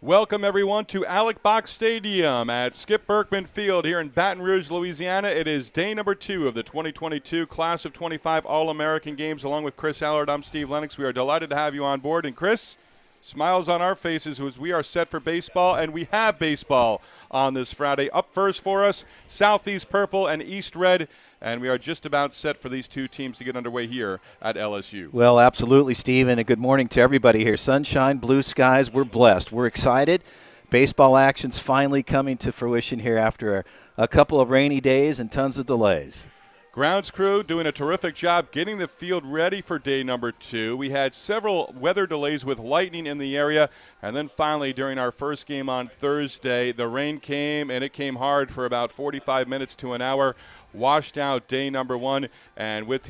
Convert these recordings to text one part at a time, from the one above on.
Welcome, everyone, to Alec Box Stadium at Skip Berkman Field here in Baton Rouge, Louisiana. It is day number 2 of the 2022 Class of 25 All-American Games. Along with Chris Allard, I'm Steve Lennox. We are delighted to have you on board. And, Chris, smiles on our faces as we are set for baseball, and we have baseball on this Friday. Up first for us, Southeast Purple and East Red. And we are just about set for these two teams to get underway here at LSU. Well, absolutely, Steve, and a good morning to everybody here. Sunshine, blue skies, we're blessed. We're excited. Baseball action's finally coming to fruition here after a couple of rainy days and tons of delays. Grounds crew doing a terrific job getting the field ready for day number 2. We had several weather delays with lightning in the area, and then finally during our first game on Thursday, the rain came, and it came hard for about 45 minutes to an hour. Washed out day number 1, and with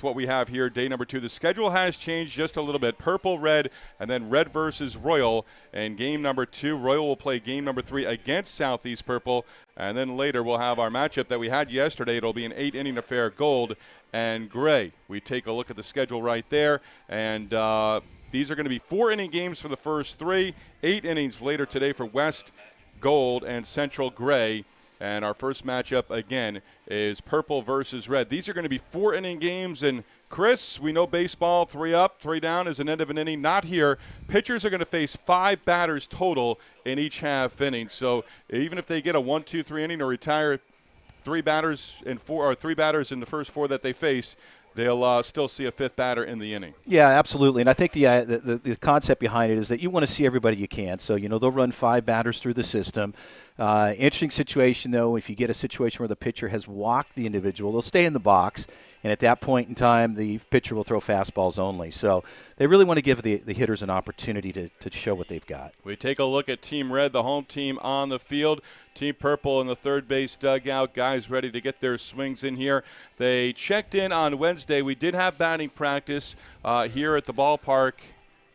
what we have here, day number 2, the schedule has changed just a little bit. Purple, red, and then red versus Royal. And game number 2, Royal will play game number 3 against Southeast Purple, and then later we'll have our matchup that we had yesterday. It'll be an 8-inning affair, gold and gray. We take a look at the schedule right there, and these are going to be 4-inning games for the first 3, 8 innings later today for West, gold, and Central, gray. And our first matchup, again, is purple versus red. These are going to be 4-inning games. And, Chris, we know baseball, 3 up, 3 down is an end of an inning. Not here. Pitchers are going to face 5 batters total in each half inning. So even if they get a 1, 2, 3 inning or retire 3 batters in 4 or 3 batters in the first 4 that they face, they'll still see a 5th batter in the inning. Yeah, absolutely. And I think the concept behind it is that you want to see everybody you can. So, they'll run 5 batters through the system. Interesting situation, though, if you get a situation where the pitcher has walked the individual, they'll stay in the box. And at that point in time, the pitcher will throw fastballs only. So they really want to give the hitters an opportunity to show what they've got. We take a look at Team Red, the home team on the field. Team Purple in the third base dugout. Guys ready to get their swings in here. They checked in on Wednesday. We did have batting practice here at the ballpark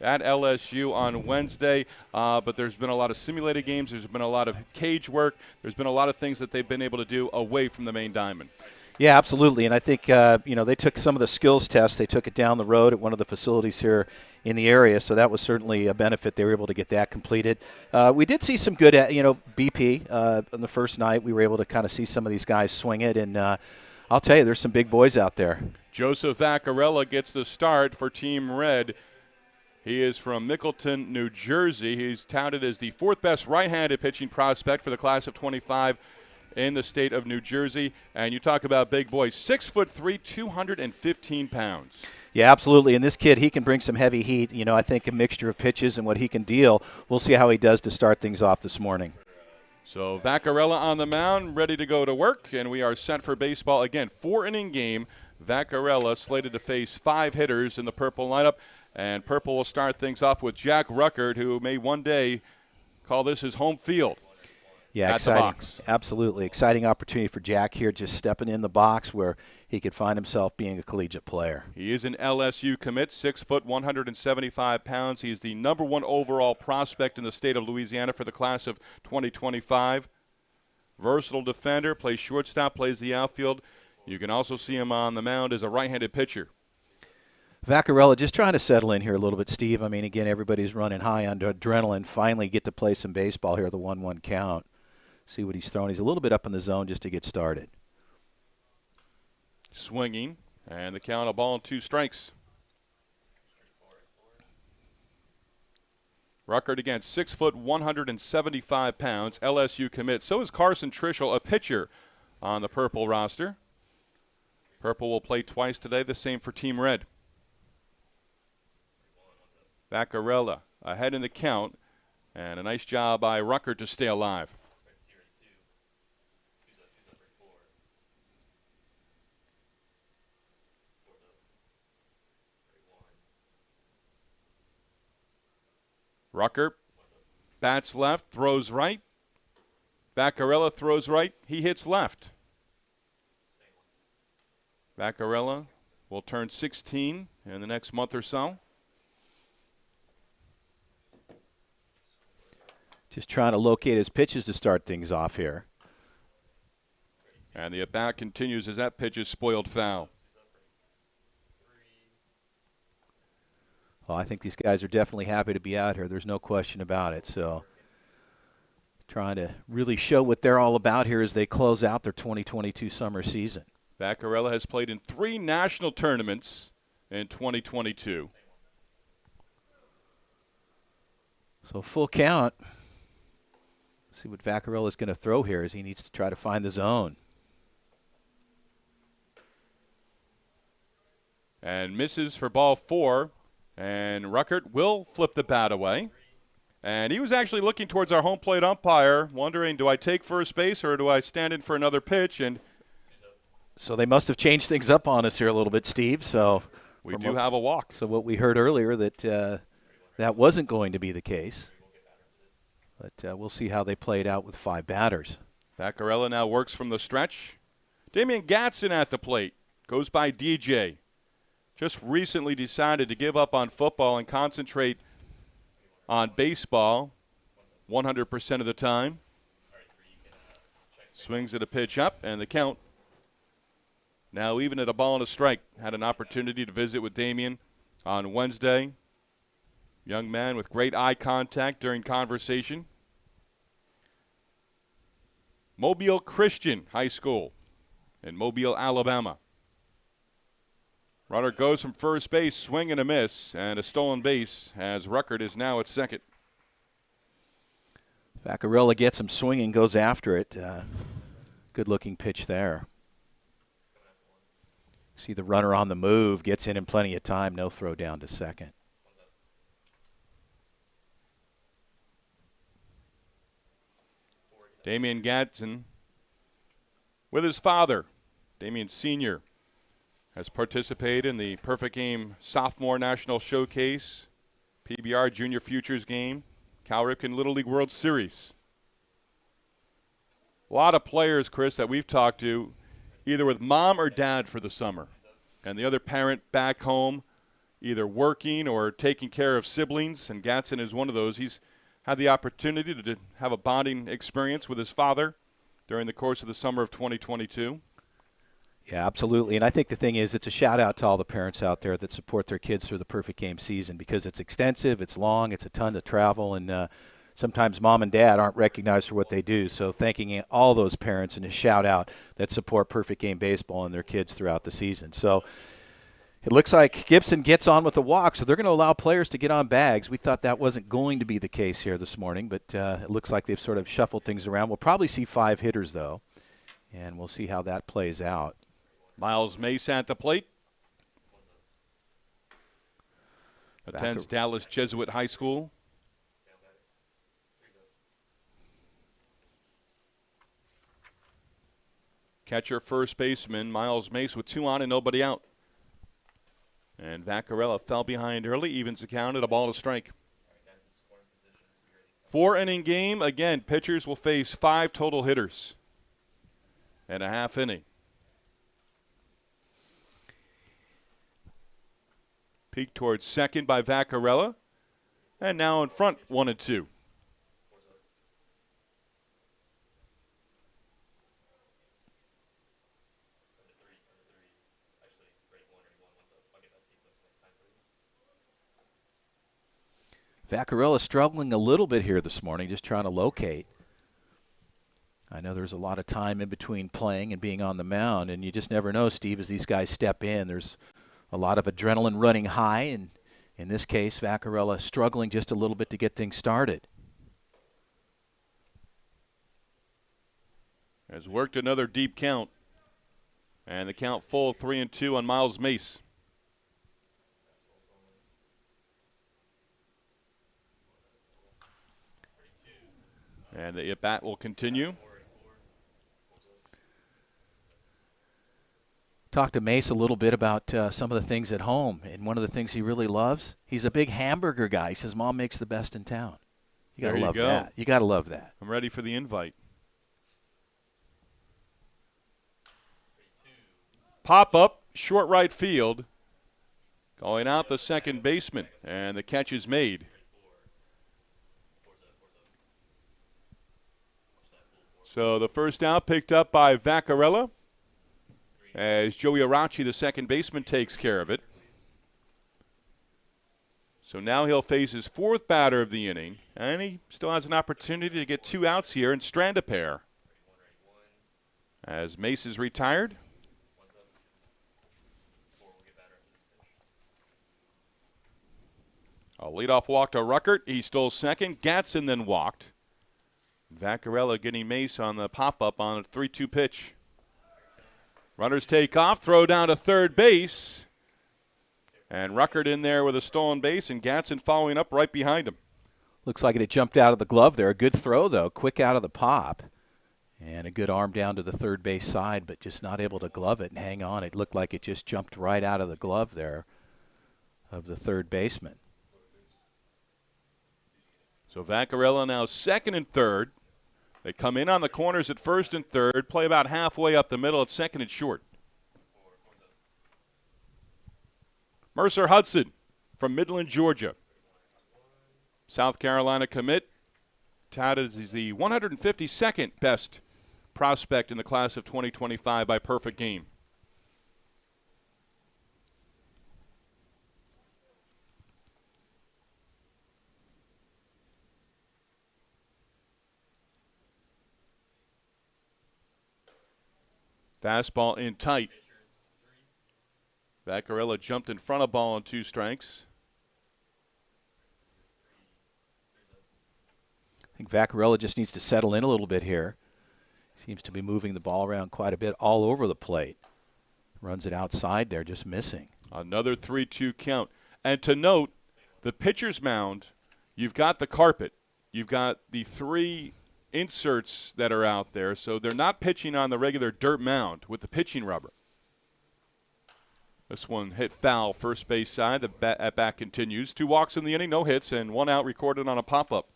at LSU on Wednesday, but there's been a lot of simulated games. There's been a lot of cage work. There's been a lot of things that they've been able to do away from the main diamond. Yeah, absolutely. And I think, they took some of the skills tests. They took it down the road at one of the facilities here in the area, so that was certainly a benefit. They were able to get that completed. We did see some good, BP on the first night. We were able to kind of see some of these guys swing it, and I'll tell you, there's some big boys out there. Joseph Vaccarella gets the start for Team Red. He is from Mickleton, New Jersey. He's touted as the 4th best right-handed pitching prospect for the class of 25 in the state of New Jersey. And you talk about big boys, 6'3", 215 pounds. Yeah, absolutely. And this kid, he can bring some heavy heat. I think a mixture of pitches and what he can deal. We'll see how he does to start things off this morning. So Vaccarella on the mound, ready to go to work, and we are set for baseball. Again, 4-inning game. Vaccarella slated to face 5 hitters in the purple lineup. And purple will start things off with Jack Ruckert, who may one day call this his home field. Yeah, at exciting. The box. Absolutely. Exciting opportunity for Jack here, just stepping in the box where he could find himself being a collegiate player. He is an LSU commit, 6 foot, 175 pounds. He's the number 1 overall prospect in the state of Louisiana for the class of 2025. Versatile defender, plays shortstop, plays the outfield. You can also see him on the mound as a right-handed pitcher. Vaccarella just trying to settle in here a little bit, Steve. I mean, again, everybody's running high on adrenaline. Finally get to play some baseball here, the 1-1 count. See what he's throwing. He's a little bit up in the zone just to get started. Swinging, and the count, a ball and 2 strikes. Ruckert again, 6 foot, 175 pounds, LSU commit. So is Carson Trischel, a pitcher on the purple roster. Purple will play twice today, the same for Team Red. Vaccarella ahead in the count, and a nice job by Ruckert to stay alive. Ruckert bats left, throws right. Vaccarella throws right, he hits left. Vaccarella will turn 16 in the next month or so. Just trying to locate his pitches to start things off here. And the at-bat continues as that pitch is spoiled foul. Well, I think these guys are definitely happy to be out here. There's no question about it. So trying to really show what they're all about here as they close out their 2022 summer season. Vaccarella has played in 3 national tournaments in 2022. So full count. See what Vaccarella is going to throw here as he needs to try to find the zone. And misses for ball 4. And Ruckert will flip the bat away. And he was actually looking towards our home plate umpire, wondering, do I take first base or do I stand in for another pitch? And so they must have changed things up on us here a little bit, Steve. So we do have a walk. So what we heard earlier, that that wasn't going to be the case. But we'll see how they played out with 5 batters. Vaccarella now works from the stretch. Damian Gatson at the plate. Goes by DJ. Just recently decided to give up on football and concentrate on baseball 100% of the time. Swings at a pitch up, and the count now even at a ball and a strike. Had an opportunity to visit with Damian on Wednesday. Young man with great eye contact during conversation. Mobile Christian High School in Mobile, Alabama. Runner goes from first base, swing and a miss, and a stolen base as Ruckert is now at second. Vaccarella gets him swinging, goes after it. Good-looking pitch there. See the runner on the move, gets in plenty of time, no throw down to second. Damian Gatson with his father, Damian Sr., has participated in the Perfect Game Sophomore National Showcase, PBR Junior Futures Game, Cal Ripken Little League World Series. A lot of players, Chris, that we've talked to, either with mom or dad for the summer, and the other parent back home, either working or taking care of siblings, and Gatson is one of those. He's had the opportunity to have a bonding experience with his father during the course of the summer of 2022. Yeah, absolutely. And I think the thing is, it's a shout-out to all the parents out there that support their kids through the Perfect Game season, because it's extensive, it's long, it's a ton to travel, and sometimes mom and dad aren't recognized for what they do. So thanking all those parents and a shout-out that support Perfect Game Baseball and their kids throughout the season. So it looks like Gibson gets on with a walk, so they're going to allow players to get on bags. We thought that wasn't going to be the case here this morning, but it looks like they've sort of shuffled things around. We'll probably see 5 hitters, though, and we'll see how that plays out. Miles Mace at the plate. Attends Dallas Jesuit High School. Catcher, first baseman, Miles Mace with 2 on and nobody out. And Vaccarella fell behind early, evens the count at a ball to strike. 4-inning game. Again, pitchers will face 5 total hitters and a half inning. Peak towards second by Vaccarella. And now in front, 1-2. Vaccarella struggling a little bit here this morning, just trying to locate. I know there's a lot of time in between playing and being on the mound, and you just never know, Steve, as these guys step in. There's a lot of adrenaline running high, and in this case, Vaccarella struggling just a little bit to get things started. Has worked another deep count. And the count full, 3-2 on Miles Mace. And the at-bat will continue. Talked to Mace a little bit about some of the things at home, and one of the things he really loves, he's a big hamburger guy. He says Mom makes the best in town. You got to love that. You got to love that. I'm ready for the invite. Pop up, short right field. Going out the second baseman, and the catch is made. So the first out picked up by Vaccarella, as Joey Arachi, the second baseman, takes care of it. So now he'll face his fourth batter of the inning, and he still has an opportunity to get 2 outs here and strand a pair. As Mace is retired. A leadoff walk to Ruckert. He stole second. Gatson then walked. Vaccarella getting Mace on the pop-up on a 3-2 pitch. Runners take off, throw down to third base. And Ruckert in there with a stolen base, and Gatson following up right behind him. Looks like it jumped out of the glove there. A good throw, though, quick out of the pop. And a good arm down to the third base side, but just not able to glove it and hang on. It looked like it just jumped right out of the glove there of the third baseman. So Vaccarella now second and third. They come in on the corners at first and third, play about halfway up the middle at second and short. Mercer Hudson from Midland, Georgia. South Carolina commit, touted as the 152nd best prospect in the class of 2025 by perfect game. Fastball in tight. Vaccarella jumped in front of ball on 2 strikes. I think Vaccarella just needs to settle in a little bit here. Seems to be moving the ball around quite a bit all over the plate. Runs it outside there, just missing. Another 3-2 count. And to note, the pitcher's mound, you've got the carpet. You've got the 3 inserts that are out there, so they're not pitching on the regular dirt mound with the pitching rubber. This one hit foul, first base side. The at-bat continues. 2 walks in the inning, no hits, and 1 out recorded on a pop-up.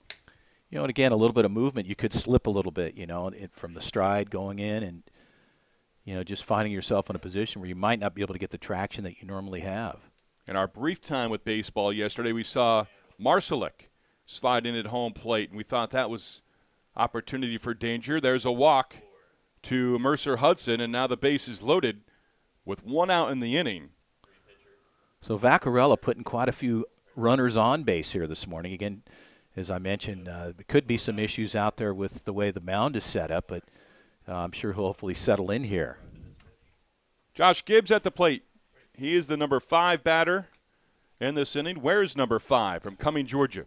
You know, and again, a little bit of movement. You could slip a little bit, you know, from the stride going in and, you know, just finding yourself in a position where you might not be able to get the traction that you normally have. In our brief time with baseball yesterday, we saw Marcelik slide in at home plate, and we thought that was opportunity for danger. There's a walk to Mercer Hudson, and now the base is loaded with 1 out in the inning. So Vaccarella putting quite a few runners on base here this morning. Again, as I mentioned, there could be some issues out there with the way the mound is set up, but I'm sure he'll hopefully settle in here. Josh Gibbs at the plate. He is the number 5 batter in this inning. Where's number 5 from Cumming, Georgia?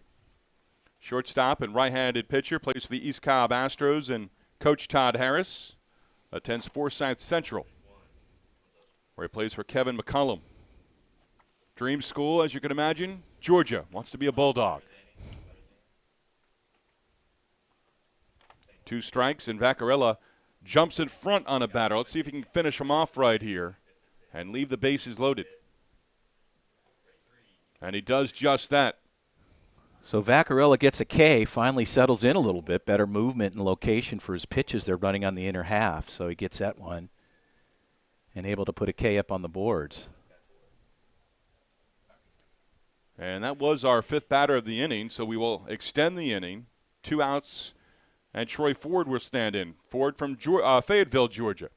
Shortstop and right-handed pitcher, plays for the East Cobb Astros, and Coach Todd Harris attends Forsyth Central, where he plays for Kevin McCullum. Dream school, as you can imagine, Georgia. Wants to be a Bulldog. 2 strikes, and Vaccarella jumps in front on a batter. Let's see if he can finish him off right here and leave the bases loaded. And he does just that. So Vaccarella gets a K, finally settles in a little bit, better movement and location for his pitches. They're running on the inner half, so he gets that one and able to put a K up on the boards. And that was our 5th batter of the inning, so we will extend the inning. 2 outs, and Troy Ford will stand in. Ford from Fayetteville, Georgia.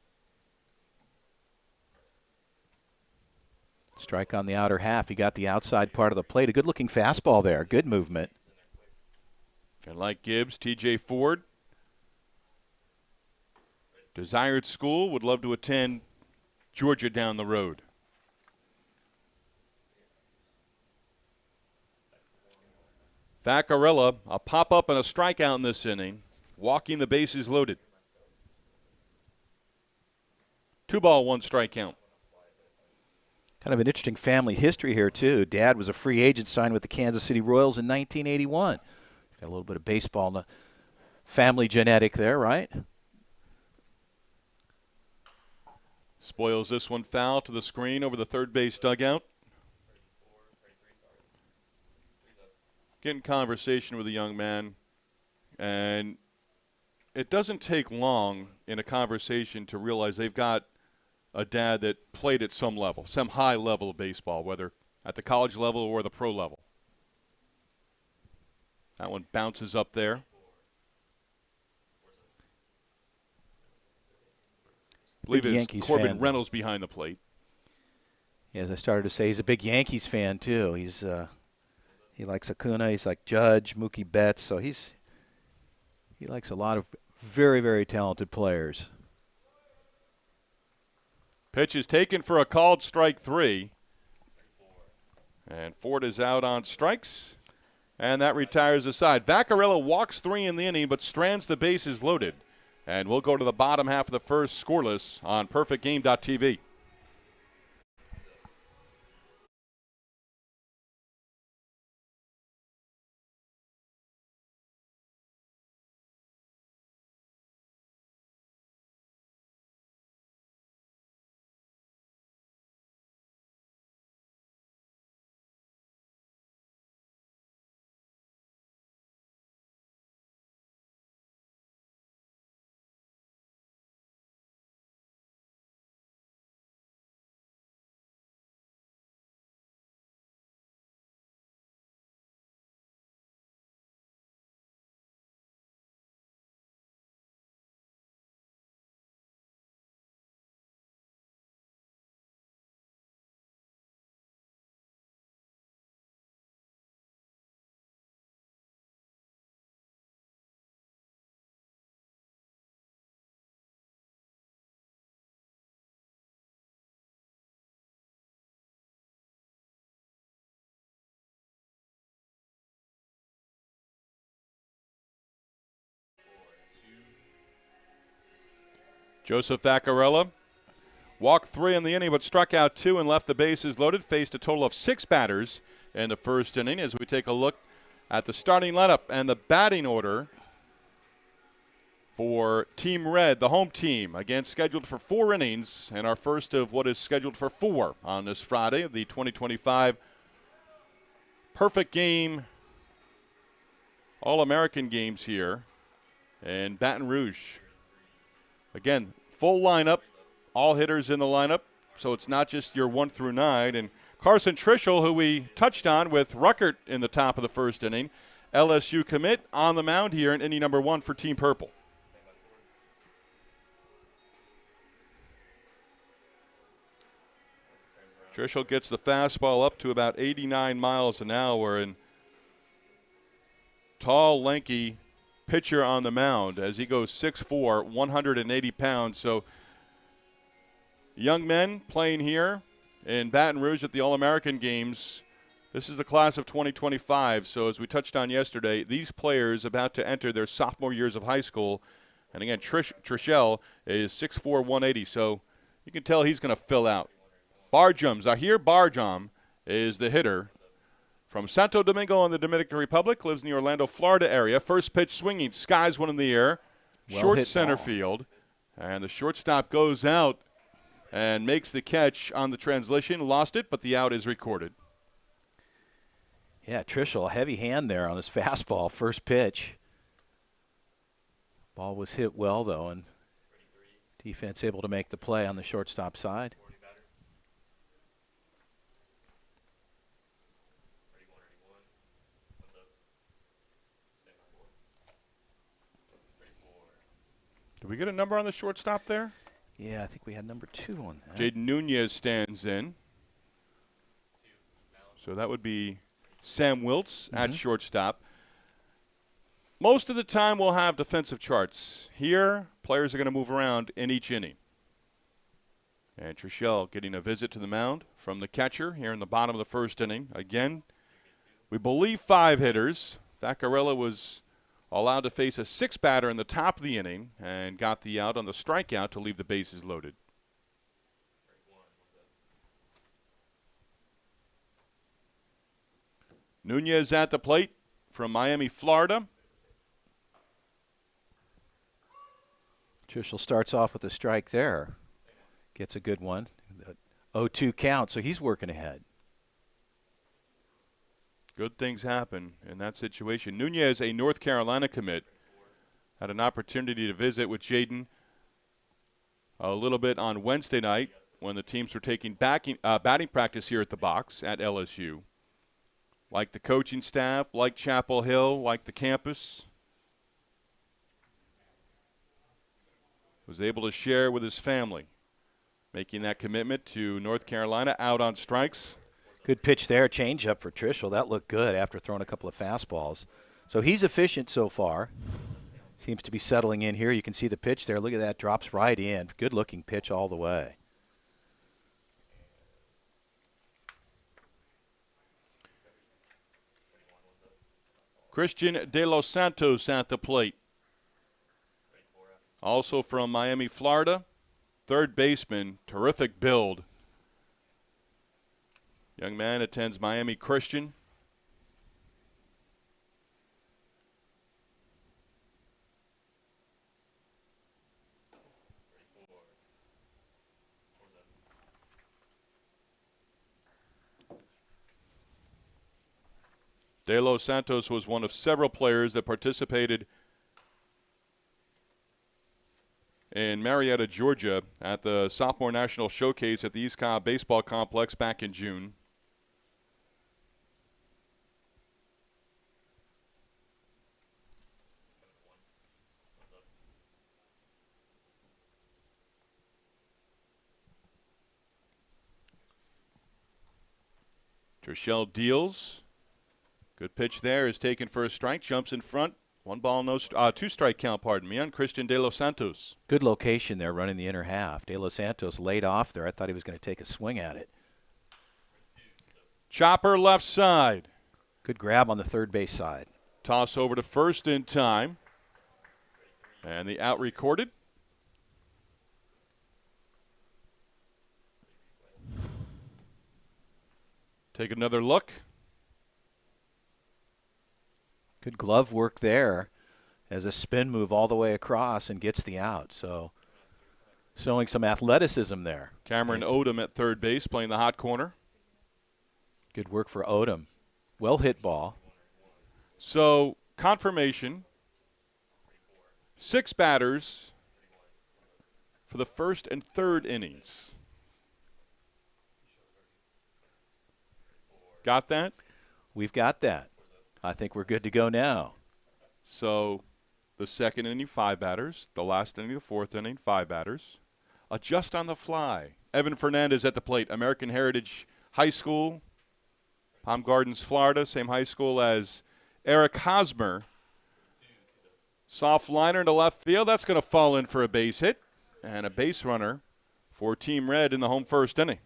Strike on the outer half. He got the outside part of the plate. A good-looking fastball there. Good movement. And like Gibbs, TJ Ford, desired school, would love to attend Georgia down the road. Vaccarella, a pop-up and a strikeout in this inning, walking the bases loaded. 2 ball, 1 strike count. Kind of an interesting family history here, too. Dad was a free agent, signed with the Kansas City Royals in 1981. Got a little bit of baseball in the family genetic there, right? Spoils this one foul to the screen over the third base dugout. Getting conversation with a young man, and it doesn't take long in a conversation to realize they've got a dad that played at some level, some high level of baseball, whether at the college level or the pro level. That one bounces up there. I believe it's Corbin Reynolds behind the plate. Yeah, as I started to say, he's a big Yankees fan, too. He's He likes Acuna. He's like Judge, Mookie Betts. So he likes a lot of very, very talented players. Pitch is taken for a called strike 3. And Ford is out on strikes. And that retires the side. Vaccarella walks 3 in the inning, but strands the bases loaded. And we'll go to the bottom half of the first scoreless on perfectgame.tv. Joseph Vaccarella walked 3 in the inning, but struck out 2 and left the bases loaded. Faced a total of 6 batters in the first inning. As we take a look at the starting lineup and the batting order for Team Red, the home team, again scheduled for 4 innings, and our first of what is scheduled for 4 on this Friday of the 2025 Perfect Game All-American games here in Baton Rouge. Again, full lineup, all hitters in the lineup, so it's not just your 1 through 9. And Carson Trischel, who we touched on with Ruckert in the top of the first inning, LSU commit on the mound here in inning number 1 for Team Purple. Trischel gets the fastball up to about 89 miles an hour, and tall, lanky pitcher on the mound as he goes 6'4", 180 pounds. So young men playing here in Baton Rouge at the All-American Games. This is the class of 2025. So as we touched on yesterday, these players about to enter their sophomore years of high school. And again, Trischel is 6'4", 180. So you can tell he's going to fill out. Zahir Barjam is the hitter. From Santo Domingo in the Dominican Republic, lives in the Orlando, Florida area. First pitch swinging, skies one in the air. Short center field. And the shortstop goes out and makes the catch on the translation. Lost it, but the out is recorded. Yeah, Trischel, a heavy hand there on his fastball, first pitch. Ball was hit well, though, and defense able to make the play on the shortstop side. Did we get a number on the shortstop there? Yeah, I think we had number 2 on that. Jaden Nunez stands in. So that would be Sam Wiltz at shortstop. Most of the time we'll have defensive charts. Here, players are going to move around in each inning. And Trischel getting a visit to the mound from the catcher here in the bottom of the first inning. Again, we believe 5 hitters. Vaccarella was allowed to face a 6th batter in the top of the inning and got the out on the strikeout to leave the bases loaded. Nunez at the plate from Miami, Florida. Trischel starts off with a strike there. Gets a good one. 0-2 count, so he's working ahead. Good things happen in that situation. Nunez, a North Carolina commit, had an opportunity to visit with Jaden a little bit on Wednesday night when the teams were taking batting practice here at the box at LSU. Like the coaching staff, like Chapel Hill, like the campus. Was able to share with his family, making that commitment to North Carolina. Out on strikes. Good pitch there, change up for Trishel. That looked good after throwing a couple of fastballs. So he's efficient so far. Seems to be settling in here. You can see the pitch there. Look at that, drops right in. Good looking pitch all the way. Christian De Los Santos at the plate. Also from Miami, Florida. Third baseman, terrific build. Young man attends Miami Christian. De Los Santos was one of several players that participated in Marietta, Georgia at the Sophomore National Showcase at the East Cobb Baseball Complex back in June. Trishel deals. Good pitch there is taken for a strike, jumps in front. 1 ball, no, 2 strike count, pardon me, on Christian De Los Santos. Good location there, running the inner half. De Los Santos laid off there. I thought he was going to take a swing at it. Chopper left side. Good grab on the third base side. Toss over to first in time. And the out recorded. Take another look. Good glove work there as a spin move all the way across and gets the out. So showing some athleticism there. Cameron Odom at third base playing the hot corner. Good work for Odom. Well hit ball. So confirmation, 6 batters for the first and third innings. Got that? We've got that. I think we're good to go now. So the second inning, 5 batters. The last inning, the fourth inning, 5 batters. Adjust on the fly. Evan Fernandez at the plate. American Heritage High School, Palm Gardens, Florida. Same high school as Eric Hosmer. Soft liner to left field. That's going to fall in for a base hit. And a base runner for Team Red in the home first inning.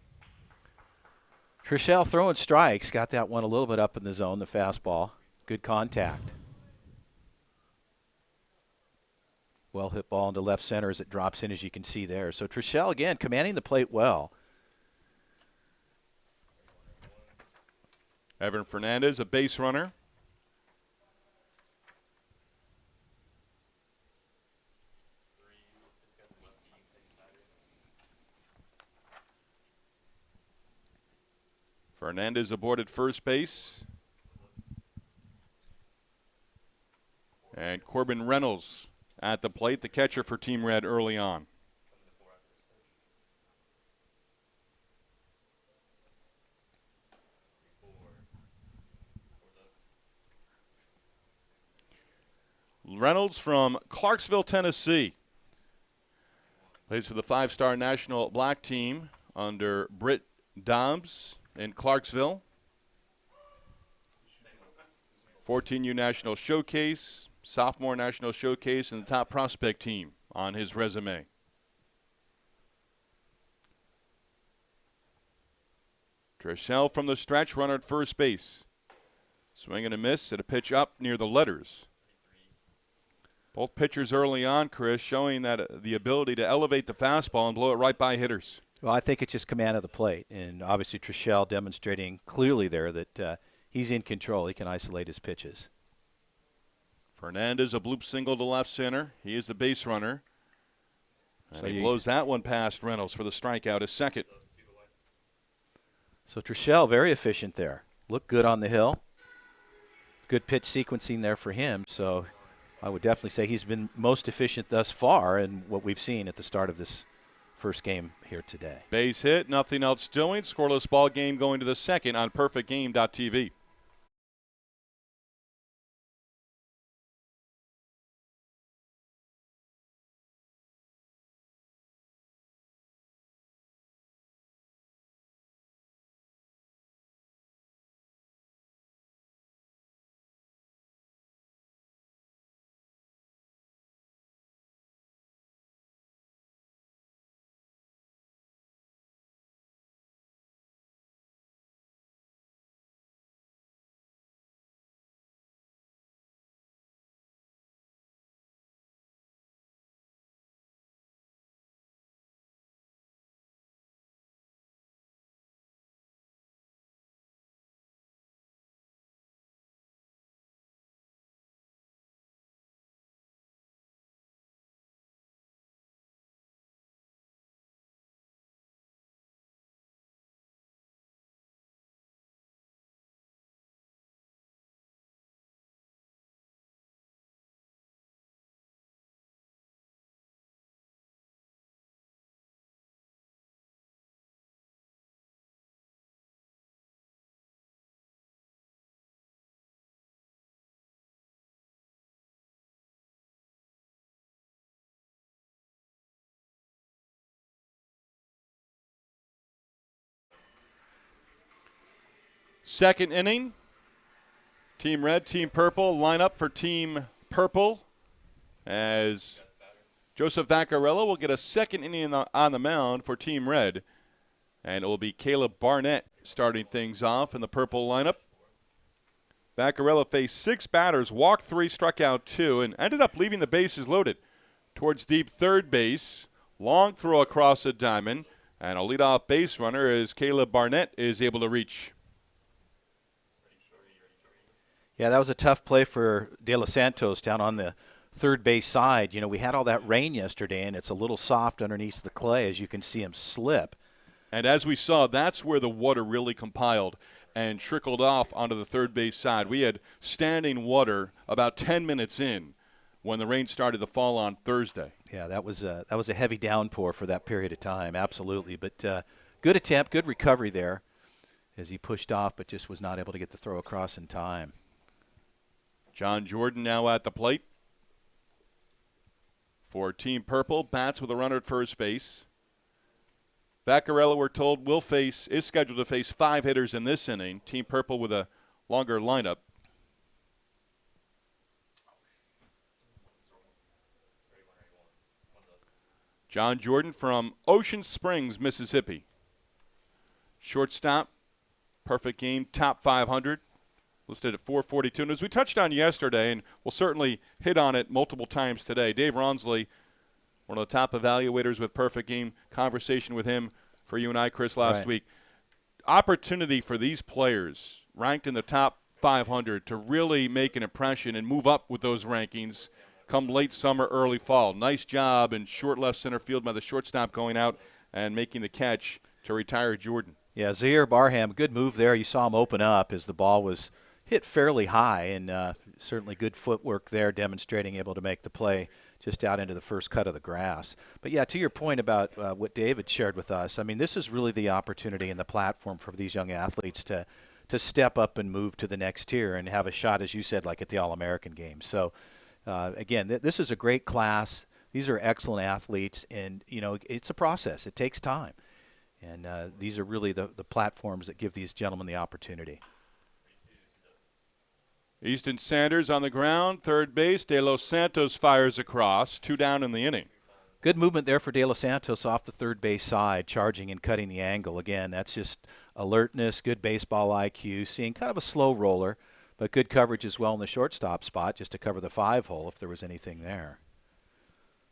Trishel throwing strikes. Got that one a little bit up in the zone, the fastball. Good contact. Well hit ball into left center as it drops in, as you can see there. So Trishel, again, commanding the plate well. Evan Fernandez, a base runner. Fernandez aboard at first base. And Corbin Reynolds at the plate, the catcher for Team Red early on. Reynolds from Clarksville, Tennessee. Plays for the 5-star national black team under Britt Dobbs in Clarksville. 14U National Showcase, Sophomore National Showcase, and the top prospect team on his resume. Trishel from the stretch, runner at first base. Swing and a miss at a pitch up near the letters. Both pitchers early on, Chris, showing that the ability to elevate the fastball and blow it right by hitters. Well, I think it's just command of the plate. And obviously Trishel demonstrating clearly there that he's in control. He can isolate his pitches. Fernandez, a bloop single to left center. He is the base runner. And so he blows that one past Reynolds for the strikeout, his second. So Trishel, very efficient there. Looked good on the hill. Good pitch sequencing there for him. So I would definitely say he's been most efficient thus far in what we've seen at the start of this first game here today. Base hit, nothing else doing. Scoreless ball game going to the second on perfectgame.tv. Second inning. Team Red, Team Purple line up for Team Purple as Joseph Vaccarello will get a second inning on the mound for Team Red. And it will be Caleb Barnett starting things off in the Purple lineup. Vaccarello faced 6 batters, walked 3, struck out 2, and ended up leaving the bases loaded. Towards deep third base, long throw across the diamond, and a leadoff base runner as Caleb Barnett is able to reach. Yeah, that was a tough play for De Los Santos down on the third base side. You know, we had all that rain yesterday, and it's a little soft underneath the clay, as you can see him slip. And as we saw, that's where the water really compiled and trickled off onto the third base side. We had standing water about 10 minutes in when the rain started to fall on Thursday. Yeah, that was a heavy downpour for that period of time, absolutely. But good attempt, good recovery there as he pushed off, but just was not able to get the throw across in time. John Jordan now at the plate for Team Purple. Bats with a runner at first base. Vaccarello, we're told, is scheduled to face 5 hitters in this inning. Team Purple with a longer lineup. John Jordan from Ocean Springs, Mississippi. Shortstop, perfect game, top 500. Listed at 442. And as we touched on yesterday, and we'll certainly hit on it multiple times today, Dave Ronsley, one of the top evaluators with perfect game, conversation with him for you and I, Chris, last week. Opportunity for these players ranked in the top 500 to really make an impression and move up with those rankings come late summer, early fall. Nice job in short left center field by the shortstop going out and making the catch to retire Jordan. Yeah, Zaire Barham, good move there. You saw him open up as the ball was hit fairly high, and certainly good footwork there, demonstrating able to make the play just out into the first cut of the grass. But, yeah, to your point about what David shared with us, I mean, this is really the opportunity and the platform for these young athletes to step up and move to the next tier and have a shot, as you said, like at the All-American game. So, again, this is a great class. These are excellent athletes, and, you know, it's a process. It takes time. And these are really the platforms that give these gentlemen the opportunity. Easton Sanders on the ground, third base. De Los Santos fires across, 2 down in the inning. Good movement there for De Los Santos off the third base side, charging and cutting the angle. Again, that's just alertness, good baseball IQ, seeing kind of a slow roller, but good coverage as well in the shortstop spot just to cover the 5-hole if there was anything there.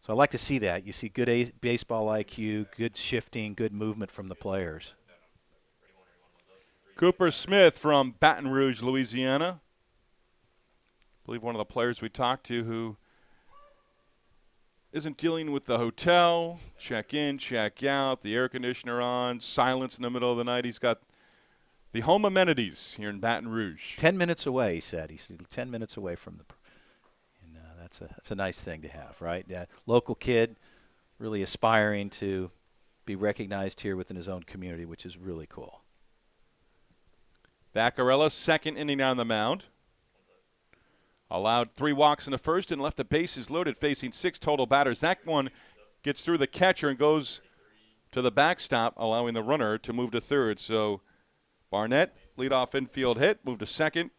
So I like to see that. You see good baseball IQ, good shifting, good movement from the players. Cooper Smith from Baton Rouge, Louisiana. I believe one of the players we talked to who isn't dealing with the hotel, check in, check out, the air conditioner on, silence in the middle of the night. He's got the home amenities here in Baton Rouge. 10 minutes away, he said. He's 10 minutes away from the – and that's a nice thing to have, right? Local kid, really aspiring to be recognized here within his own community, which is really cool. Vaccarello, second inning on the mound. Allowed 3 walks in the first and left the bases loaded, facing 6 total batters. That one gets through the catcher and goes to the backstop, allowing the runner to move to third. So Barnett, leadoff infield hit, moved to second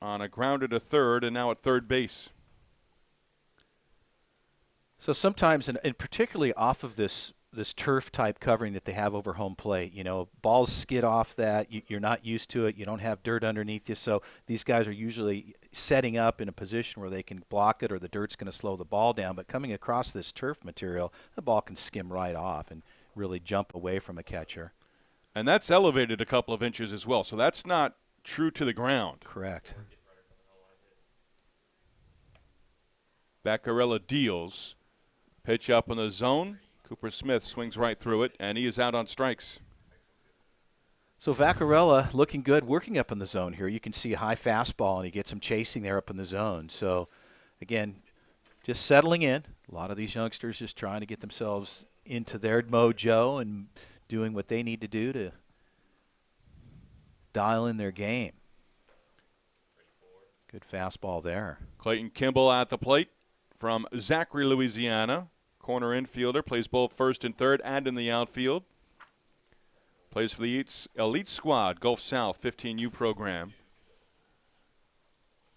on a grounder to third, and now at third base. So sometimes, and particularly off of this turf-type covering that they have over home plate, you know, balls skid off that. You're not used to it. You don't have dirt underneath you. So these guys are usually setting up in a position where they can block it or the dirt's going to slow the ball down. But coming across this turf material, the ball can skim right off and really jump away from a catcher. And that's elevated a couple of inches as well. So that's not true to the ground. Correct. Vaccarello deals. Pitch up in the zone. Cooper Smith swings right through it, and he is out on strikes. So Vaccarello looking good, working up in the zone here. You can see a high fastball, and he gets him chasing there up in the zone. So, again, just settling in. A lot of these youngsters just trying to get themselves into their mojo and doing what they need to do to dial in their game. Good fastball there. Clayton Kimball at the plate from Zachary, Louisiana. Corner infielder, plays both first and third and in the outfield. Plays for the Elite Squad, Gulf South 15U program.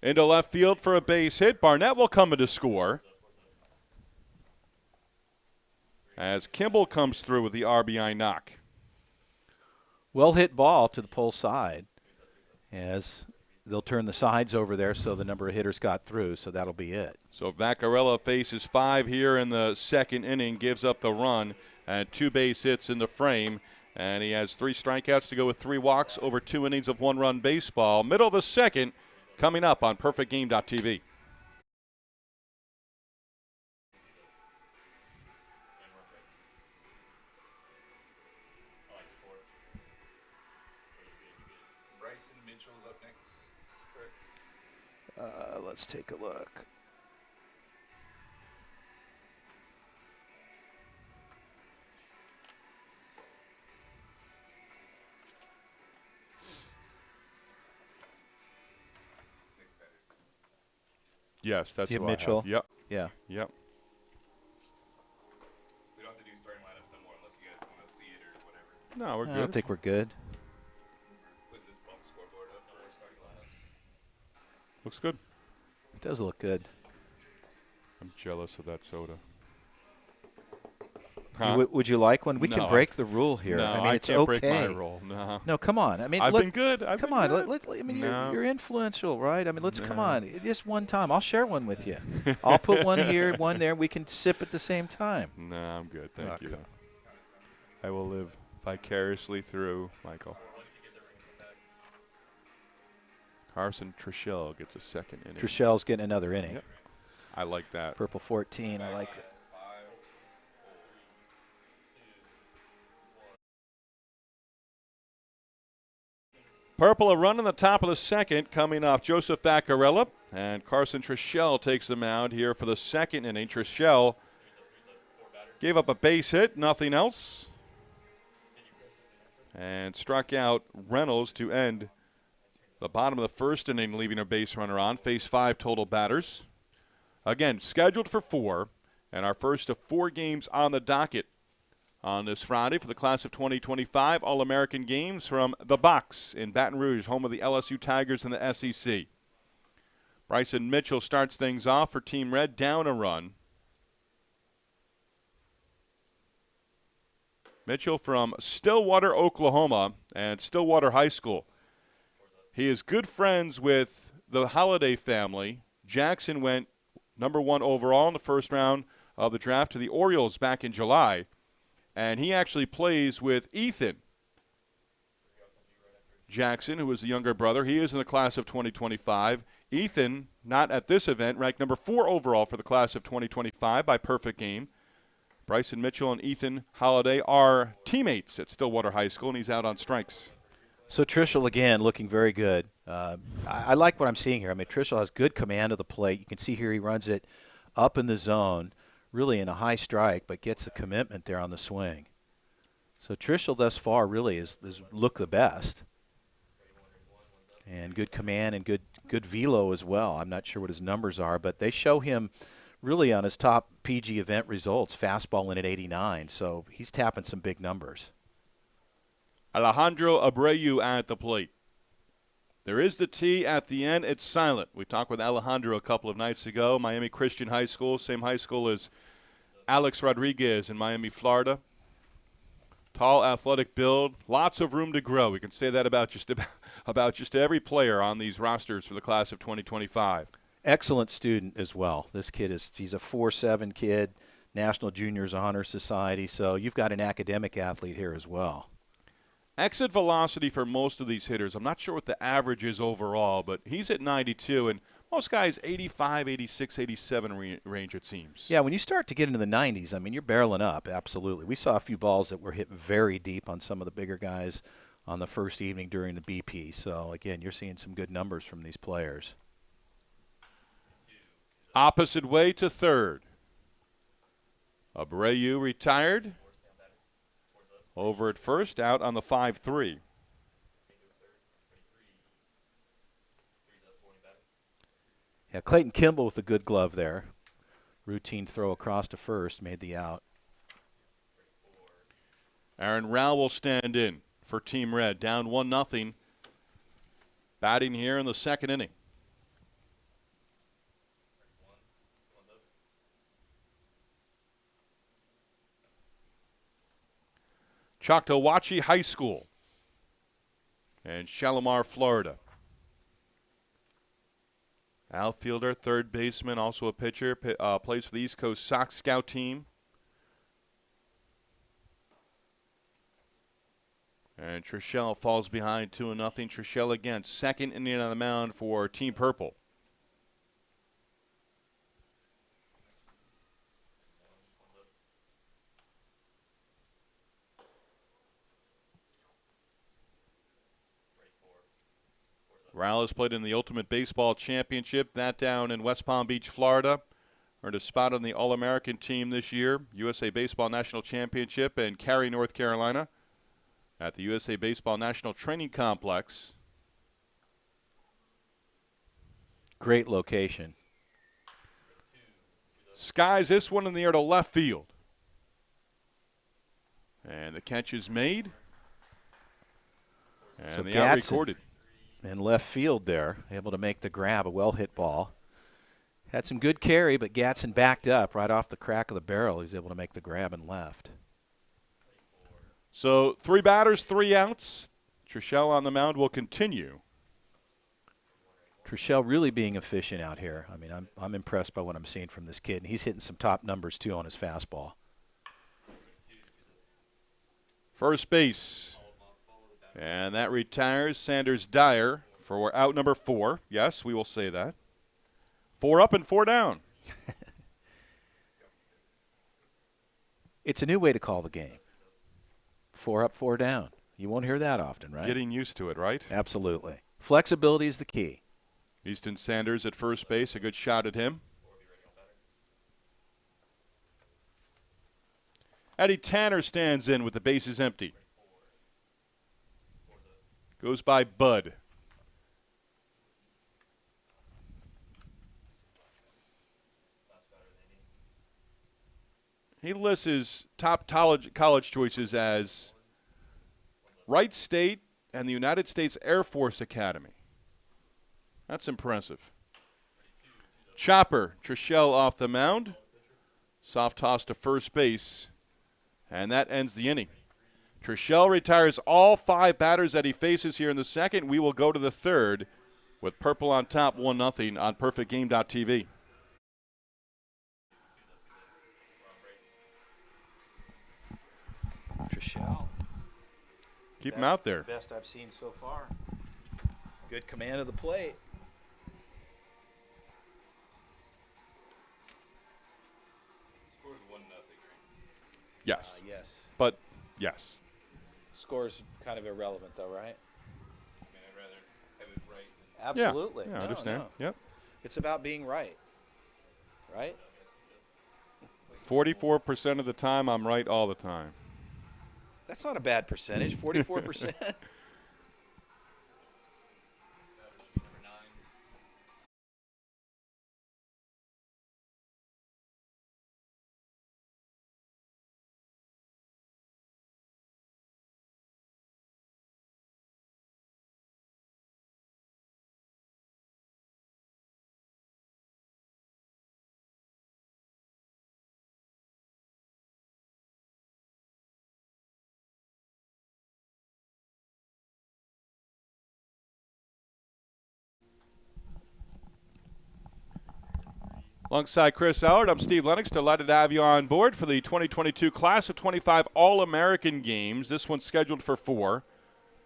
Into left field for a base hit. Barnett will come in to score, as Kimball comes through with the RBI knock. Well hit ball to the pole side, as they'll turn the sides over there so the number of hitters got through, so that'll be it. So Vaccarella faces 5 here in the second inning, gives up the run, and 2 base hits in the frame. And he has 3 strikeouts to go with 3 walks over 2 innings of 1-run baseball. Middle of the second, coming up on PerfectGame.tv. Let's take a look. Yes, that's Jim who I have. Mitchell. Yep. Yeah. Yep. We don't have to do starting lineups no more unless you guys want to see it or whatever. No, we're I good. think we're good. Put this bump scoreboard up, no more starting lineups. Looks good. It does look good. I'm jealous of that soda. Would you like one? We No, can break the rule here. No, I mean, it's can't okay. break my rule. No. No, come on. I mean, I've look, been good. come on. I mean, No. you're influential, right? I mean, let's come No. on. Just one time. I'll share one with you. I'll put one here, one there. We can sip at the same time. No, I'm good. Thank you. Okay. I will live vicariously through Michael. Carson Trishell gets a second inning. Trishell's getting another inning. Yep. I like that. Purple 14. I like it. Purple a run in the top of the second coming off Joseph Vaccarella, and Carson Trishell takes the mound here for the second inning. Trishell gave up a base hit, nothing else, and struck out Reynolds to end the bottom of the first inning, leaving a base runner on. Face 5 total batters. Again, scheduled for 4, and our first of 4 games on the docket on this Friday for the class of 2025 All-American games from The Box in Baton Rouge, home of the LSU Tigers and the SEC. Bryson Mitchell starts things off for Team Red, down a run. Mitchell from Stillwater, Oklahoma, and Stillwater High School. He is good friends with the Holiday family. Jackson went number 1 overall in the first round of the draft to the Orioles back in July. And he actually plays with Ethan Jackson, who is the younger brother. He is in the class of 2025. Ethan, not at this event, ranked number 4 overall for the class of 2025 by Perfect Game. Bryson Mitchell and Ethan Holiday are teammates at Stillwater High School, and he's out on strikes. So Trishell, again, looking very good. I like what I'm seeing here. I mean, Trishell has good command of the plate. You can see here he runs it up in the zone, really in a high strike, but gets the commitment there on the swing. So Trishell thus far really has looked the best. And good command and good velo as well. I'm not sure what his numbers are, but they show him really on his top PG event results, fastball in at 89. So he's tapping some big numbers. Alejandro Abreu at the plate. There is the T at the end. It's silent. We talked with Alejandro a couple of nights ago. Miami Christian High School, same high school as Alex Rodriguez in Miami, Florida. Tall, athletic build. Lots of room to grow. We can say that about just every player on these rosters for the class of 2025. Excellent student as well. This kid he's a 4.7 kid, National Juniors Honor Society. So you've got an academic athlete here as well. Exit velocity for most of these hitters, I'm not sure what the average is overall, but he's at 92, and most guys 85, 86, 87 range, it seems. Yeah, when you start to get into the 90s, I mean, you're barreling up, absolutely. We saw a few balls that were hit very deep on some of the bigger guys on the first evening during the BP. So, again, you're seeing some good numbers from these players. Opposite way to third. Abreu retired. Over at first, out on the 5-3. Yeah, Clayton Kimball with a good glove there. Routine throw across to first, made the out. Aaron Rowell will stand in for Team Red. Down 1-0. Batting here in the second inning. Choctawhatchee High School in Shalimar, Florida. Outfielder, third baseman, also a pitcher, plays for the East Coast Sox Scout team. And Trishelle falls behind 2-0. Trishelle again, second inning on the mound for Team Purple. Morales played in the Ultimate Baseball Championship, that down in West Palm Beach, Florida. Earned a spot on the All-American team this year, USA Baseball National Championship in Cary, North Carolina, at the USA Baseball National Training Complex. Great location. Skies this one in the air to left field. And the catch is made. And So the out Gadsden recorded. in left field there, able to make the grab, a well-hit ball. Had some good carry, but Gatson backed up right off the crack of the barrel. He was able to make the grab and left. So 3 batters, 3 outs. Trishelle on the mound will continue. Trishelle really being efficient out here. I mean, I'm impressed by what I'm seeing from this kid. And he's hitting some top numbers, too, on his fastball. First base. And that retires Sanders Dyer for out number 4. Yes, we will say that. 4 up and 4 down. It's a new way to call the game. 4 up, 4 down. You won't hear that often, right? Getting used to it, right? Absolutely. Flexibility is the key. Easton Sanders at first base, a good shot at him. Eddie Tanner stands in with the bases empty. Goes by Bud. He lists his top college choices as Wright State and the United States Air Force Academy. That's impressive. Chopper, Trishelle off the mound. Soft toss to first base. And that ends the inning. Trishelle retires all 5 batters that he faces here in the second. We will go to the third with Purple on top 1-0 on PerfectGame.tv. Trishelle. Keep him out there. Best I've seen so far. Good command of the plate. Scores 1-0. Yes. Yes. But, yes. Score's kind of irrelevant, though, right? I mean, I'd rather have it right than Absolutely. Yeah, I No, understand. no. Yep. It's about being right. Right? 44% of the time, I'm right all the time. That's not a bad percentage. 44%. number 9. Alongside Chris Allard, I'm Steve Lennox. Delighted to have you on board for the 2022 Class of 25 All-American Games. This one's scheduled for 4,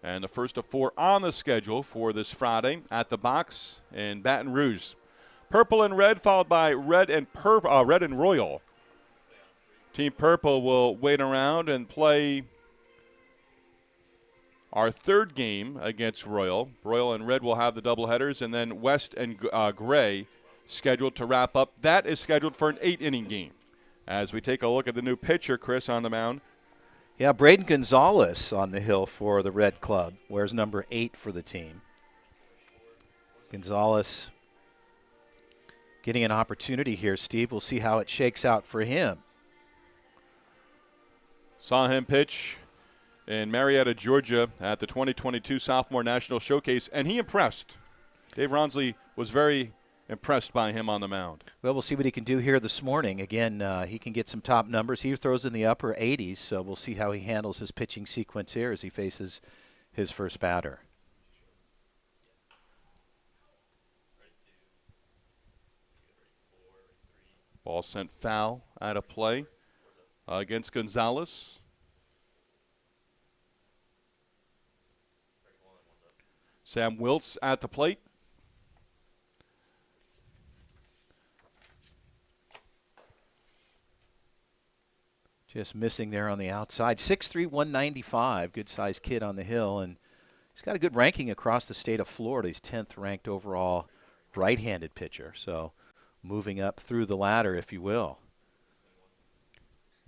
and the first of 4 on the schedule for this Friday at the Box in Baton Rouge. Purple and red, followed by red and royal. Team Purple will wait around and play our third game against Royal. Royal and red will have the doubleheaders, and then West and gray scheduled to wrap up. That is scheduled for an 8-inning game. As we take a look at the new pitcher, Chris, on the mound. Yeah, Braden Gonzalez on the hill for the Red Club, wears number 8 for the team. Gonzalez getting an opportunity here, Steve. We'll see how it shakes out for him. Saw him pitch in Marietta, Georgia at the 2022 Sophomore National Showcase, and he impressed. Dave Ronsley was very impressed by him on the mound. Well, we'll see what he can do here this morning. Again, he can get some top numbers. He throws in the upper 80s, so we'll see how he handles his pitching sequence here as he faces his first batter. Ball sent foul out of play against Gonzalez. Sam Wiltz at the plate. Just missing there on the outside. 6'3", 195, good-sized kid on the hill, and he's got a good ranking across the state of Florida. He's 10th ranked overall right-handed pitcher, so moving up through the ladder, if you will.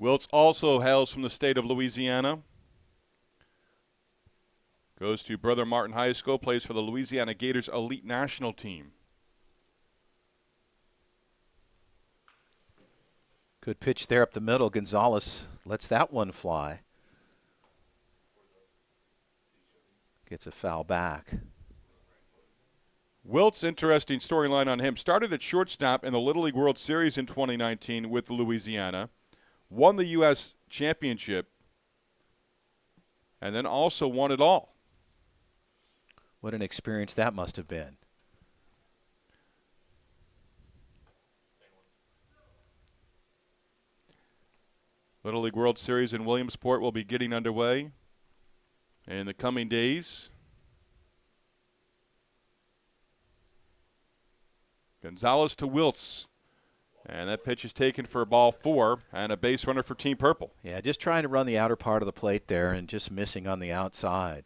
Wiltz also hails from the state of Louisiana. Goes to Brother Martin High School, plays for the Louisiana Gators Elite National Team. Good pitch there up the middle. Gonzalez lets that one fly. Gets a foul back. Wilt's interesting storyline on him. Started at shortstop in the Little League World Series in 2019 with Louisiana. Won the U.S. Championship. And then also won it all. What an experience that must have been. Little League World Series in Williamsport will be getting underway in the coming days. Gonzalez to Wiltz. And that pitch is taken for ball 4 and a base runner for Team Purple. Yeah, just trying to run the outer part of the plate there and just missing on the outside.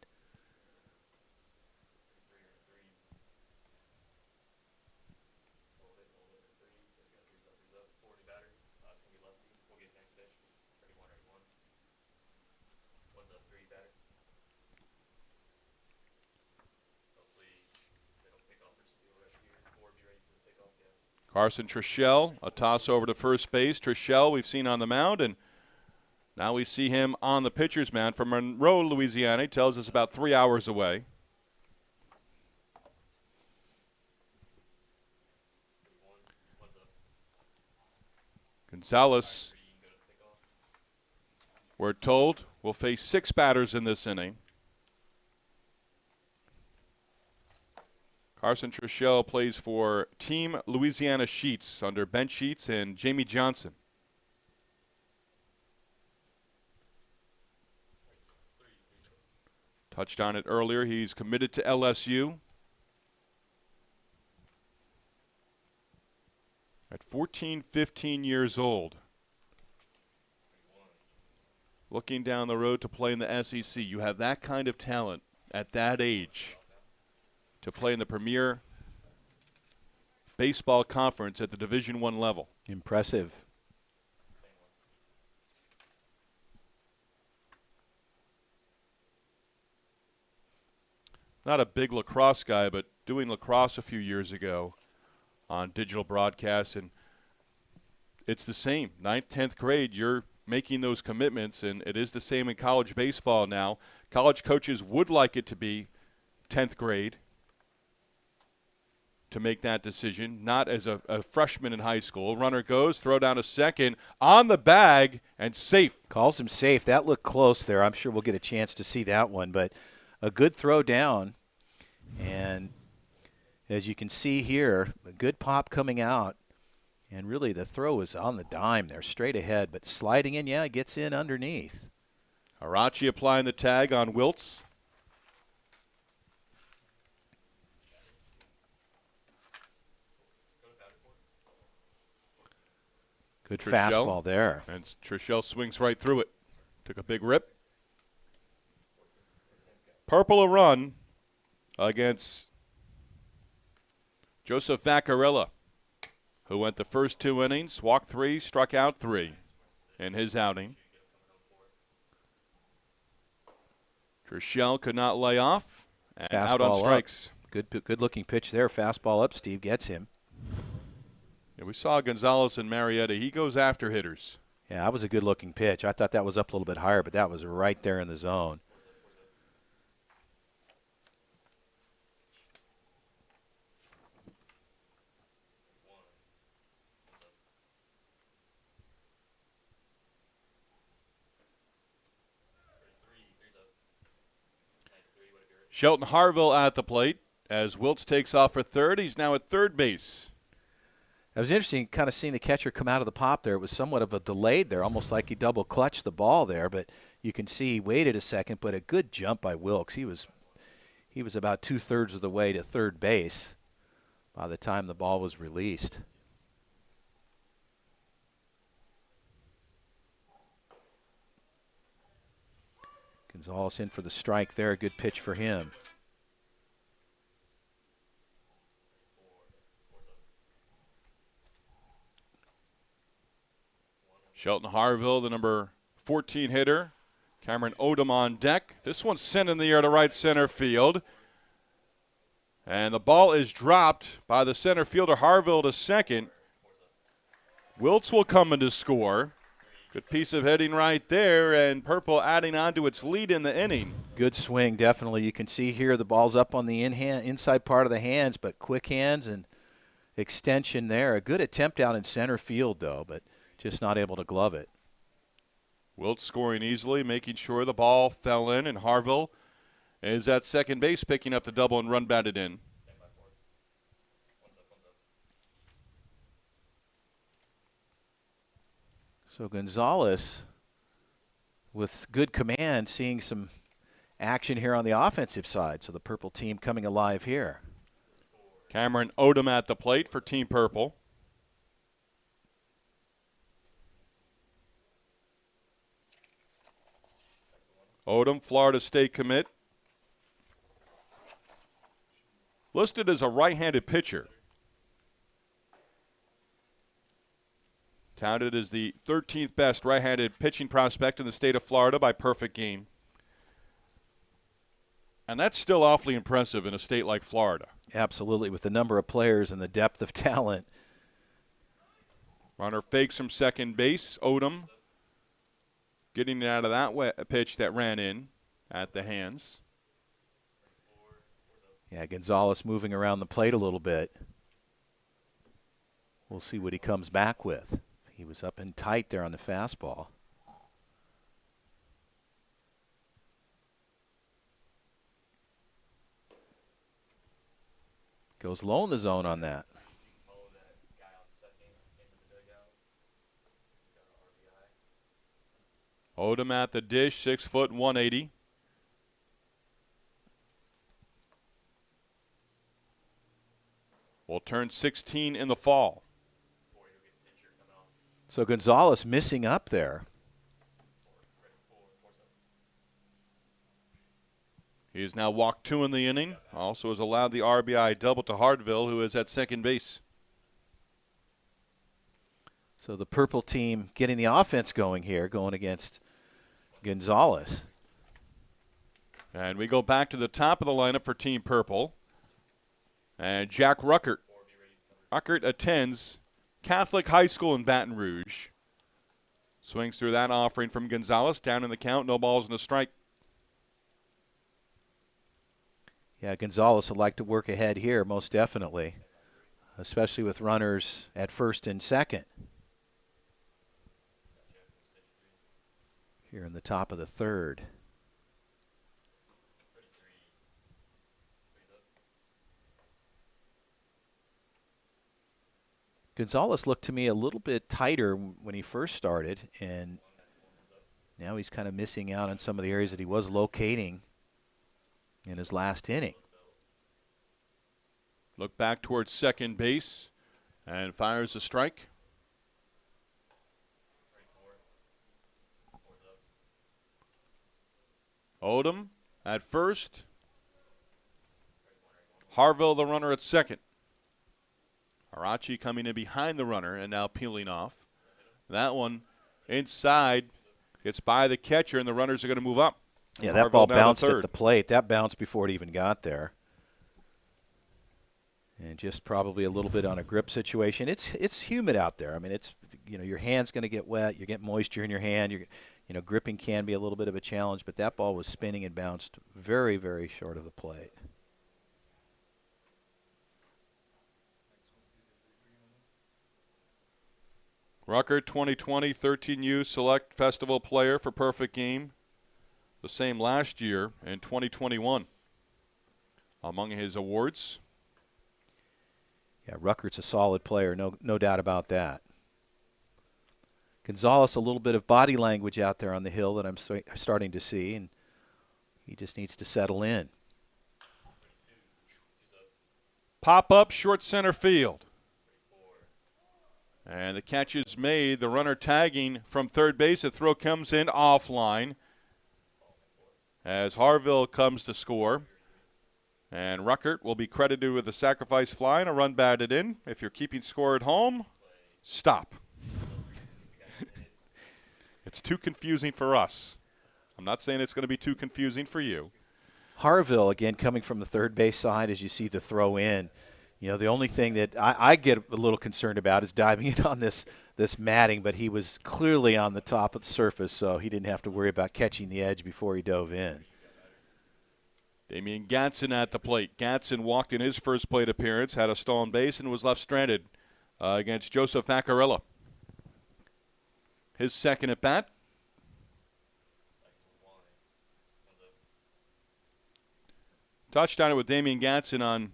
Carson Trishelle, a toss over to first base. Trishelle we've seen on the mound, and now we see him on the pitcher's mound from Monroe, Louisiana. He tells us about 3 hours away. Gonzalez, we're told, will face 6 batters in this inning. Carson Trishelle plays for Team Louisiana Sheets under Ben Sheets and Jamie Johnson. Touched on it earlier. He's committed to LSU. At 14, 15 years old. Looking down the road to play in the SEC. You have that kind of talent at that age to play in the premier baseball conference at the Division I level. Impressive. Not a big lacrosse guy, but doing lacrosse a few years ago on digital broadcasts, and it's the same. 9th, 10th grade, you're making those commitments, and it is the same in college baseball now. College coaches would like it to be 10th grade to make that decision, not as a freshman in high school. Runner goes, throw down a second, on the bag, and safe. Calls him safe. That looked close there. I'm sure we'll get a chance to see that one, but a good throw down. And as you can see here, a good pop coming out. And really the throw is on the dime there, straight ahead, but sliding in, yeah, it gets in underneath. Arachi applying the tag on Wiltz. Good Trishelle, fastball there. And Trishelle swings right through it. Took a big rip. Purple a run against Joseph Vaccarella, who went the first 2 innings, walked 3, struck out 3 in his outing. Trishelle could not lay off, and Fastball out on strikes. Up. Good-looking pitch there. Fastball up. Steve gets him. Yeah, we saw Gonzalez in Marietta. He goes after hitters. Yeah, that was a good-looking pitch. I thought that was up a little bit higher, but that was right there in the zone. Shelton Harville at the plate as Wiltz takes off for third. He's now at third base. It was interesting kind of seeing the catcher come out of the pop there. It was somewhat of a delayed there, almost like he double clutched the ball there, but you can see he waited a second, but a good jump by Wilkes. He was about 2/3 of the way to third base by the time the ball was released. Gonzalez in for the strike there. A good pitch for him. Shelton Harville, the number 14 hitter. Cameron Odom on deck. This one's sent in the air to right center field. And the ball is dropped by the center fielder Harville to second. Wiltz will come in to score. Good piece of hitting right there, and Purple adding on to its lead in the inning. Good swing, definitely. You can see here the ball's up on the inside part of the hands, but quick hands and extension there. A good attempt out in center field, though, but just not able to glove it. Wilt scoring easily, making sure the ball fell in, and Harville is at second base picking up the double and run batted in. So Gonzalez, with good command, seeing some action here on the offensive side. So the Purple team coming alive here. Cameron Odom at the plate for Team Purple. Odom, Florida State commit. Listed as a right-handed pitcher. Touted as the 13th best right-handed pitching prospect in the state of Florida by Perfect Game. And that's still awfully impressive in a state like Florida. Absolutely, with the number of players and the depth of talent. Runner fakes from second base. Odom getting it out of that pitch that ran in at the hands. Yeah, Gonzalez moving around the plate a little bit. We'll see what he comes back with. He was up and tight there on the fastball. Goes low in the zone on that. Odom at the dish, 6 foot 180. Will turn 16 in the fall. So Gonzalez missing up there. He has now walked 2 in the inning. Also has allowed the RBI double to Harville, who is at second base. So the Purple team getting the offense going here, going against Gonzalez. And we go back to the top of the lineup for Team Purple. And Jack Ruckert. Ruckert attends Catholic High School in Baton Rouge. Swings through that offering from Gonzalez. Down in the count, no balls and a strike. Yeah, Gonzalez would like to work ahead here, most definitely, especially with runners at first and second. Here in the top of the third. Gonzalez looked to me a little bit tighter when he first started, and now he's kind of missing out on some of the areas that he was locating in his last inning. Look back towards second base and fires a strike. Odom at first. Harville, the runner, at second. Arachi coming in behind the runner and now peeling off. That one inside gets by the catcher, and the runners are going to move up. Yeah, that ball bounced at the plate. That bounced before it even got there. And just probably a little bit on a grip situation. It's humid out there. I mean, it's, you know, your hand's going to get wet. You get moisture in your hand. You know, gripping can be a little bit of a challenge, but that ball was spinning and bounced very, very short of the plate. Rucker, 2020 13U Select Festival Player for Perfect Game. The same last year in 2021. Among his awards. Yeah, Ruckert's a solid player, no doubt about that. Gonzalez, a little bit of body language out there on the hill that I'm starting to see, and he just needs to settle in. Pop up short center field. And the catch is made. The runner tagging from third base. The throw comes in offline as Harville comes to score. And Ruckert will be credited with a sacrifice fly and a run batted in. If you're keeping score at home, stop. It's too confusing for us. I'm not saying it's going to be too confusing for you. Harville, again, coming from the third base side as you see the throw in. You know, the only thing that I get a little concerned about is diving in on this matting, but he was clearly on the top of the surface, so he didn't have to worry about catching the edge before he dove in. Damian Gatson at the plate. Gatson walked in his first plate appearance, had a stolen base, and was left stranded against Joseph Vaccarella. His second at bat. Touchdown with Damian Gatson on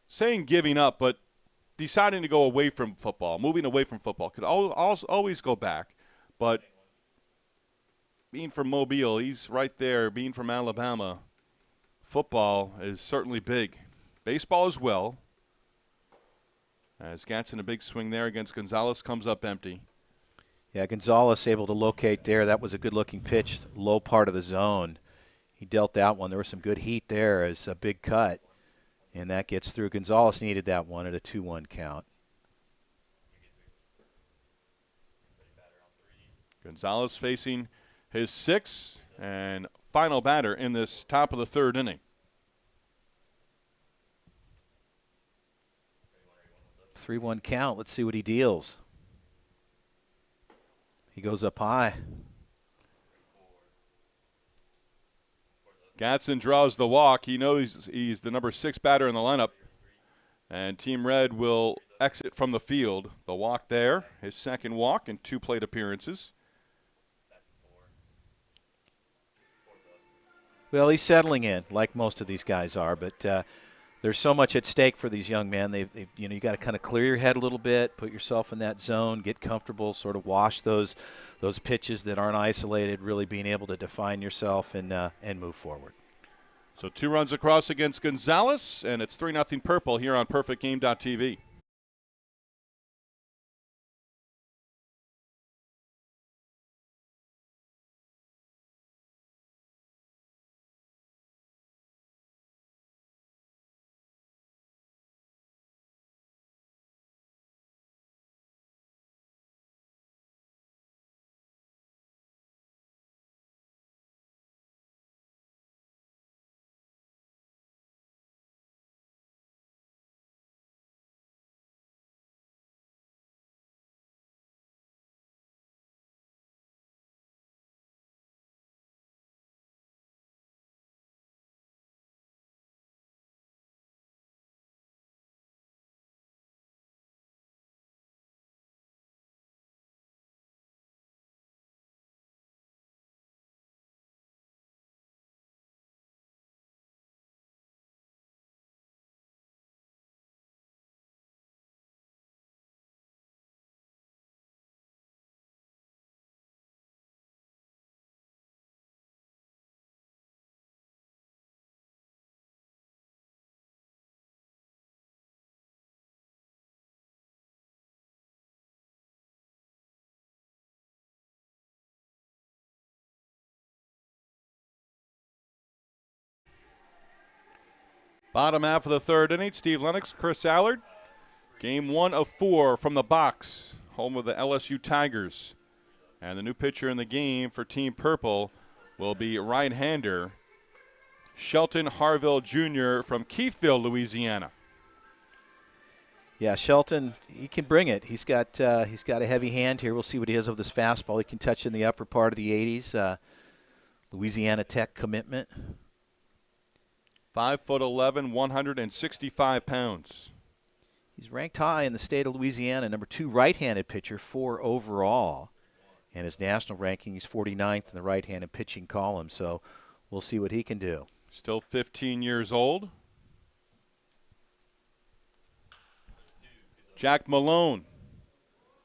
saying giving up, but deciding to go away from football, moving away from football. Could always go back, but being from Mobile, he's right there. Being from Alabama, football is certainly big. Baseball as well. As Gatson, a big swing there against Gonzalez, comes up empty. Yeah, Gonzalez able to locate there. That was a good-looking pitch, low part of the zone. He dealt that one. There was some good heat there as a big cut, and that gets through. Gonzalez needed that one at a 2-1 count. Gonzalez facing his sixth and final batter in this top of the third inning. 3-1 count. Let's see what he deals. He goes up high. Gatson draws the walk. He knows he's the number 6 batter in the lineup. And Team Red will exit from the field. The walk there, his second walk in 2 plate appearances. Well, he's settling in, like most of these guys are, but there's so much at stake for these young men. You know, you got to kind of clear your head a little bit, put yourself in that zone, get comfortable, sort of wash those pitches that aren't isolated, really being able to define yourself and move forward. So 2 runs across against Gonzalez, and it's 3-0 Purple here on PerfectGame.tv. Bottom half of the third inning, Steve Lennox, Chris Allard. Game 1 of 4 from the box, home of the LSU Tigers. And the new pitcher in the game for Team Purple will be right-hander Shelton Harville Jr. from Keithville, Louisiana. Yeah, Shelton, he can bring it. He's got a heavy hand here. We'll see what he has with his fastball. He can touch in the upper part of the 80s. Louisiana Tech commitment. 5'11", 165 pounds. He's ranked high in the state of Louisiana, number 2 right-handed pitcher, 4 overall. And his national ranking, he's 49th in the right-handed pitching column. So we'll see what he can do. Still 15 years old. Jack Malone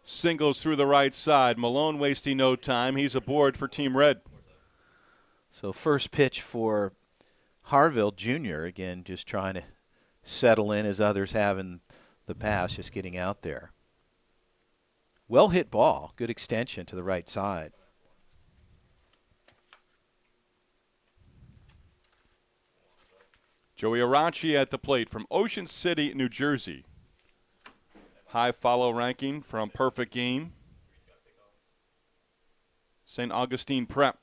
singles through the right side. Malone wasting no time. He's aboard for Team Red. So first pitch for Harville Jr., again, just trying to settle in as others have in the past, just getting out there. Well hit ball, good extension to the right side. Joey Arachi at the plate from Ocean City, New Jersey. High follow ranking from Perfect Game. St. Augustine Prep.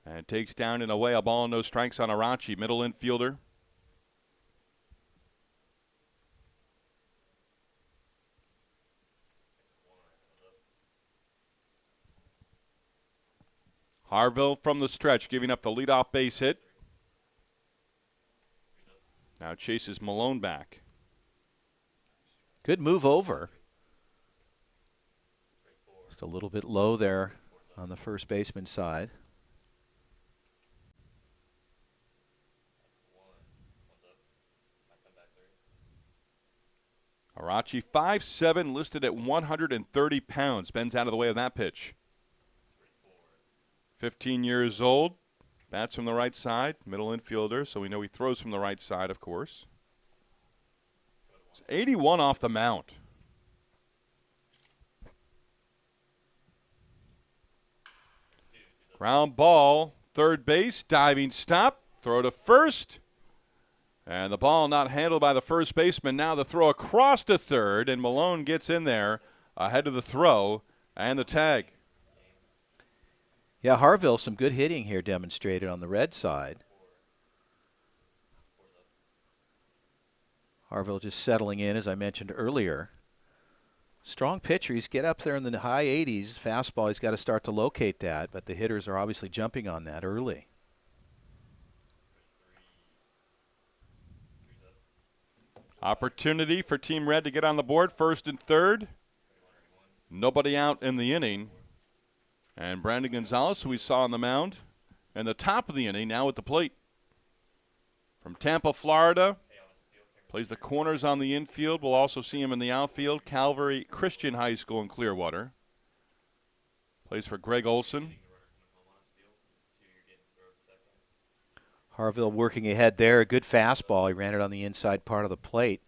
And takes down and away a ball and no strikes on Arachi, middle infielder. Harville from the stretch, giving up the leadoff base hit. Now chases Malone back. Good move over. Just a little bit low there on the first baseman side. Arachi 5'7", listed at 130 pounds. Bends out of the way of that pitch. 15 years old. Bats from the right side. Middle infielder, so we know he throws from the right side, of course. It's 81 off the mound. Ground ball. Third base. Diving stop. Throw to first. And the ball not handled by the first baseman. Now the throw across to third, and Malone gets in there ahead of the throw and the tag. Yeah, Harville, some good hitting here demonstrated on the red side. Harville just settling in, as I mentioned earlier. Strong pitcher. He's get up there in the high 80s. Fastball, he's got to start to locate that, but the hitters are obviously jumping on that early. Opportunity for Team Red to get on the board, first and third. Nobody out in the inning. And Brandon Gonzalez, who we saw on the mound, in the top of the inning, now at the plate. From Tampa, Florida, plays the corners on the infield. We'll also see him in the outfield. Calvary Christian High School in Clearwater. Plays for Greg Olson. Harville working ahead there. A good fastball. He ran it on the inside part of the plate.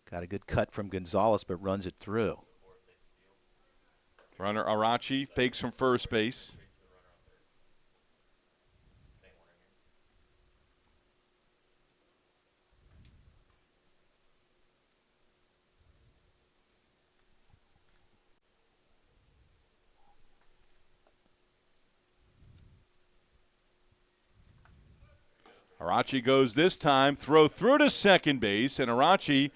Got a good cut from Gonzalez, but runs it through. Runner Arachi fakes from first base. Arachi goes this time, throw through to second base, and Arachi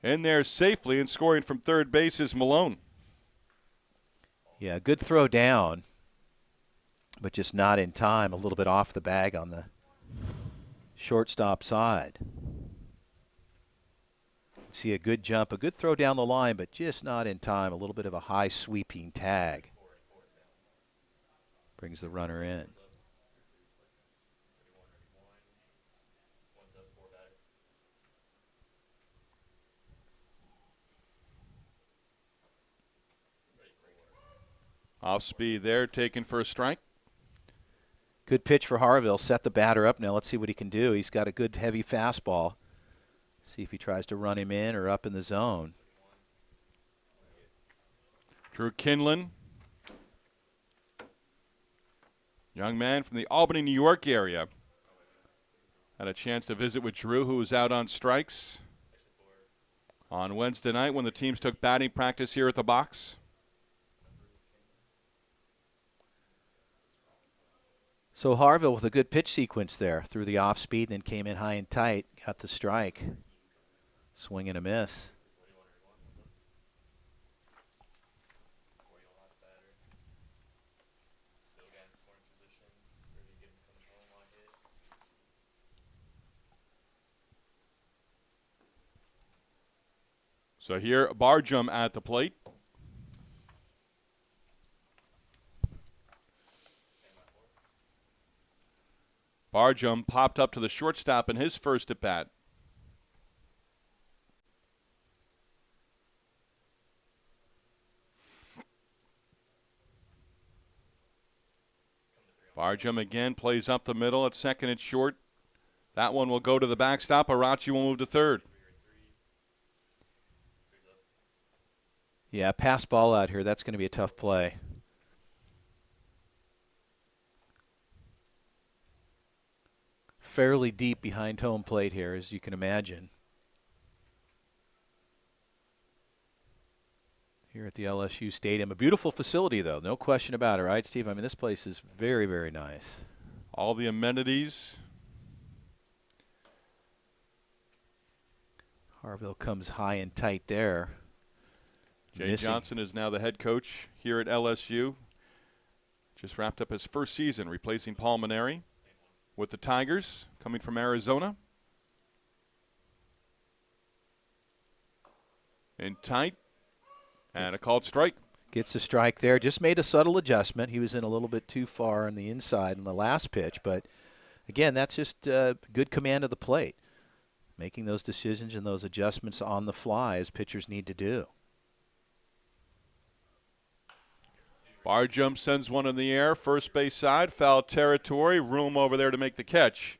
in there safely, and scoring from third base is Malone. Yeah, good throw down, but just not in time. A little bit off the bag on the shortstop side. See a good jump, a good throw down the line, but just not in time. A little bit of a high sweeping tag. Brings the runner in. Off speed there, taken for a strike. Good pitch for Harville. Set the batter up now. Let's see what he can do. He's got a good heavy fastball. See if he tries to run him in or up in the zone. Drew Kinlan. Young man from the Albany, New York area. Had a chance to visit with Drew, who was out on strikes on Wednesday night when the teams took batting practice here at the box. So Harville with a good pitch sequence there through the off speed and then came in high and tight, got the strike. Swing and a miss. Still got in scoring position. Really getting control on hit. So here, Barjum at the plate. Barjum popped up to the shortstop in his first at bat. Barjum again plays up the middle at second and short. That one will go to the backstop. Arachi will move to third. Yeah, pass ball out here. That's going to be a tough play. Fairly deep behind home plate here, as you can imagine. Here at the LSU Stadium. A beautiful facility, though. No question about it, right, Steve? I mean, this place is very, very nice. All the amenities. Harville comes high and tight there. Jay Johnson is now the head coach here at LSU. Just wrapped up his first season replacing Paul Maneri with the Tigers, coming from Arizona. In tight, and a called strike. Gets a strike there. Just made a subtle adjustment. He was in a little bit too far on the inside in the last pitch. But, again, that's just good command of the plate. Making those decisions and those adjustments on the fly as pitchers need to do. Barjum sends one in the air, first base side, foul territory, room over there to make the catch.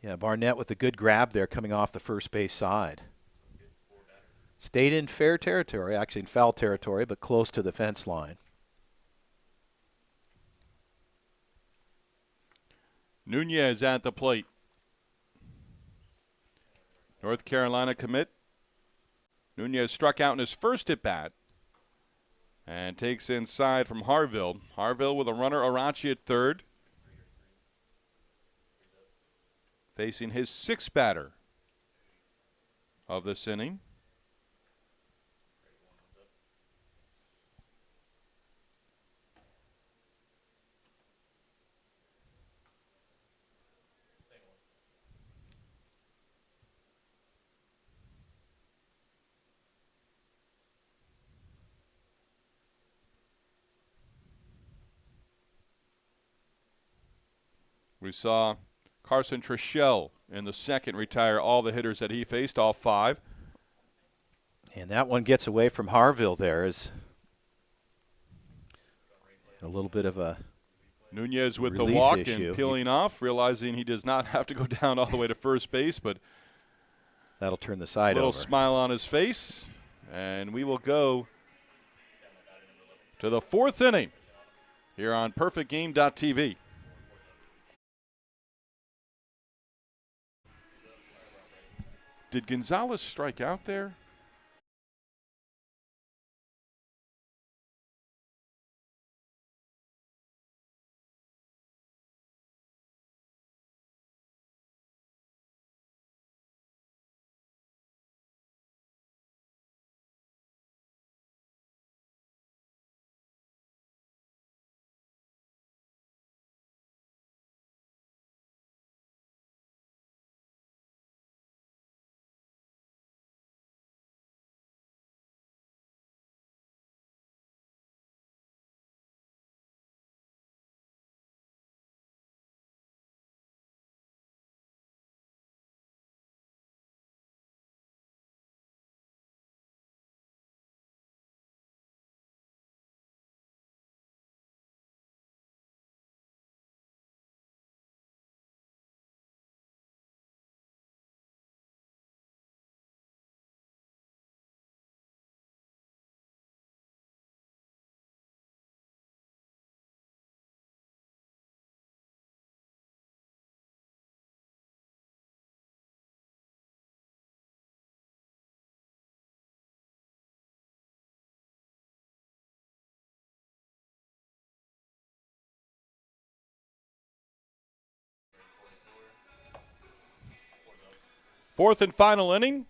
Yeah, Barnett with a good grab there coming off the first base side. Stayed in fair territory, actually in foul territory, but close to the fence line. Nunez at the plate. North Carolina commit. Nunez struck out in his first at bat and takes inside from Harville. Harville with a runner, Arachi at third. Facing his sixth batter of this inning. We saw Carson Trishell in the second retire all the hitters that he faced, all five. And that one gets away from Harville there. Is a little bit of a Nunez with the release walk issue. and peeling off, realizing he does not have to go down all the way to first base, but that'll turn the side little over. smile on his face. And we will go to the fourth inning here on PerfectGame.tv. Did Gonzalez strike out there? Fourth and final inning,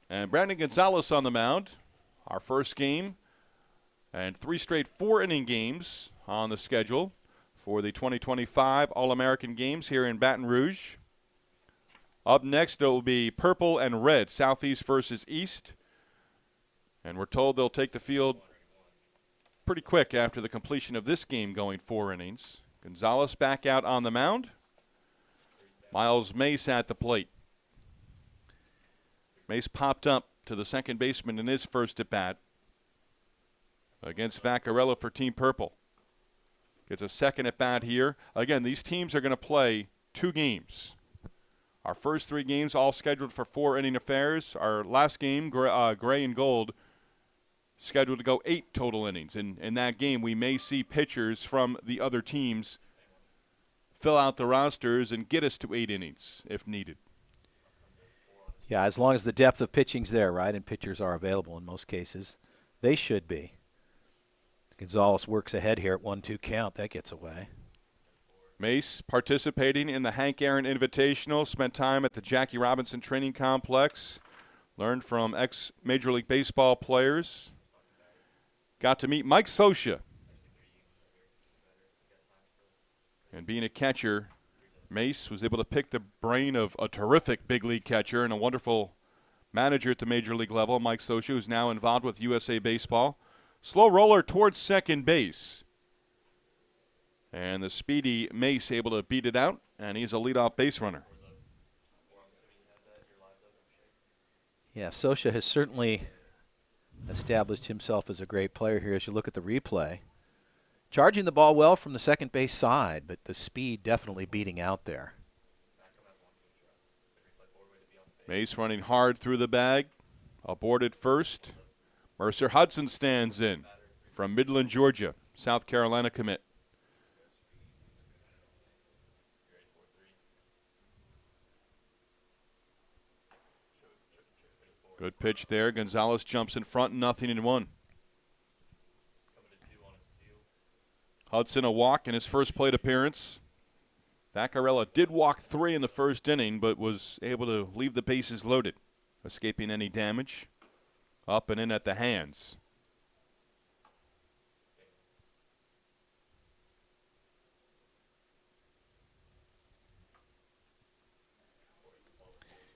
and Brandon Gonzalez on the mound. Our first game, and 3 straight 4-inning games on the schedule for the 2025 All-American Games here in Baton Rouge. Up next, it will be purple and red, Southeast versus East. And we're told they'll take the field pretty quick after the completion of this game, going 4 innings. Gonzalez back out on the mound. Miles Mace at the plate. Mace popped up to the second baseman in his first at-bat against Vaccarella for Team Purple. Gets a second at-bat here. Again, these teams are going to play 2 games. Our first 3 games all scheduled for 4-inning affairs. Our last game, Gray and Gold, scheduled to go 8 total innings. In that game, we may see pitchers from the other teams fill out the rosters and get us to 8 innings if needed. Yeah, as long as the depth of pitching's there, right, and pitchers are available in most cases, they should be. Gonzalez works ahead here at 1-2 count. That gets away. Mace participating in the Hank Aaron Invitational, spent time at the Jackie Robinson Training Complex, learned from ex-Major League Baseball players, got to meet Mike Scioscia. And being a catcher, Mace was able to pick the brain of a terrific big league catcher and a wonderful manager at the major league level, Mike Scioscia, who's now involved with USA Baseball. Slow roller towards second base. And the speedy Mace able to beat it out, and he's a leadoff base runner. Yeah, Scioscia has certainly established himself as a great player here as you look at the replay. Charging the ball well from the second base side, but the speed definitely beating out there. Mace running hard through the bag. Aborted first. Mercer Hudson stands in from Midland, Georgia. South Carolina commit. Good pitch there. Gonzalez jumps in front, 0-1. Hudson a walk in his first plate appearance. Vaccarella did walk 3 in the first inning, but was able to leave the bases loaded, escaping any damage. Up and in at the hands.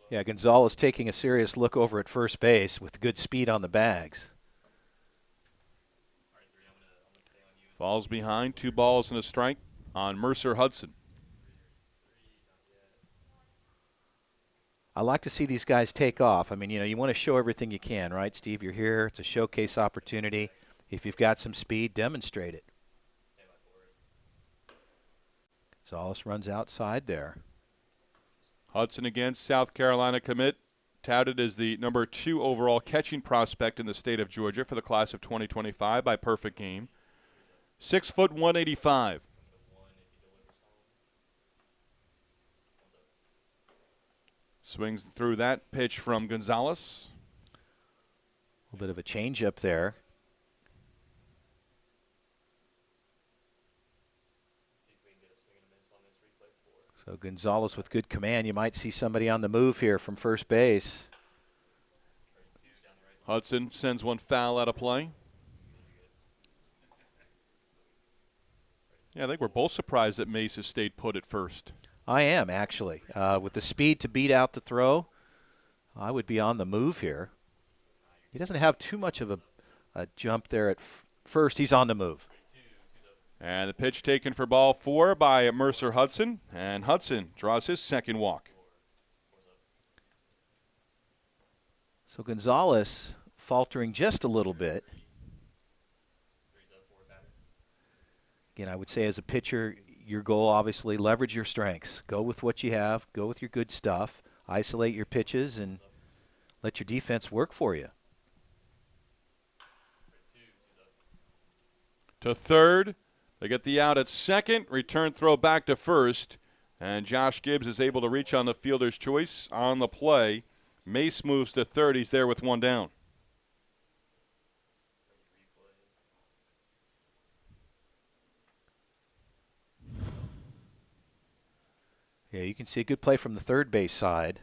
Yeah, Gonzalez taking a serious look over at first base with good speed on the bags. Falls behind, 2 balls and a strike on Mercer Hudson. I like to see these guys take off. I mean, you want to show everything you can, right, Steve? You're here. It's a showcase opportunity. If you've got some speed, demonstrate it. Gonzalez runs outside there. Hudson against South Carolina commit, touted as the number 2 overall catching prospect in the state of Georgia for the class of 2025 by Perfect Game. 6 foot 185. Swings through that pitch from Gonzalez. A little bit of a change-up there. So Gonzalez with good command. You might see somebody on the move here from first base. Hudson sends one foul out of play. Yeah, I think we're both surprised that Mace has stayed put at first. I am, actually. With the speed to beat out the throw, I would be on the move here. He doesn't have too much of a jump there at first. He's on the move. And the pitch taken for ball 4 by Mercer Hudson. And Hudson draws his second walk. So Gonzalez faltering just a little bit. Again, I would say as a pitcher, your goal, obviously, leverage your strengths. Go with what you have. Go with your good stuff. Isolate your pitches and let your defense work for you. To third. They get the out at second. Return throw back to first. And Josh Gibbs is able to reach on the fielder's choice on the play. Mace moves to third. He's there with 1 down. Yeah, you can see a good play from the third base side.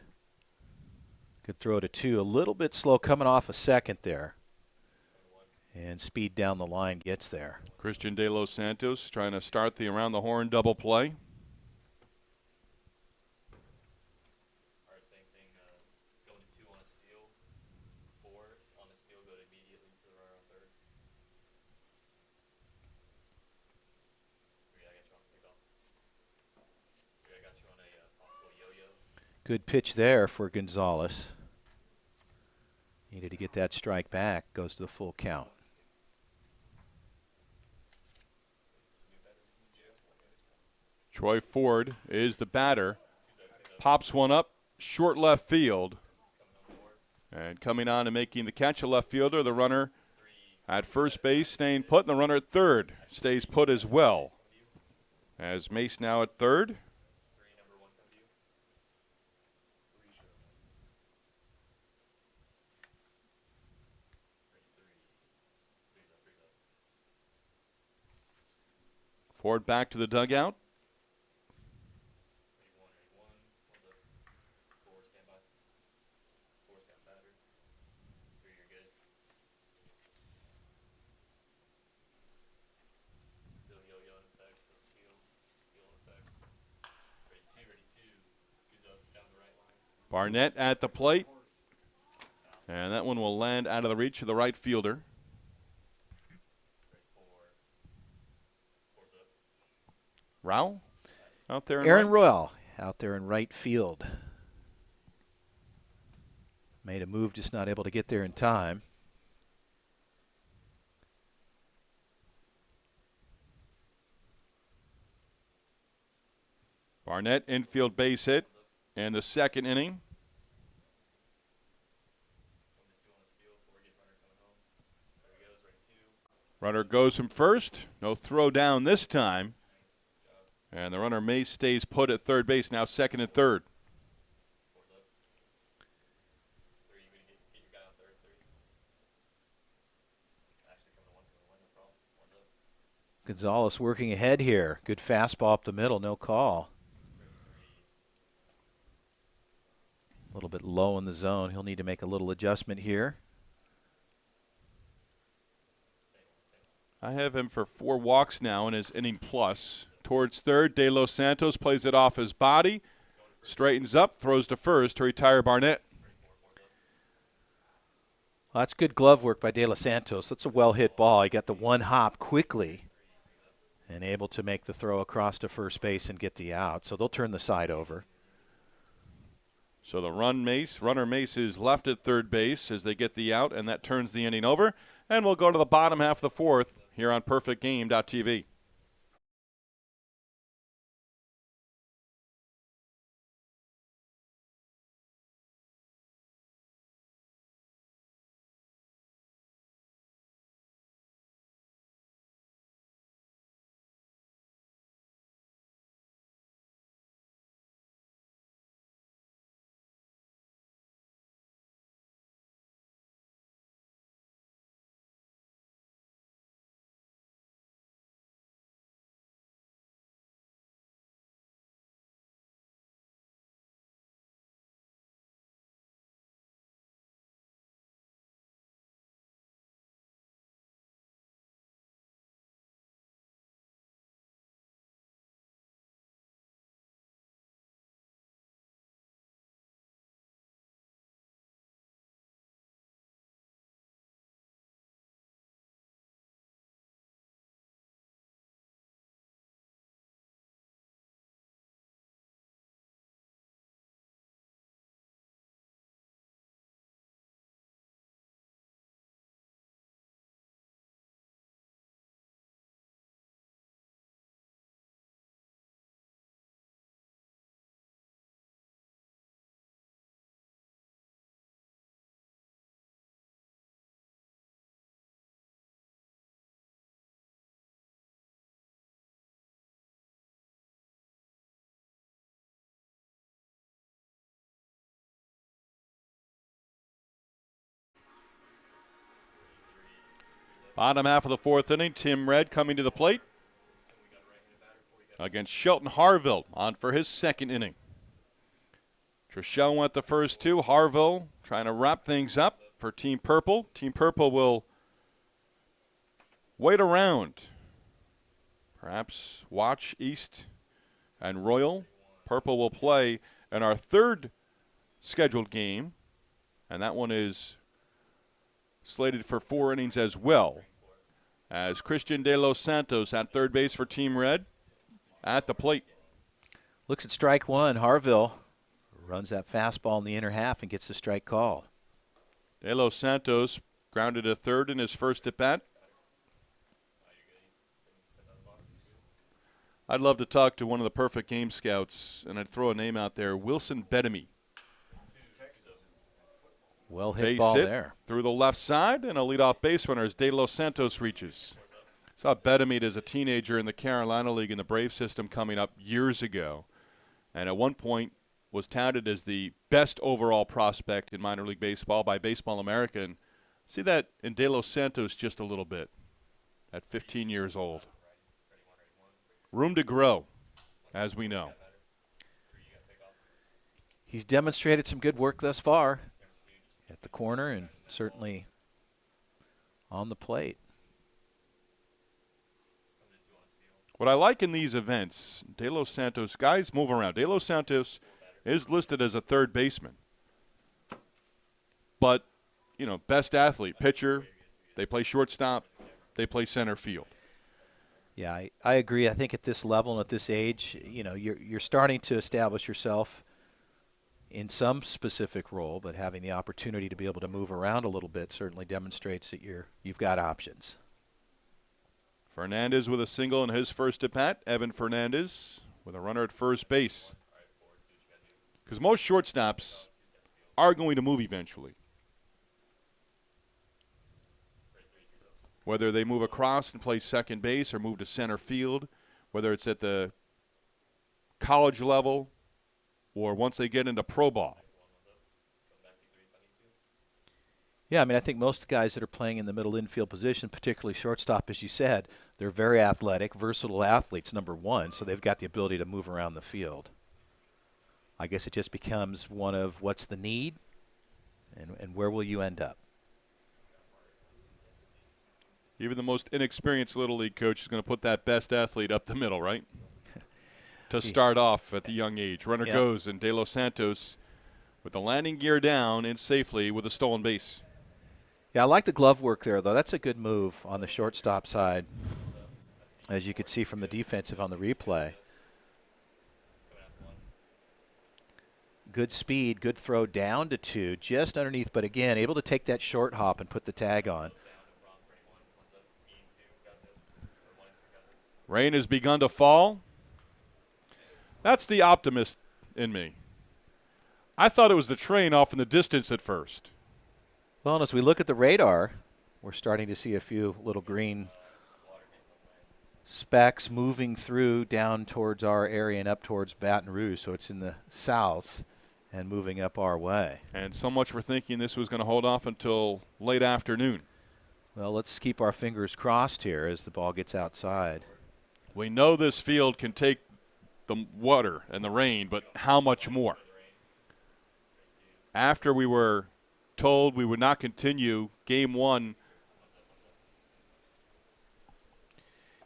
Good throw to 2. A little bit slow coming off a second there. And speed down the line gets there. Christian De Los Santos trying to start the around the horn double play. All right, same thing. Going to 2 on a steal. 4 on a steal, go immediately to the runner on third. 3, I got you on pickoff. 3, I got you on a possible yo-yo. Good pitch there for Gonzalez. Needed to get that strike back. Goes to the full count. Troy Ford is the batter. Pops one up, short left field. And coming on and making the catch, a left fielder, the runner at first base staying put, and the runner at third stays put as well. As Mace now at third. Ford back to the dugout. Barnett at the plate. And that one will land out of the reach of the right fielder. Rowell out there in Aaron right. Royal out there in right field. Made a move, just not able to get there in time. Barnett infield base hit in the second inning. Runner goes from first. No throw down this time. And the runner Mace stays put at third base, now second and third. Gonzalez working ahead here. Good fastball up the middle, no call. A little bit low in the zone. He'll need to make a little adjustment here. I have him for 4 walks now in his inning plus. Towards third, De Los Santos plays it off his body, straightens up, throws to first to retire Barnett. Well, that's good glove work by De Los Santos. That's a well-hit ball. He got the one hop quickly and able to make the throw across to first base and get the out. So they'll turn the side over. So the runner Mace is left at third base as they get the out, and that turns the inning over. And we'll go to the bottom half of the fourth here on PerfectGame.tv. Bottom half of the fourth inning, Tim Red coming to the plate against Shelton Harville on for his second inning. Treshelle went the first two. Harville trying to wrap things up for Team Purple. Team Purple will wait around. Perhaps watch East and Royal. Purple will play in our third scheduled game, and that one is slated for 4 innings as well. As Christian De Los Santos at third base for Team Red at the plate. Looks at strike one. Harville runs that fastball in the inner half and gets the strike call. De Los Santos grounded to third in his first at bat. I'd love to talk to one of the perfect game scouts, and I'd throw a name out there, Wilson Bedemy. Well hit Base ball hit there. Through the left side, and a leadoff base runner as De Los Santos reaches. Saw Bedemy as a teenager in the Carolina League in the Brave system coming up years ago, and at one point was touted as the best overall prospect in minor league baseball by Baseball America. And see that in De Los Santos just a little bit at 15 years old. Room to grow, as we know. He's demonstrated some good work thus far at the corner and certainly on the plate. What I like in these events, De Los Santos, guys move around. De Los Santos is listed as a third baseman. But, you know, best athlete, pitcher, they play shortstop, they play center field. Yeah, I agree. I think at this level and at this age, you know, you're starting to establish yourself in some specific role, but having the opportunity to be able to move around a little bit certainly demonstrates that you've got options. Fernandez with a single in his first at bat. Evan Fernandez with a runner at first base. Because most shortstops are going to move eventually. Whether they move across and play second base or move to center field, whether it's at the college level or once they get into pro ball. Yeah, I mean, I think most guys that are playing in the middle infield position, particularly shortstop, as you said, they're very athletic, versatile athletes, number one, so they've got the ability to move around the field. I guess it just becomes one of what's the need and where will you end up. Even the most inexperienced Little League coach is going to put that best athlete up the middle, right? To start off at the young age. Runner goes, and De Los Santos with the landing gear down and safely with a stolen base. Yeah, I like the glove work there, though. That's a good move on the shortstop side, as you could see from the defensive on the replay. Good speed, good throw down to 2, just underneath, but again, able to take that short hop and put the tag on. Rain has begun to fall. That's the optimist in me. I thought it was the train off in the distance at first. Well, and as we look at the radar, we're starting to see a few little green specks moving through down towards our area and up towards Baton Rouge. So it's in the south and moving up our way. And so much for thinking this was going to hold off until late afternoon. Well, let's keep our fingers crossed here as the ball gets outside. We know this field can take the water and the rain, but how much more? After we were told we would not continue Game 1.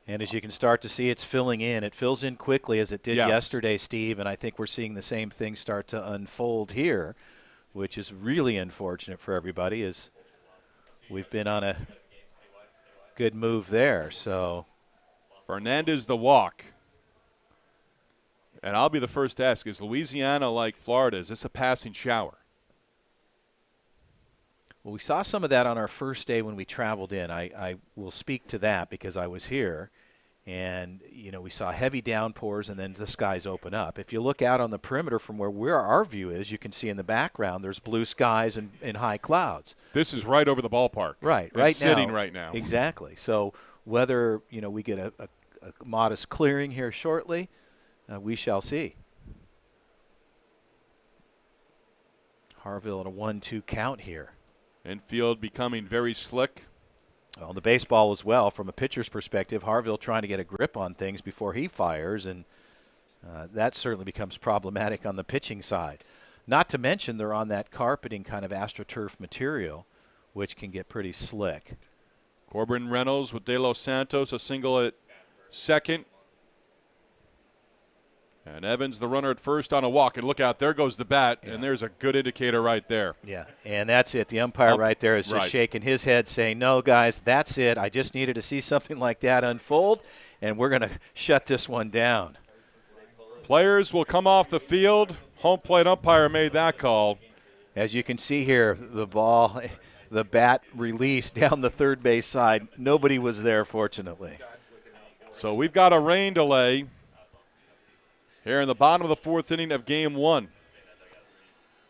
And as you can start to see, it's filling in. It fills in quickly as it did yesterday, Steve, and I think we're seeing the same thing start to unfold here, which is really unfortunate for everybody as we've been on a good move there. So Fernandez the walk. And I'll be the first to ask, is Louisiana like Florida? Is this a passing shower? Well, we saw some of that on our first day when we traveled in. I will speak to that because I was here. And, you know, we saw heavy downpours and then the skies open up. If you look out on the perimeter from where our view is, you can see in the background there's blue skies and high clouds. This is right over the ballpark. Right, it's right sitting now. Right now. Exactly. So whether, you know, we get a modest clearing here shortly, we shall see. Harville at a 1-2 count here. Infield becoming very slick. Well, the baseball as well, from a pitcher's perspective, Harville trying to get a grip on things before he fires, and that certainly becomes problematic on the pitching side. Not to mention they're on that carpeting kind of AstroTurf material, which can get pretty slick. Corbin Reynolds with De Los Santos, a single at second. And Evans, the runner at first on a walk. And look out, there goes the bat, and there's a good indicator right there. Yeah, and that's it. The umpire right there is just shaking his head saying, no, guys, that's it. I just needed to see something like that unfold, and we're going to shut this one down. Players will come off the field. Home plate umpire made that call. As you can see here, the ball, the bat released down the third base side. Nobody was there, fortunately. So we've got a rain delay here in the bottom of the fourth inning of game one.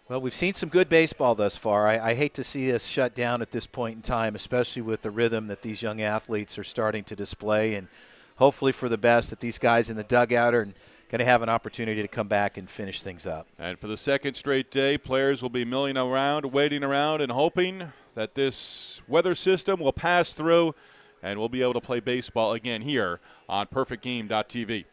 Well, we've seen some good baseball thus far. I hate to see us shut down at this point in time, especially with the rhythm that these young athletes are starting to display, and hopefully for the best that these guys in the dugout are going to have an opportunity to come back and finish things up. And for the second straight day, players will be milling around, waiting around, and hoping that this weather system will pass through and we'll be able to play baseball again here on PerfectGame.tv.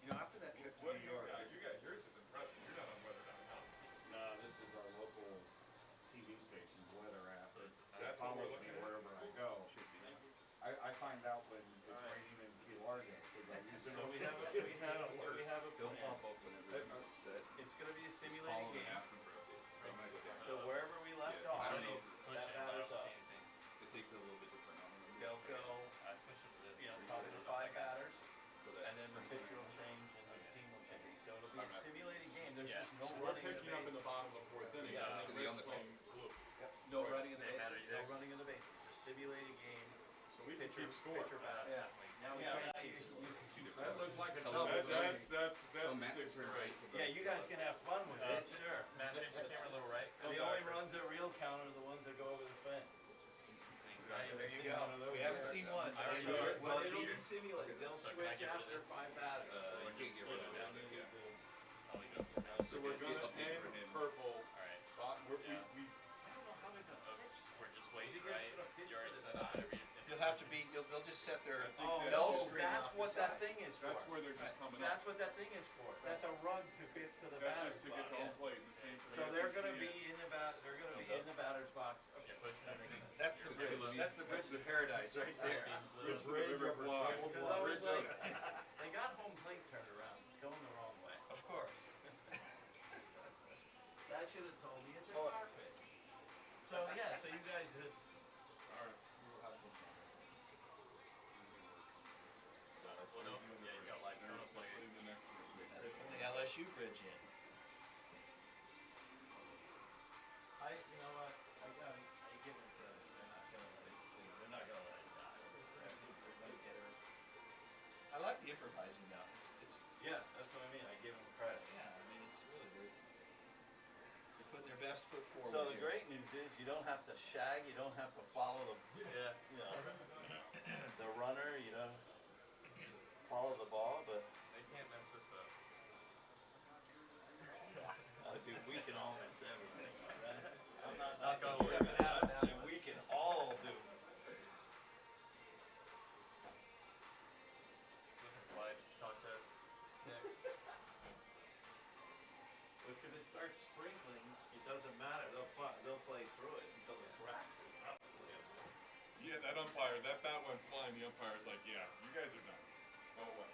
You know, after that trip to What New do you York, got? You got yours is impressive. You're not on weather.com. No, this is our local TV station's weather app. That's what we're Follows me looking at? wherever I go. I find out when it's raining in Key Largo because I use it. So we have a they'll plan. pop up whenever you set. It's going to be a simulated game. They might go down. So wherever we left Yeah, off, I don't know. that batter's up. It takes a little bit different. They'll go, probably the 5 batters, So that and then the pitcher will change and the team will change. So it'll be a simulated game. There's just no We're running in the picking up in the bases. bottom of the fourth inning. Yeah, and then is he on Rick's the playing blue. No running in the bases. No running in the bases. Just simulated game. So we can keep score. Pitcher batter. Yeah. Now we Yeah. can't keep score. That looks like a Tell double. them That's So a Matt 6 turned grade. right. Yeah, you guys can have fun with it. Sure. Matt, pitch the camera a little right. The only runs that real count are the ones that go over the fence. There you go. We haven't seen one. I already Well, know what it'll beater. be simulated. They'll So can I switch get rid of after this? 5 batters. You can't get rid of that. Yeah. Oh, we go for now. So we're going to update for end him. purple. Alright. We I don't know how they're gonna pitch. We're just Is waiting, he just right? gonna pitch You already to the set up side? whatever you You'll have to be. They'll just set their Oh, bell no, screen that's off the what side. that thing is for. That's where they're just coming That's up. what that thing is for. That's a rug to get to the That's batter's just to get box. to home plate. The same for So the they're SEC gonna is. be in the They're gonna be in the batter's box. Yeah, pushing everything. That's the bridge. That's the bridge to paradise right there. Bridge to the river fly. Because I was like, they got home plate turned around. It's going the wrong way. Of course. That should have told me it's a carpet. So yeah, so you guys just. Well, no, yeah, you got lights on the plate. Put the LSU bridge in. You know what? I give them credit. They're not gonna let it die. I like the improvising now. It's Yeah, that's what I mean. I give them credit. yeah. I mean, it's really good. They're putting their best foot forward. So the here. great news is you don't have to shag. You don't have to follow the the runner. You don't follow the ball, but They can't mess this up. dude, we can all miss everything. Right? I'm not Knock on wood. stepping out of that. We can all do. Slip and slide contest. Next. Which if it starts sprinkling, it doesn't matter. They'll play through it until the cracks is not playable. Yeah, that umpire, that bat went flying. The umpire's like, yeah, you guys are done. Go away.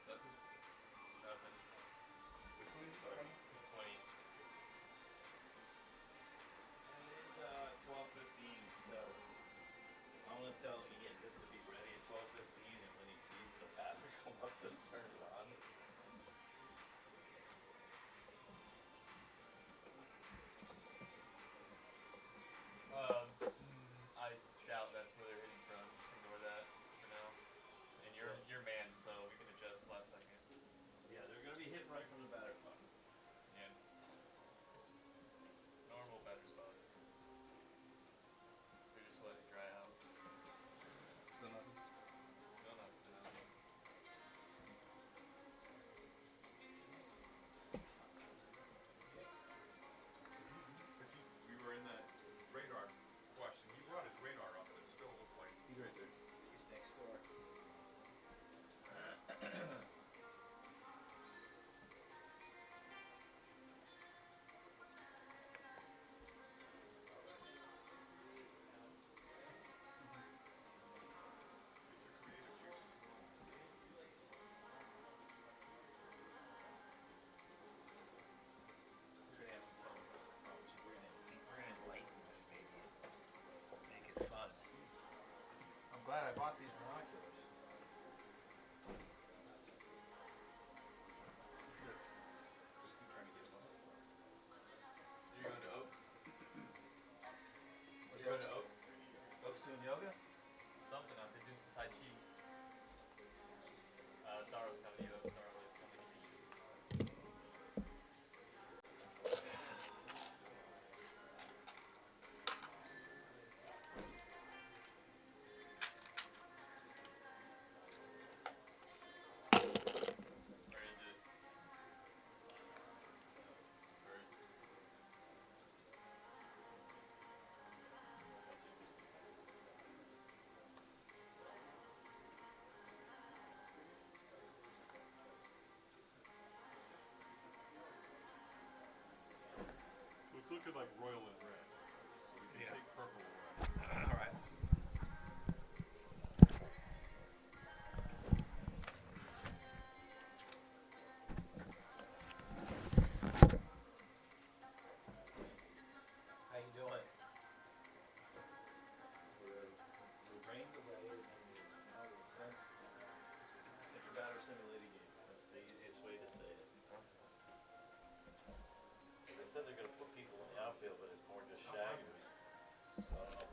Nothing. It's 20. And it's 12:15, so I'm gonna tell him again just to be ready at 12:15, and when he sees the batter come up, just turn it on. should like royal and red. So we can take purple away. All right. How you doing? We're rain delayed and now the sense. It's a batter simulated game. That's the easiest way to say it. They said they're going to put people in the outfield, but it's more just shaggers. So I don't know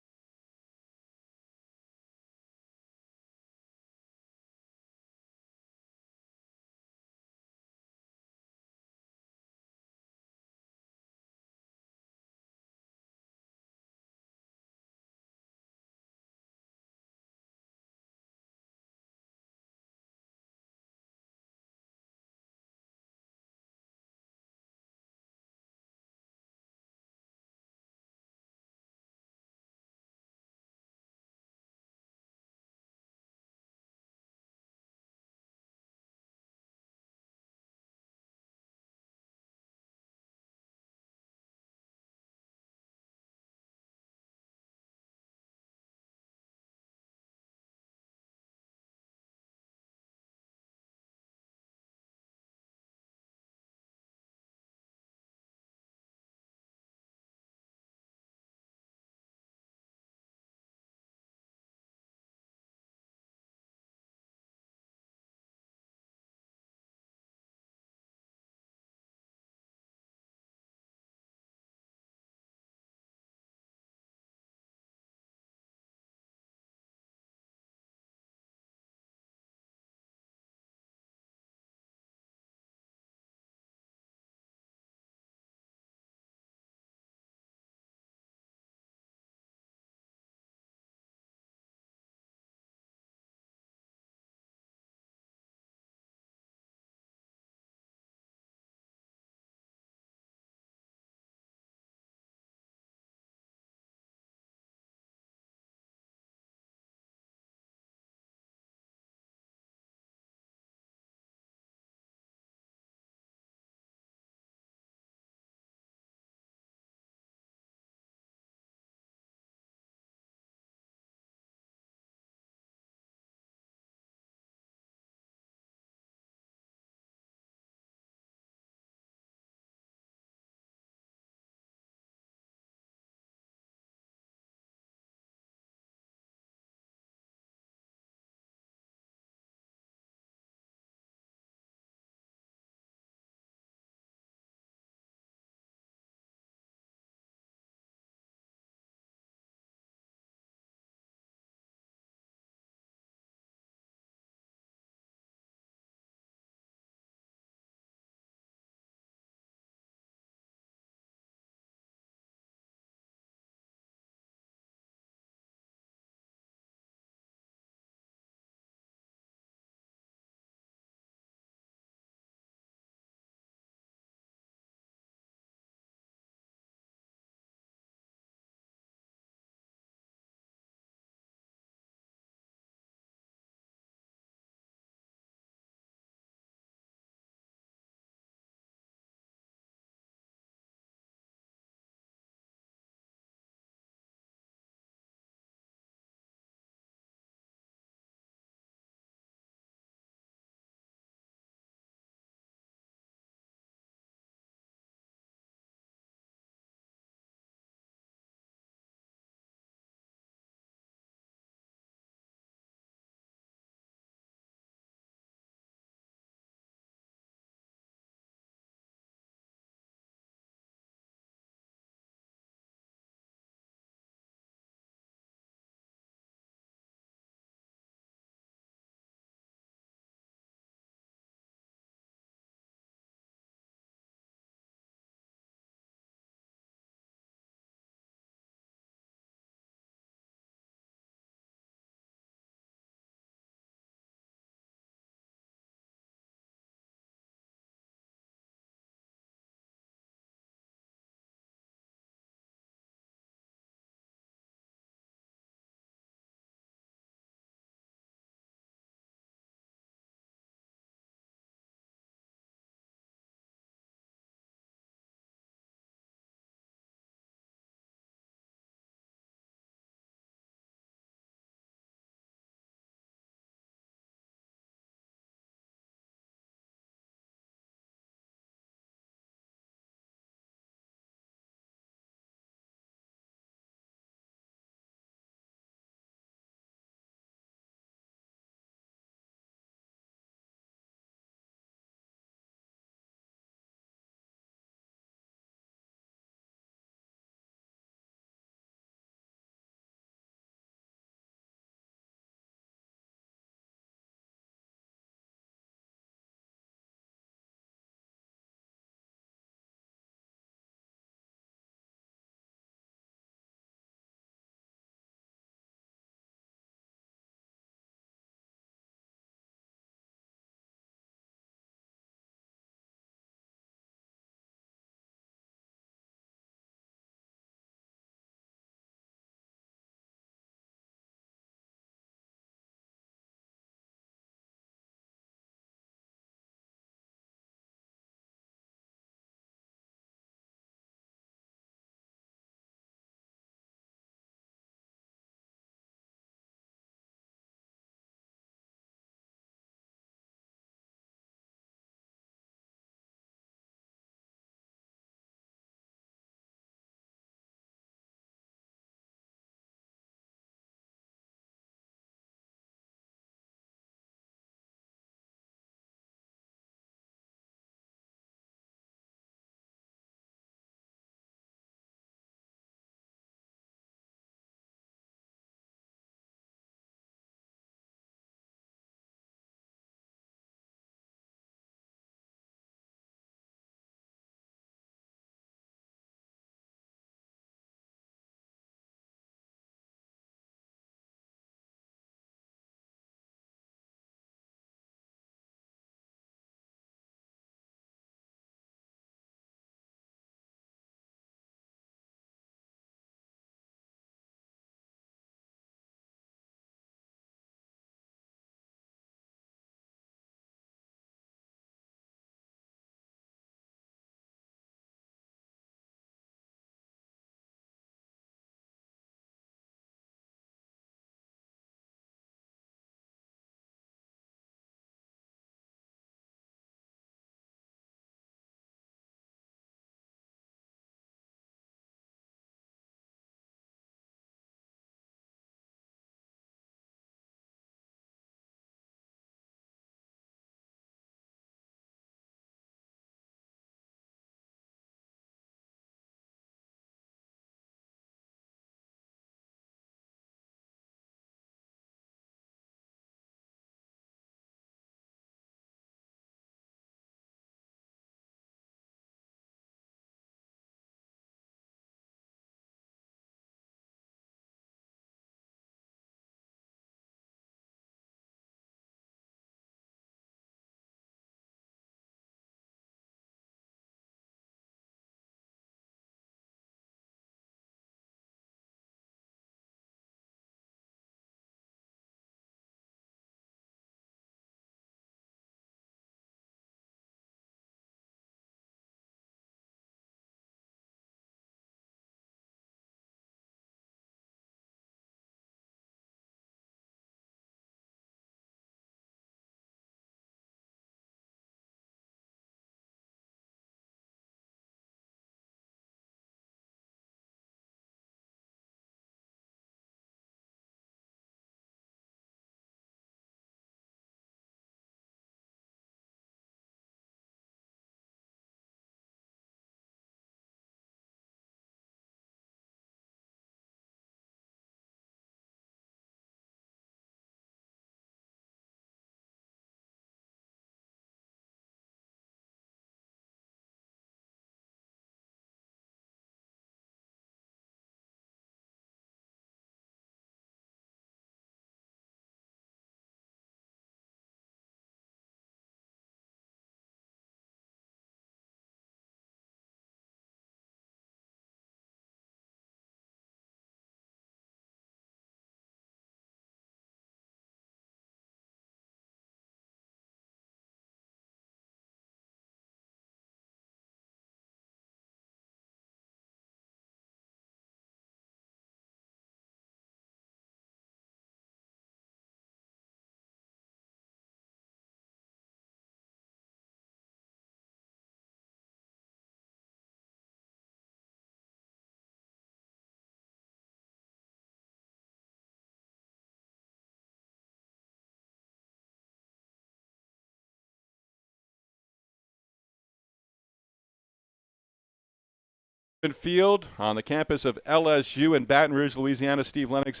Field on the campus of LSU in Baton Rouge, Louisiana. Steve Lennox,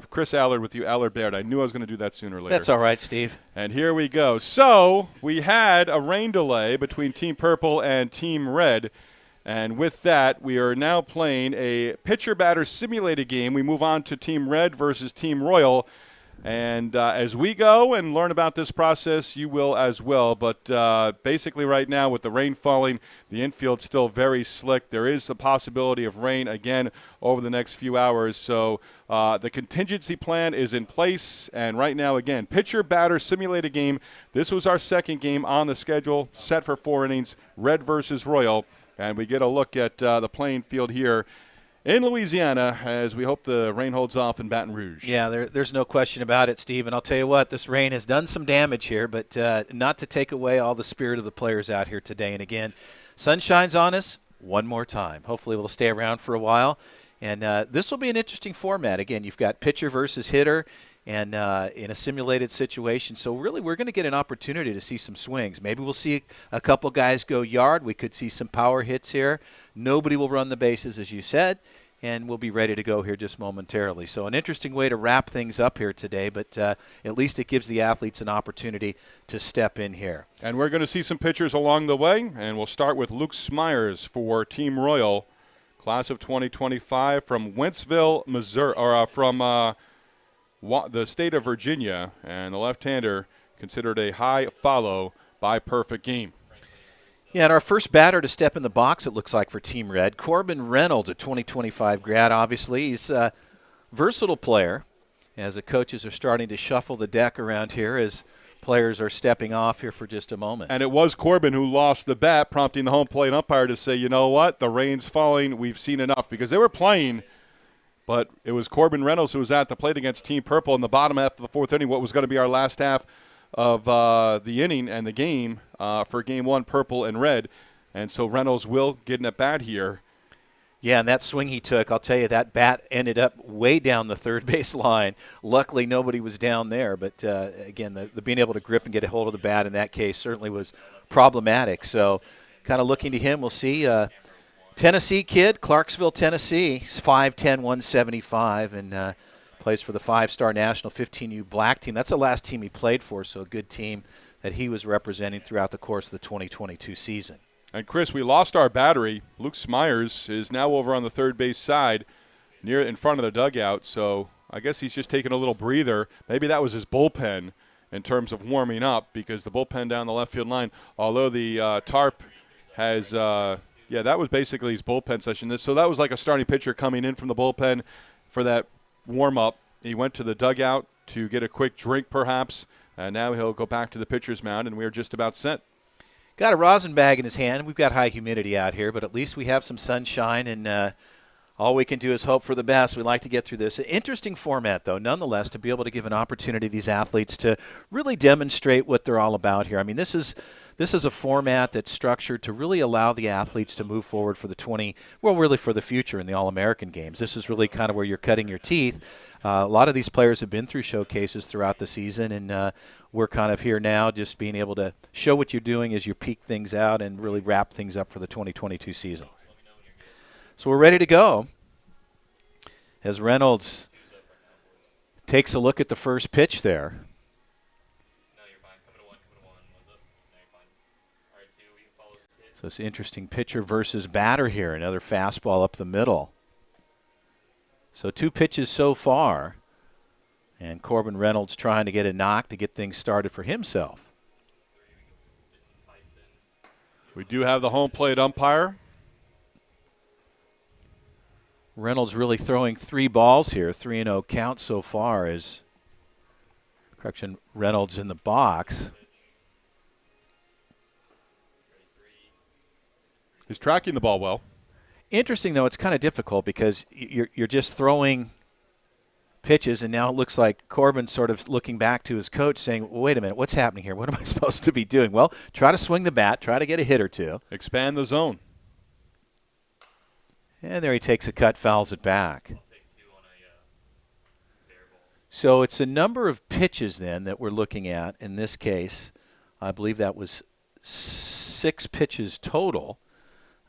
Chris Allard with you, Allard Baird. I knew I was going to do that sooner or later. That's all right, Steve. And here we go. So we had a rain delay between Team Purple and Team Red. And with that, we are now playing a pitcher-batter simulated game. We move on to Team Red versus Team Royal. And as we go and learn about this process, you will as well. But basically right now with the rain falling, the infield's still very slick. There is the possibility of rain again over the next few hours. So the contingency plan is in place. And right now, again, pitcher-batter simulated game. This was our second game on the schedule, set for 4 innings, Red versus Royal. And we get a look at the playing field here in Louisiana as we hope the rain holds off in Baton Rouge. Yeah, there's no question about it, Steve. And I'll tell you what, this rain has done some damage here, but not to take away all the spirit of the players out here today. And again, sun shines on us one more time. Hopefully we'll stay around for a while. And this will be an interesting format. Again, you've got pitcher versus hitter and in a simulated situation. So really we're going to get an opportunity to see some swings. Maybe we'll see a couple guys go yard. We could see some power hits here. Nobody will run the bases, as you said, and we'll be ready to go here just momentarily. So an interesting way to wrap things up here today, but at least it gives the athletes an opportunity to step in here. And we're going to see some pitchers along the way, and we'll start with Luke Smyers for Team Royal, class of 2025 from Wentzville, Missouri, or from the state of Virginia, and the left-hander considered a high follow by Perfect Game. Yeah, and our first batter to step in the box, it looks like, for Team Red, Corbin Reynolds, a 2025 grad, obviously. He's a versatile player, as the coaches are starting to shuffle the deck around here as players are stepping off here for just a moment. And it was Corbin who lost the bat, prompting the home plate umpire to say, you know what, the rain's falling, we've seen enough. Because they were playing, but it was Corbin Reynolds who was at the plate against Team Purple in the bottom half of the fourth inning, what was going to be our last half of the inning and the game for Game 1, Purple and Red. And so Reynolds will get an at-bat here. Yeah, and that swing he took, I'll tell you, that bat ended up way down the third base line. Luckily, nobody was down there. But, again, the being able to grip and get a hold of the bat in that case certainly was problematic. So kind of looking to him, we'll see. Tennessee kid, Clarksville, Tennessee. He's 5'10", 175, and plays for the 5-star National 15U Black team. That's the last team he played for, so a good team that he was representing throughout the course of the 2022 season. And, Chris, we lost our battery. Luke Smyers is now over on the third base side near in front of the dugout, so I guess he's just taking a little breather. Maybe that was his bullpen in terms of warming up, because the bullpen down the left field line, although the tarp has that was basically his bullpen session. So that was like a starting pitcher coming in from the bullpen for that warm-up. He went to the dugout to get a quick drink perhaps, and now he'll go back to the pitcher's mound, and we're just about set. Got a rosin bag in his hand. We've got high humidity out here, but at least we have some sunshine, and all we can do is hope for the best. We like to get through this. An interesting format, though, nonetheless, to be able to give an opportunity to these athletes to really demonstrate what they're all about here. I mean, this is a format that's structured to really allow the athletes to move forward for really for the future in the All-American games. This is really kind of where you're cutting your teeth. A lot of these players have been through showcases throughout the season, and we're kind of here now just being able to show what you're doing as you peak things out and really wrap things up for the 2022 season. So we're ready to go as Reynolds takes a look at the first pitch there. No, you're fine. Coming to one. One's up. No, you're fine. All right, 2. We can follow the pitch. So it's an interesting pitcher versus batter here. Another fastball up the middle. So 2 pitches so far. And Corbin Reynolds trying to get a knock to get things started for himself. We do have the home plate umpire. Reynolds really throwing 3 balls here. 3-0 count so far as Reynolds in the box. He's tracking the ball well. Interesting, though, it's kind of difficult because you're just throwing pitches, and now it looks like Corbin's sort of looking back to his coach saying, well, wait a minute, what's happening here? What am I supposed to be doing? Well, try to swing the bat, try to get a hit or two. Expand the zone. And there he takes a cut, fouls it back. So it's a number of pitches then that we're looking at. In this case, I believe that was 6 pitches total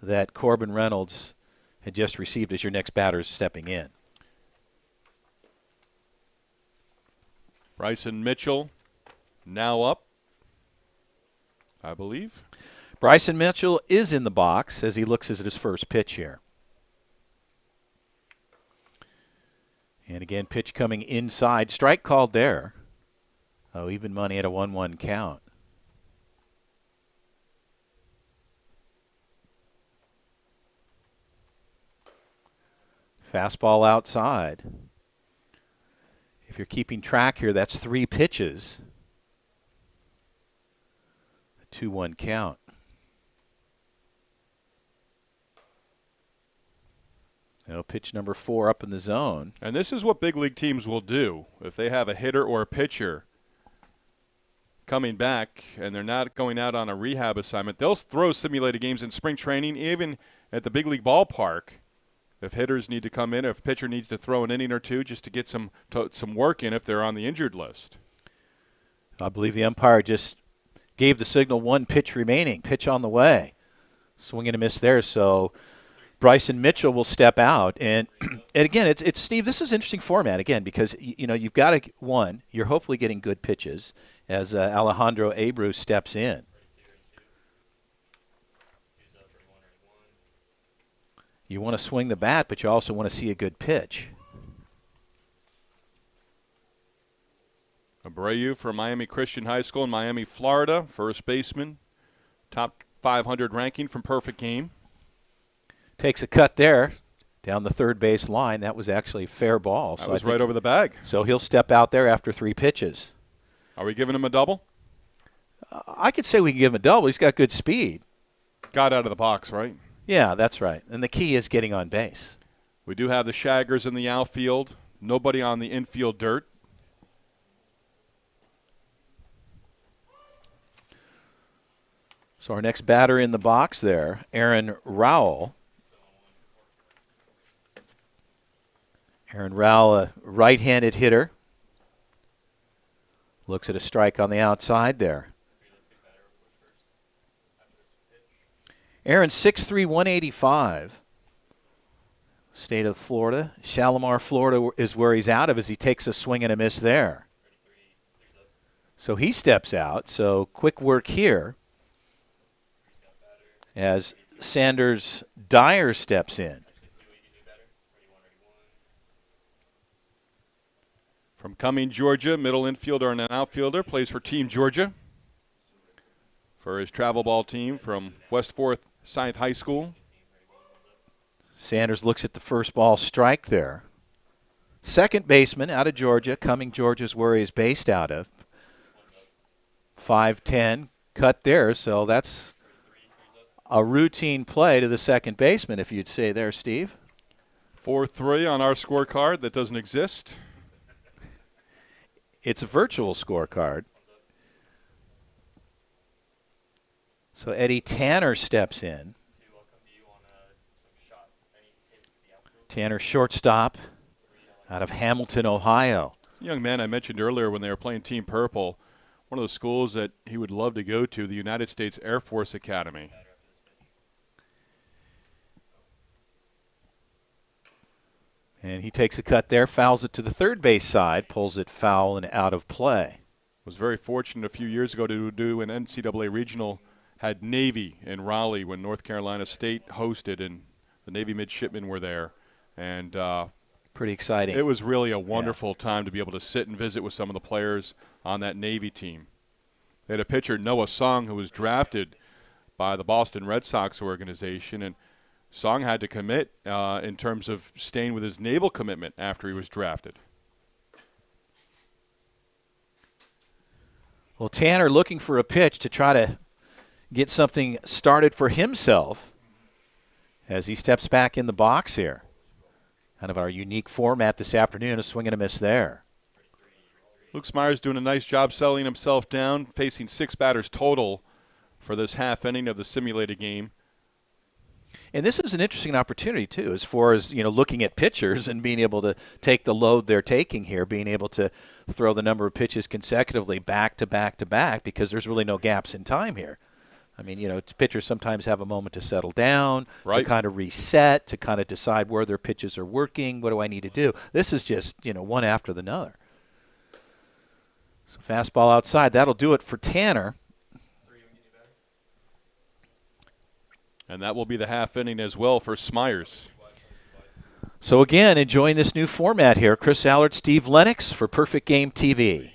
that Corbin Reynolds had just received as your next batter is stepping in. Bryson Mitchell now up, I believe. Bryson Mitchell is in the box as he looks at his first pitch here. And again, pitch coming inside. Strike called there. Oh, even money at a 1-1 count. Fastball outside. If you're keeping track here, that's 3 pitches. A 2-1 count. Now pitch number 4 up in the zone. And this is what big league teams will do. If they have a hitter or a pitcher coming back and they're not going out on a rehab assignment, they'll throw simulated games in spring training, even at the big league ballpark. If hitters need to come in, if a pitcher needs to throw an inning or two just to get some work in if they're on the injured list. I believe the umpire just gave the signal, 1 pitch remaining, pitch on the way. Swing and a miss there, so Bryson Mitchell will step out. And again, it's Steve, this is an interesting format, again, because, you've got you're hopefully getting good pitches as Alejandro Abreu steps in. You want to swing the bat, but you also want to see a good pitch. Abreu from Miami Christian High School in Miami, Florida, first baseman, top 500 ranking from Perfect Game. Takes a cut there down the third base line. That was actually a fair ball. That was right over the bag. So he'll step out there after 3 pitches. Are we giving him a double? I could say we can give him a double. He's got good speed. Got out of the box, right? Yeah, that's right. And the key is getting on base. We do have the shaggers in the outfield. Nobody on the infield dirt. So our next batter in the box there, Aaron Rowell. Aaron Rowell, a right-handed hitter. Looks at a strike on the outside there. Aaron, 6'3", 185. State of Florida. Shalimar, Florida is where he's out of as he takes a swing and a miss there. So he steps out. So quick work here as Sanders Dyer steps in. From Cumming, Georgia, middle infielder and an outfielder, plays for Team Georgia for his travel ball team from West Forsyth High School. Sanders looks at the first ball strike there. Second baseman out of Georgia. Cumming, Georgia's where he's based out of. 5'10", cut there, so that's a routine play to the second baseman, if you'd say there, Steve. 4-3 on our scorecard that doesn't exist. It's a virtual scorecard. So Eddie Tanner steps in. Tanner, shortstop out of Hamilton, Ohio. Young man I mentioned earlier when they were playing Team Purple, one of the schools that he would love to go to, the United States Air Force Academy. And he takes a cut there, fouls it to the third base side, pulls it foul and out of play. Was very fortunate a few years ago to do an NCAA regional, had Navy in Raleigh when North Carolina State hosted, and the Navy midshipmen were there. And pretty exciting. It was really a wonderful time to be able to sit and visit with some of the players on that Navy team. They had a pitcher, Noah Song, who was drafted by the Boston Red Sox organization, and Song had to commit in terms of staying with his naval commitment after he was drafted. Well, Tanner looking for a pitch to try to get something started for himself as he steps back in the box here. Kind of our unique format this afternoon, a swing and a miss there. Luke Smyers doing a nice job settling himself down, facing 6 batters total for this half inning of the simulated game. And this is an interesting opportunity, too, as far as, looking at pitchers and being able to take the load they're taking here, being able to throw the number of pitches consecutively back to back to back because there's really no gaps in time here. I mean, pitchers sometimes have a moment to settle down, to Right. kind of reset, to kind of decide where their pitches are working. What do I need to do? This is just, one after the other. So fastball outside. That'll do it for Tanner. And that will be the half inning as well for Smyers. So again, enjoying this new format here. Chris Allard, Steve Lennox for Perfect Game TV.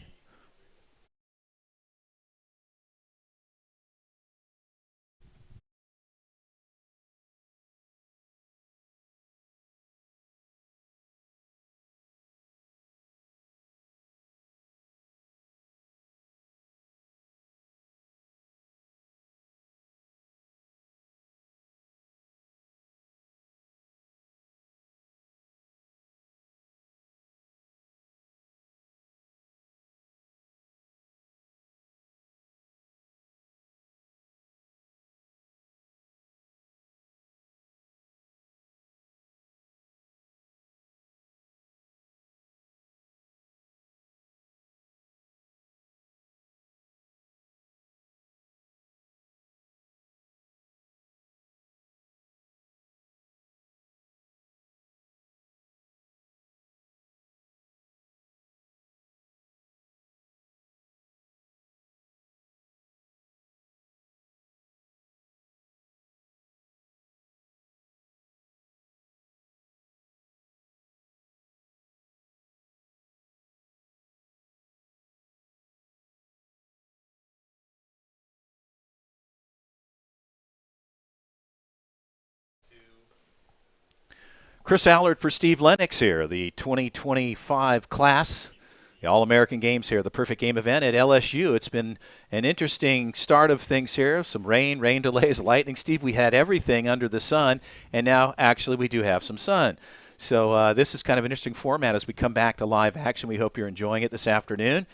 Chris Allard for Steve Lennox here, the 2025 class, the All-American Games here, the Perfect Game event at LSU. It's been an interesting start of things here. Some rain delays, lightning. Steve, we had everything under the sun, and now actually we do have some sun. So this is kind of an interesting format as we come back to live action. We hope you're enjoying it this afternoon.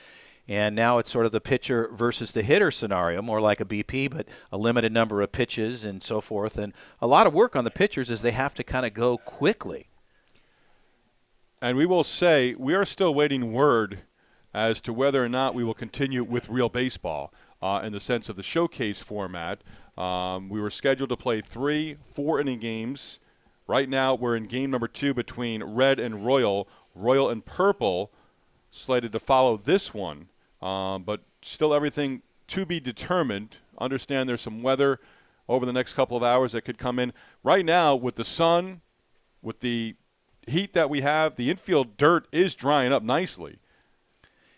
And now it's sort of the pitcher versus the hitter scenario, more like a BP, but a limited number of pitches and so forth. And a lot of work on the pitchers as they have to kind of go quickly. And we will say we are still waiting word as to whether or not we will continue with real baseball in the sense of the showcase format. We were scheduled to play 3 4-inning games. Right now we're in game number 2 between Red and Royal. Royal and Purple slated to follow this one. But still everything to be determined. Understand there's some weather over the next couple of hours that could come in. Right now, with the sun, with the heat that we have, the infield dirt is drying up nicely.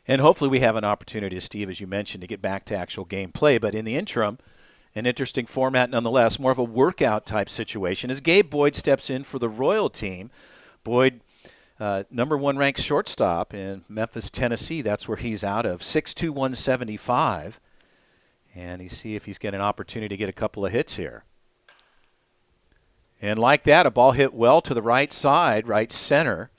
And hopefully we have an opportunity, Steve, as you mentioned, to get back to actual game play. But in the interim, an interesting format nonetheless, more of a workout type situation as Gabe Boyd steps in for the Royal team. Boyd, number 1 ranked shortstop in Memphis, Tennessee. That's where he's out of. 6'2", 175. And you see if he's getting an opportunity to get a couple of hits here. And like that, a ball hit well to the right side, right center.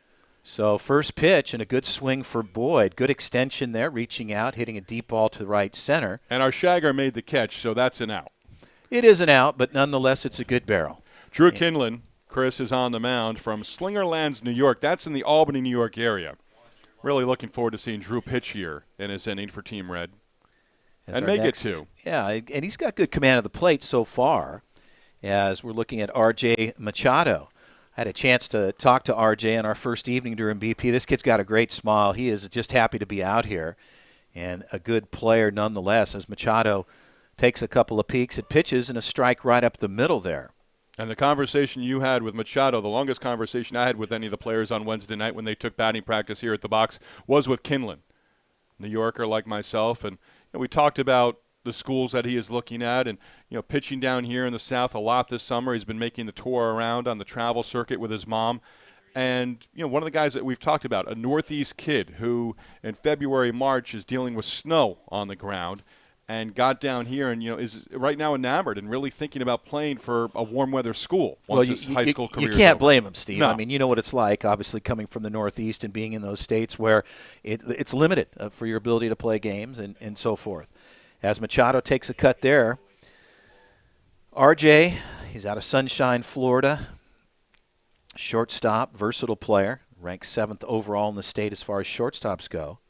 So first pitch and a good swing for Boyd. Good extension there, reaching out, hitting a deep ball to the right center. And our shagger made the catch, so that's an out. It is an out, but nonetheless, it's a good barrel. Drew Kinlan, Chris, is on the mound from Slingerlands, New York. That's in the Albany, New York area. Really looking forward to seeing Drew pitch here in his inning for Team Red. And make it 2. Yeah, and he's got good command of the plate so far as we're looking at R.J. Machado. I had a chance to talk to R.J. on our first evening during BP. This kid's got a great smile. He is just happy to be out here and a good player nonetheless as Machado takes a couple of peeks at pitches and a strike right up the middle there. And the conversation you had with Machado, the longest conversation I had with any of the players on Wednesday night when they took batting practice here at the box, was with Kinlan, New Yorker like myself. And we talked about the schools that he is looking at and, pitching down here in the South a lot this summer. He's been making the tour around on the travel circuit with his mom. And, one of the guys that we've talked about, a Northeast kid who in February, March is dealing with snow on the ground and got down here and, is right now enamored and really thinking about playing for a warm weather school once his high school career is over. You can't blame him, Steve. No. I mean, you know what it's like, obviously, coming from the Northeast and being in those states where it's limited for your ability to play games and so forth. As Machado takes a cut there, RJ, he's out of Sunshine, Florida. Shortstop, versatile player, ranked 7th overall in the state as far as shortstops go.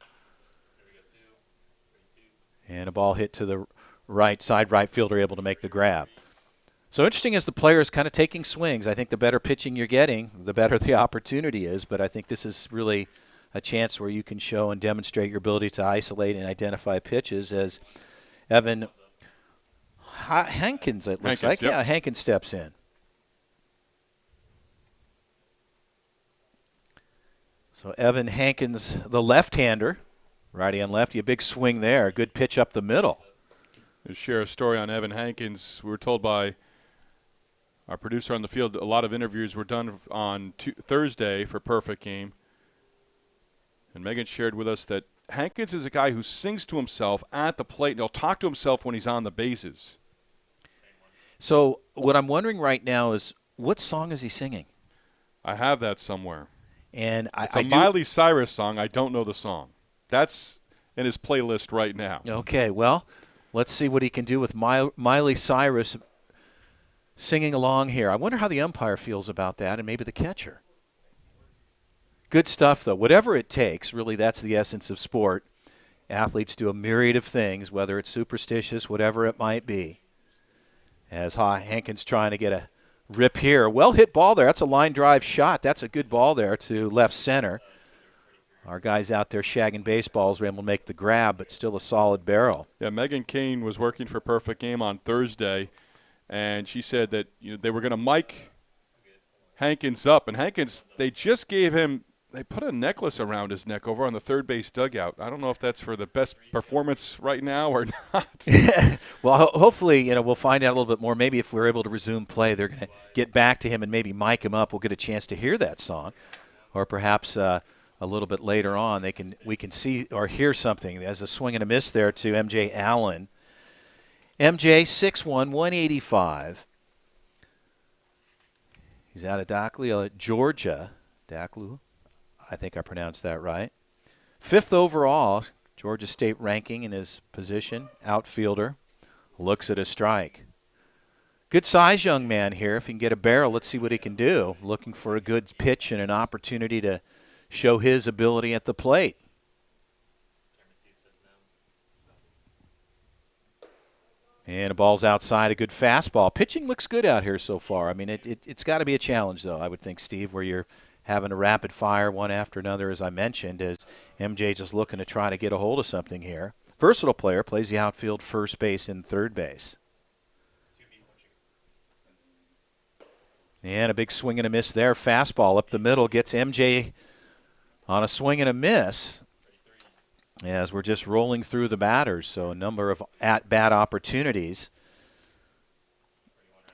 And a ball hit to the right side right fielder able to make the grab. So interesting as the player is kind of taking swings. I think the better pitching you're getting, the better the opportunity is. But I think this is really a chance where you can show and demonstrate your ability to isolate and identify pitches as Evan Hankins, it looks like. Yep. Yeah, Hankins steps in. So Evan Hankins, the left-hander, righty on lefty, a big swing there. Good pitch up the middle. To share a story on Evan Hankins, we were told by our producer on the field a lot of interviews were done on Thursday for Perfect Game. And Megan shared with us that Hankins is a guy who sings to himself at the plate, and he'll talk to himself when he's on the bases. So what I'm wondering right now is, what song is he singing? I have that somewhere. And It's a Miley Cyrus song. I don't know the song. That's in his playlist right now. Okay, well, let's see what he can do with Miley Cyrus singing along here. I wonder how the umpire feels about that, and maybe the catcher. Good stuff, though. Whatever it takes, really, that's the essence of sport. Athletes do a myriad of things, whether it's superstitious, whatever it might be. As Hankins trying to get a rip here. Well-hit ball there. That's a line drive shot. That's a good ball there to left center. Our guys out there shagging baseballs were able to make the grab, but still a solid barrel. Yeah, Megan Kane was working for Perfect Game on Thursday, and she said that they were going to mic Hankins up. And Hankins, they just gave him – they put a necklace around his neck over on the third base dugout. I don't know if that's for the best performance right now or not. Well, hopefully, we'll find out a little bit more. Maybe if we're able to resume play, they're going to get back to him and maybe mic him up. We'll get a chance to hear that song. Or perhaps a little bit later on, we can see or hear something. There's a swing and a miss there to M.J. Allen. M.J., 6'1", 185. He's out of Dockley, Georgia. Daclu, I think I pronounced that right. 5th overall, Georgia State ranking in his position, outfielder. Looks at a strike. Good size young man here. If he can get a barrel, let's see what he can do. Looking for a good pitch and an opportunity to show his ability at the plate. And a ball's outside, a good fastball. Pitching looks good out here so far. I mean, it's got to be a challenge, though, I would think, Steve, where you're having a rapid fire one after another, as I mentioned, as MJ just looking to try to get a hold of something here. Versatile player, plays the outfield, first base, and third base. And a big swing and a miss there. Fastball up the middle gets MJ on a swing and a miss as we're just rolling through the batters. So a number of at-bat opportunities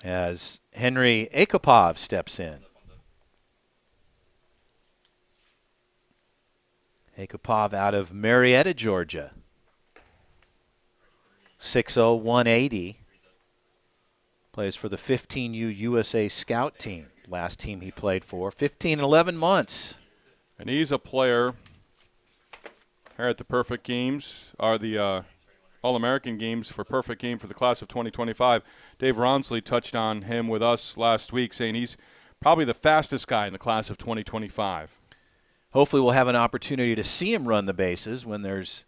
as Henry Akopov steps in. Akopov out of Marietta, Georgia. 6'0", 180. Plays for the 15U USA Scout team. Last team he played for. 15 and 11 months. And he's a player here at the Perfect Games, or the All-American Games for Perfect Game for the class of 2025. Dave Ronsley touched on him with us last week, saying he's probably the fastest guy in the class of 2025. Hopefully we'll have an opportunity to see him run the bases when there's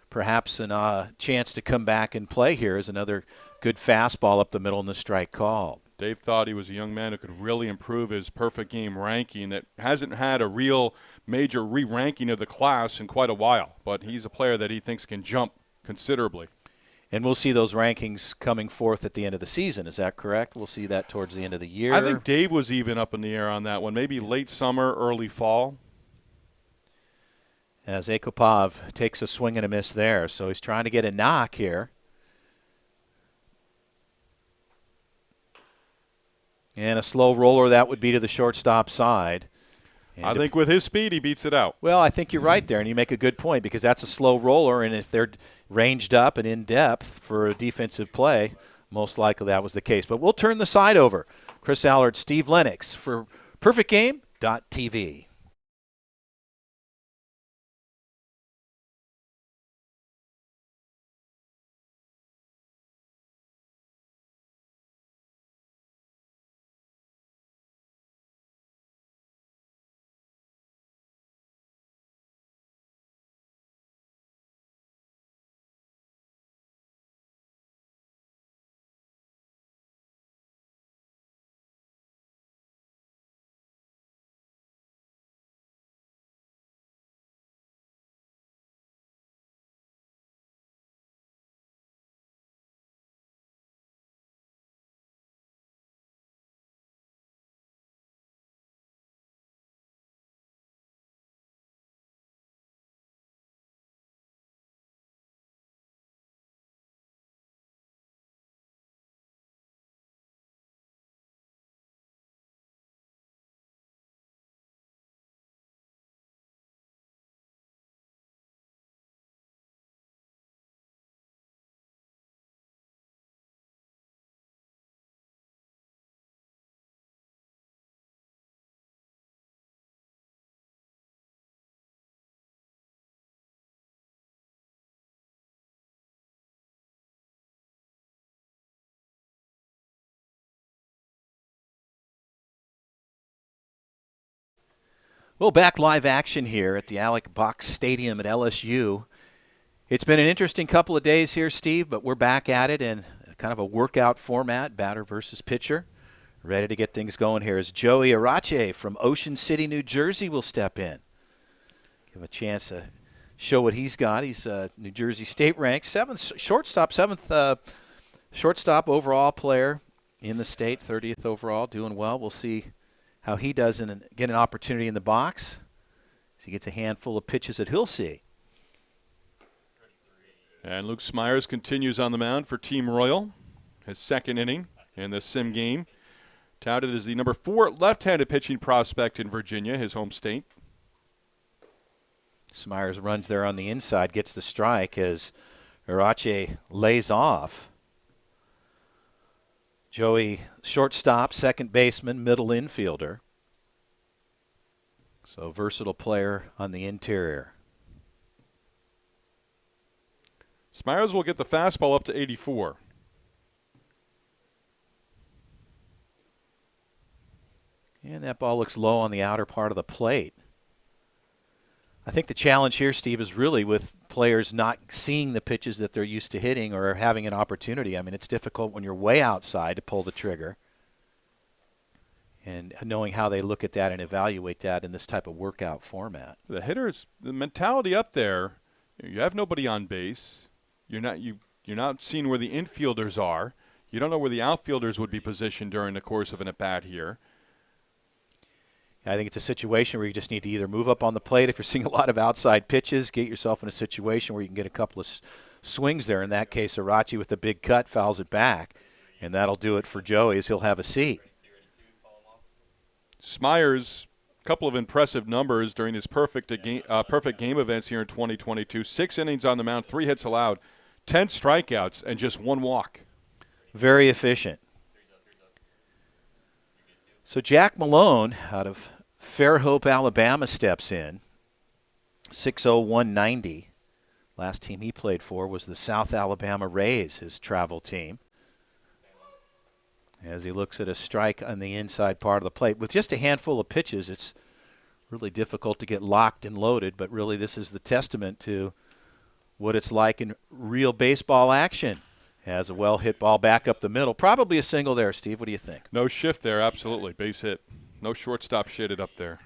perhaps a chance to come back and play here as another good fastball up the middle and the strike call. Dave thought he was a young man who could really improve his Perfect Game ranking that hasn't had a real major re-ranking of the class in quite a while. But he's a player that he thinks can jump considerably. And we'll see those rankings coming forth at the end of the season. Is that correct? We'll see that towards the end of the year. I think Dave was even up in the air on that one. Maybe late summer, early fall. As Akopov takes a swing and a miss there. So he's trying to get a knock here. And a slow roller, that would be to the shortstop side. And I think with his speed, he beats it out. Well, I think you're right there, and you make a good point because that's a slow roller, and if they're ranged up and in depth for a defensive play, most likely that was the case. But we'll turn the side over. Chris Allard, Steve Lennox for PerfectGame.tv. Well, back live action here at the Alec Box Stadium at LSU. It's been an interesting couple of days here, Steve, but we're back at it in kind of a workout format, batter versus pitcher. Ready to get things going here as Joey Arache from Ocean City, New Jersey will step in. Give a chance to show what he's got. He's New Jersey State ranked, seventh shortstop overall player in the state, 30th overall, doing well. We'll see how he does and get an opportunity in the box as he gets a handful of pitches that he'll see. And Luke Smyers continues on the mound for Team Royal, his second inning in the sim game. Touted as the number 4 left-handed pitching prospect in Virginia, his home state. Smyers runs there on the inside, gets the strike as Arache lays off. Joey, shortstop, second baseman, middle infielder. So versatile player on the interior. Smyers will get the fastball up to 84. And that ball looks low on the outer part of the plate. I think the challenge here, Steve, is really with players not seeing the pitches that they're used to hitting or having an opportunity. I mean, it's difficult when you're way outside to pull the trigger. And knowing how they look at that and evaluate that in this type of workout format. The hitters, the mentality up there, you have nobody on base. You're not seeing where the infielders are. You don't know where the outfielders would be positioned during the course of an at-bat here. I think it's a situation where you just need to either move up on the plate if you're seeing a lot of outside pitches, get yourself in a situation where you can get a couple of swings there. In that case, Arache with the big cut fouls it back, and that'll do it for Joey as he'll have a seat. Smyers, a couple of impressive numbers during his perfect game events here in 2022. 6 innings on the mound, 3 hits allowed, 10 strikeouts, and just 1 walk. Very efficient. So Jack Malone out of Fairhope, Alabama steps in. 6'0", 190. Last team he played for was the South Alabama Rays, his travel team. As he looks at a strike on the inside part of the plate. With just a handful of pitches, it's really difficult to get locked and loaded, but really this is the testament to what it's like in real baseball action. Has a well-hit ball back up the middle. Probably a single there, Steve. What do you think? No shift there, absolutely. Base hit. No shortstop shaded up there.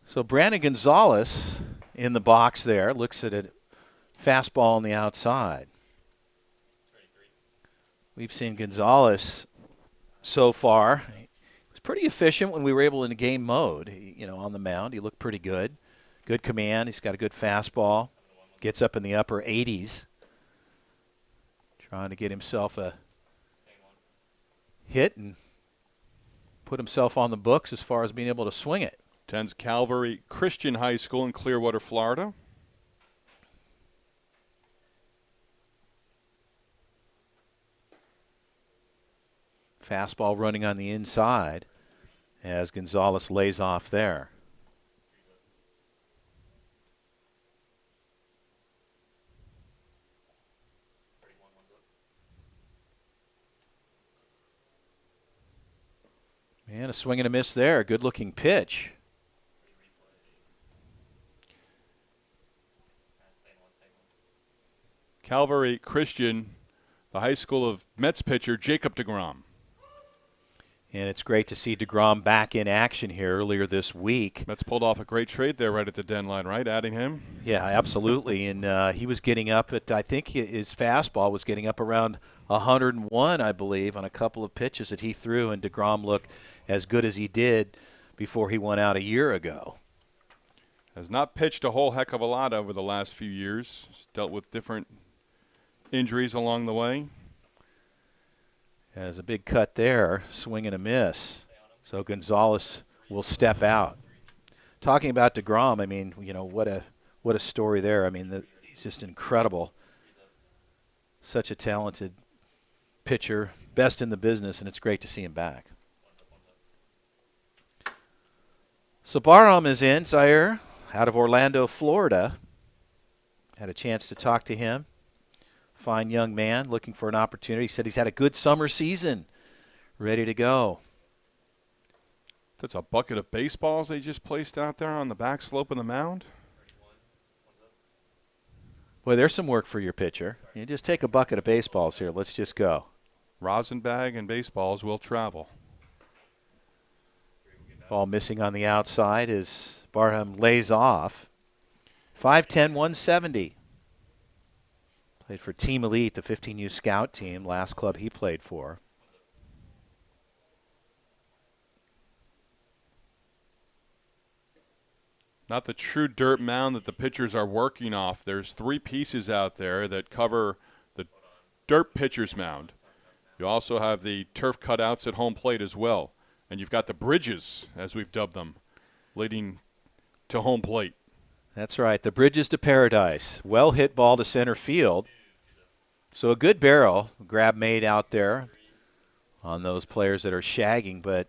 So Brandon Gonzalez in the box there. Looks at a fastball on the outside. We've seen Gonzalez so far. He was pretty efficient when we were able in the game mode. On the mound, he looked pretty good. Good command. He's got a good fastball. Gets up in the upper 80s. Trying to get himself a hit and put himself on the books as far as being able to swing it. Attends Calvary Christian High School in Clearwater, Florida. Fastball running on the inside as Gonzalez lays off there. And a swing and a miss there. Good looking pitch. Calvary Christian, the high school of Mets pitcher Jacob deGrom. And it's great to see deGrom back in action here earlier this week. Mets pulled off a great trade there right at the deadline, right? Adding him. Yeah, absolutely. And he was getting up at, I think his fastball was getting up around 101, I believe, on a couple of pitches that he threw. And deGrom looked as good as he did before he went out a year ago. Has not pitched a whole heck of a lot over the last few years. He's dealt with different injuries along the way. Has a big cut there, swing and a miss. So Gonzalez will step out. Talking about deGrom, I mean, what a story there. I mean, he's just incredible. Such a talented pitcher, best in the business, and it's great to see him back. So Barham is in, Zaire, out of Orlando, Florida. Had a chance to talk to him. Fine young man looking for an opportunity. He said he's had a good summer season. Ready to go. That's a bucket of baseballs they just placed out there on the back slope of the mound. Boy, there's some work for your pitcher. You just take a bucket of baseballs here. Let's just go. Rosin bag and baseballs will travel. Ball missing on the outside as Barham lays off. 5'10", 170. Played for Team Elite, the 15U Scout team, last club he played for. Not the true dirt mound that the pitchers are working off. There's 3 pieces out there that cover the dirt pitcher's mound. You also have the turf cutouts at home plate as well. And you've got the bridges, as we've dubbed them, leading to home plate. That's right, the bridges to paradise. Well hit ball to center field. So a good barrel grab made out there on those players that are shagging, but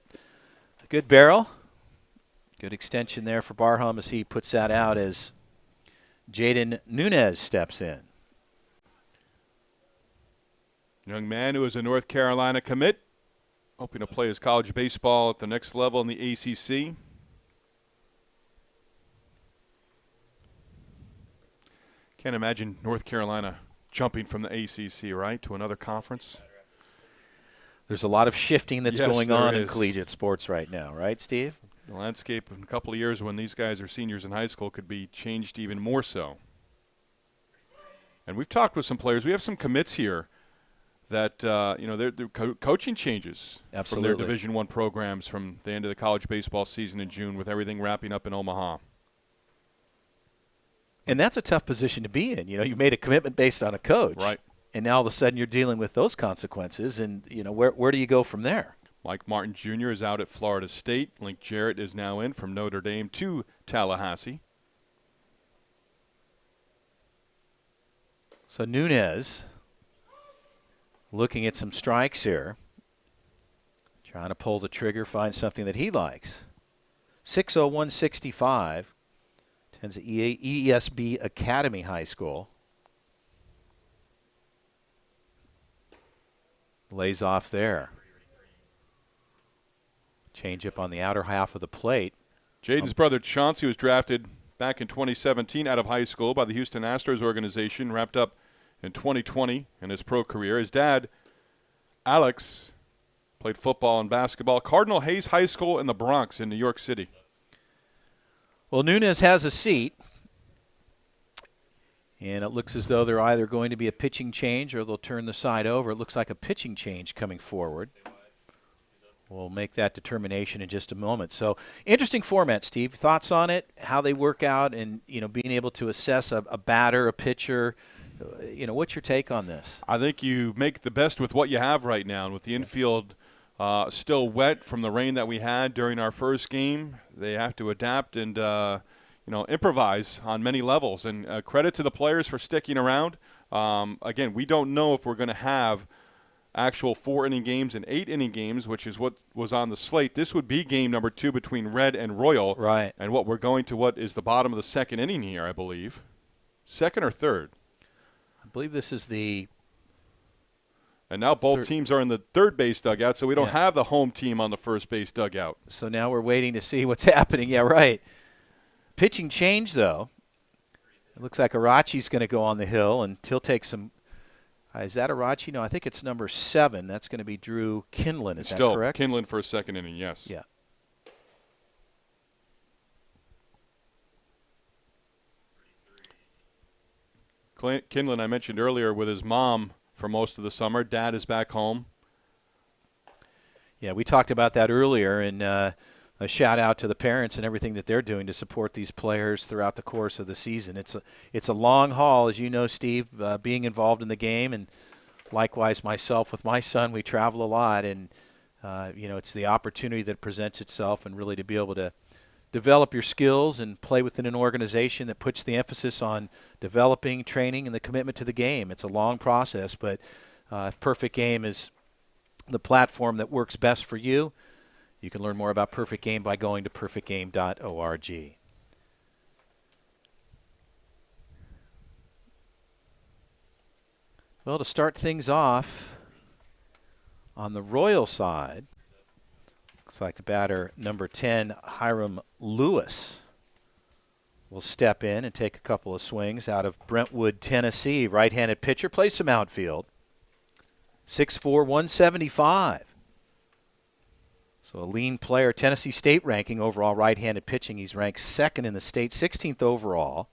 a good barrel. Good extension there for Barham as he puts that out as Jaden Nunez steps in. Young man who is a North Carolina commit, hoping to play his college baseball at the next level in the ACC. Can't imagine North Carolina jumping from the ACC, right, to another conference. There's a lot of shifting that's going on in is. collegiate sports right now, right, Steve? The landscape in a couple of years when these guys are seniors in high school could be changed even more so. And we've talked with some players. We have some commits here that, they're coaching changes from their Division I programs from the end of the college baseball season in June with everything wrapping up in Omaha. And that's a tough position to be in. You know, you made a commitment based on a coach. Right. And now all of a sudden you're dealing with those consequences. And, where do you go from there? Mike Martin Jr. is out at Florida State. Link Jarrett is now in from Notre Dame to Tallahassee. So Nunez looking at some strikes here. Trying to pull the trigger, find something that he likes. 60165. Attends ESB Academy High School. Lays off there. Change up on the outer half of the plate. Jaden's brother Chauncey was drafted back in 2017 out of high school by the Houston Astros organization, wrapped up in 2020 in his pro career. His dad, Alex, played football and basketball. Cardinal Hayes High School in the Bronx in New York City. Well, Nunez has a seat. And it looks as though they're either going to be a pitching change or they'll turn the side over. It looks like a pitching change coming forward. We'll make that determination in just a moment. So, interesting format, Steve. Thoughts on it, how they work out, and, being able to assess a batter, a pitcher. What's your take on this? I think you make the best with what you have right now. And with the infield still wet from the rain that we had during our first game, they have to adapt and improvise on many levels. And credit to the players for sticking around. Again, we don't know if we're going to have actual 4-inning games and 8-inning games, which is what was on the slate. This would be game number 2 between Red and Royal. Right. And what is the bottom of the second inning here, I believe. Second or third? I believe this is the... And now both teams are in the third base dugout, so we don't have the home team on the first base dugout. So now we're waiting to see what's happening. Yeah, right. Pitching change, though. It looks like Arachi's going to go on the hill, and he'll take some... is that Arachi? No, I think it's number 7. That's going to be Drew Kinlan. Is that correct? Still Kinlan for a second inning, yes. Yeah. Kinlan, I mentioned earlier, with his mom for most of the summer. Dad is back home. Yeah, we talked about that earlier, and a shout-out to the parents and everything that they're doing to support these players throughout the course of the season. It's a long haul, as you know, Steve, being involved in the game, and likewise myself with my son. We travel a lot, and, it's the opportunity that presents itself and really to be able to develop your skills and play within an organization that puts the emphasis on developing, training, and the commitment to the game. It's a long process, but if Perfect Game is the platform that works best for you, you can learn more about Perfect Game by going to perfectgame.org. Well, to start things off on the Royal side, looks like the batter, number 10, Hiram Lewis, will step in and take a couple of swings out of Brentwood, Tennessee. Right-handed pitcher, plays some outfield. 6'4", 175. So a lean player. Tennessee State ranking overall right-handed pitching. He's ranked second in the state, 16th overall.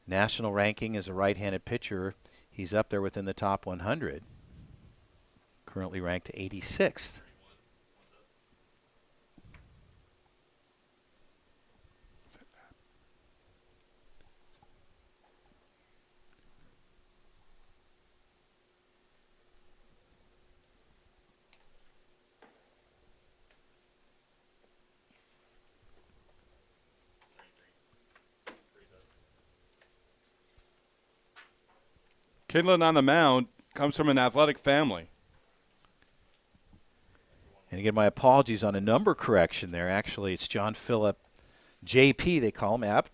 National ranking as a right-handed pitcher, he's up there within the top 100. Currently ranked 86th. Kinlan on the mound comes from an athletic family. And again, my apologies on a number correction there. Actually, it's John Phillip JP, they call him, apt.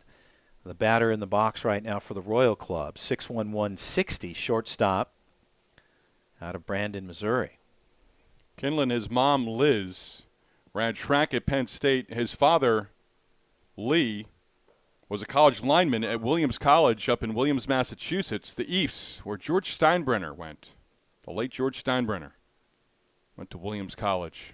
The batter in the box right now for the Royal Club. 6'1", 160, shortstop out of Brandon, Missouri. Kinlan, his mom, Liz, ran track at Penn State. His father, Lee, was a college lineman at Williams College up in Williams, Massachusetts, the East, where George Steinbrenner went. The late George Steinbrenner went to Williams College.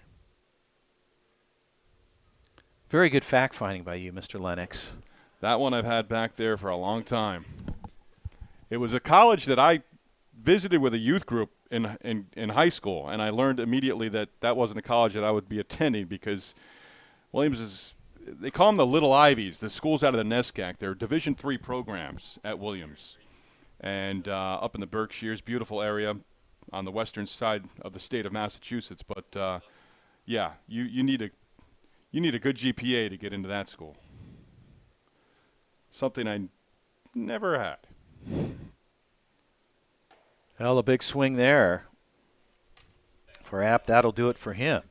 Very good fact-finding by you, Mr. Lennox. That one I've had back there for a long time. It was a college that I visited with a youth group in high school, and I learned immediately that that wasn't a college that I would be attending because Williams is, they call them the Little Ivies, the schools out of the NESCAC. They're Division III programs at Williams. And up in the Berkshires, beautiful area on the western side of the state of Massachusetts. But, yeah, you need a good GPA to get into that school. Something I never had. Well, a big swing there for Apt. That'll do it for him.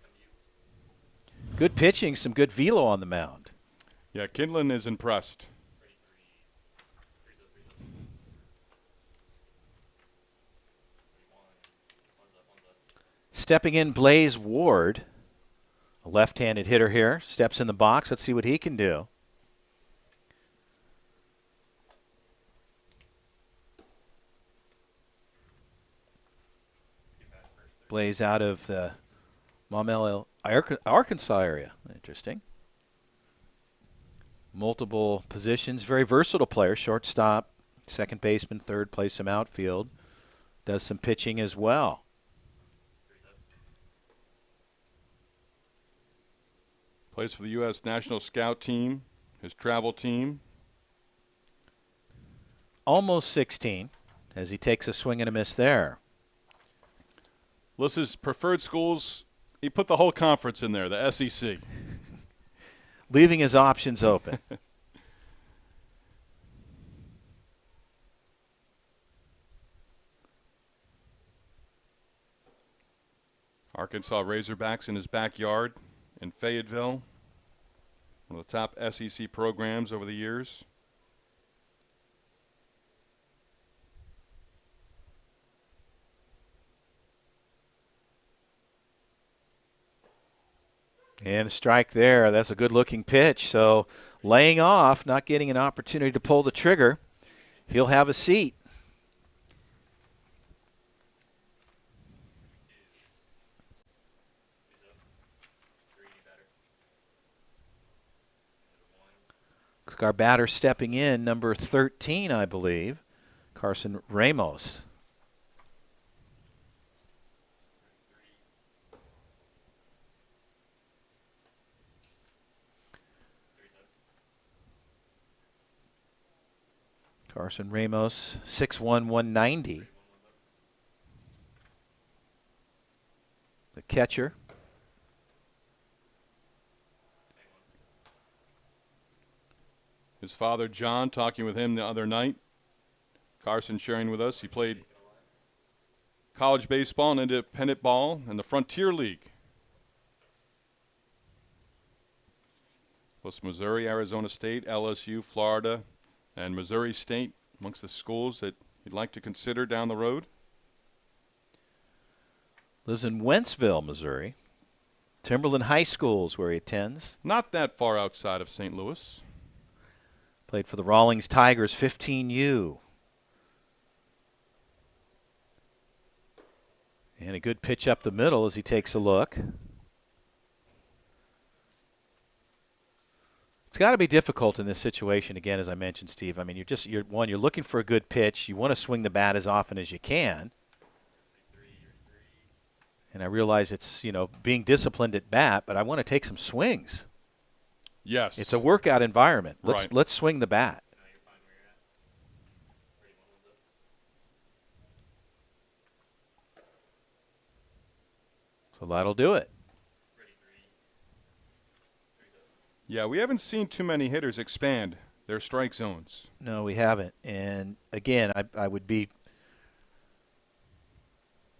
Good pitching, some good velo on the mound. Yeah, Kinlan is impressed. Stepping in, Blaze Ward, a left-handed hitter here, steps in the box. Let's see what he can do. Blaze out of the Maumelle, Arkansas area. Interesting. Multiple positions. Very versatile player. Shortstop, second baseman, third, plays some outfield. Does some pitching as well. Plays for the U.S. National Scout Team, his travel team. Almost 16 as he takes a swing and a miss there. Lissa's preferred schools, he put the whole conference in there, the SEC. Leaving his options open. Arkansas Razorbacks in his backyard in Fayetteville. One of the top SEC programs over the years. And a strike there. That's a good-looking pitch. So laying off, not getting an opportunity to pull the trigger. He'll have a seat. Our batter stepping in, number 13, I believe, Carson Ramos. Carson Ramos, 6'1", 190. The catcher. His father, John, talking with him the other night. Carson sharing with us. He played college baseball and independent ball in the Frontier League. Was Missouri, Arizona State, LSU, Florida, and Missouri State amongst the schools that you'd like to consider down the road? Lives in Wentzville, Missouri. Timberland High School is where he attends. Not that far outside of St. Louis. Played for the Rawlings Tigers, 15U. And a good pitch up the middle as he takes a look. It's got to be difficult in this situation, again, as I mentioned, Steve. I mean, you're looking for a good pitch. You want to swing the bat as often as you can. And I realize it's, being disciplined at bat, but I want to take some swings. Yes. It's a workout environment. Right. Let's swing the bat. So that'll do it. Yeah, we haven't seen too many hitters expand their strike zones. No, we haven't. And, again, I would be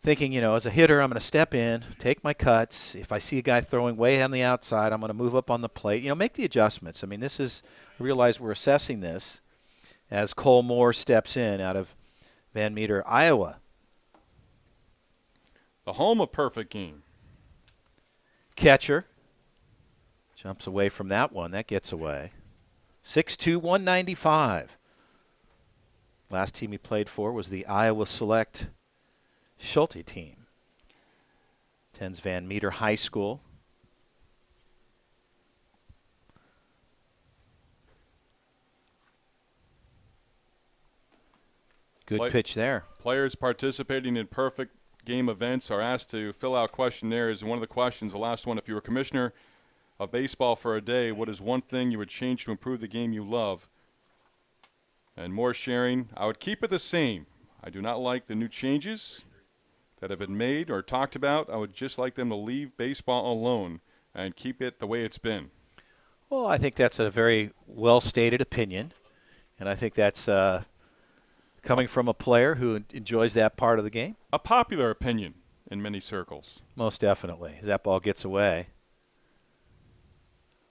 thinking, as a hitter, I'm going to step in, take my cuts. If I see a guy throwing way on the outside, I'm going to move up on the plate. Make the adjustments. I mean, I realize we're assessing this as Cole Moore steps in out of Van Meter, Iowa. The home of perfect game. Catcher. Jumps away from that one. That gets away. 6'2", 195. Last team he played for was the Iowa Select Schulte team. Attends Van Meter High School. Good pitch there. Players participating in perfect game events are asked to fill out questionnaires. And one of the questions, the last one, if you were commissioner of baseball for a day, what is one thing you would change to improve the game you love? And more sharing. I would keep it the same. I do not like the new changes that have been made or talked about. I would just like them to leave baseball alone and keep it the way it's been. Well, I think that's a very well-stated opinion, and I think that's coming from a player who enjoys that part of the game. A popular opinion in many circles. Most definitely, as that ball gets away.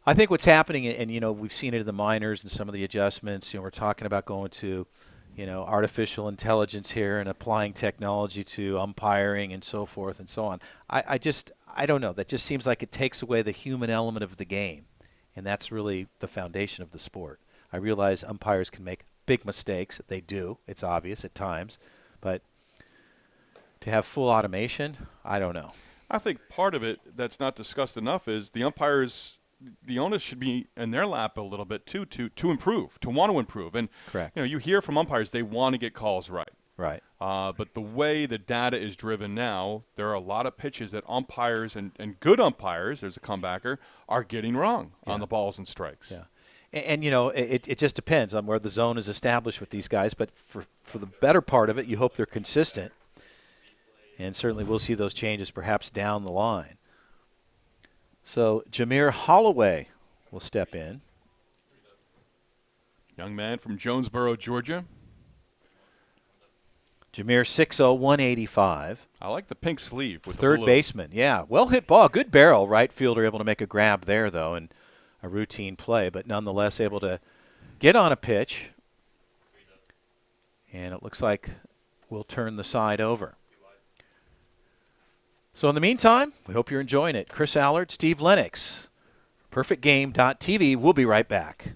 I think what's happening, and we've seen it in the minors and some of the adjustments. We're talking about going to, artificial intelligence here and applying technology to umpiring and so forth and so on. I don't know. That just seems like it takes away the human element of the game, and that's really the foundation of the sport. I realize umpires can make big mistakes. They do. It's obvious at times. But to have full automation, I don't know. I think part of it that's not discussed enough is the umpires, the onus should be in their lap a little bit too, to improve, to want to improve. And correct. You hear from umpires they want to get calls right. Right. But the way the data is driven now, there are a lot of pitches that umpires and good umpires, there's a comebacker, are getting wrong on the balls and strikes. Yeah. And it just depends on where the zone is established with these guys. But for the better part of it, you hope they're consistent. And certainly we'll see those changes perhaps down the line. So Jameer Holloway will step in. Young man from Jonesboro, Georgia. Jameer 6'0", 185. I like the pink sleeve with third the blue. baseman. Yeah, well hit ball. Good barrel. Right fielder able to make a grab there, though, and a routine play, but nonetheless able to get on a pitch. And it looks like we'll turn the side over. So in the meantime, we hope you're enjoying it. Chris Allard, Steve Lennox, PerfectGame.tv. We'll be right back.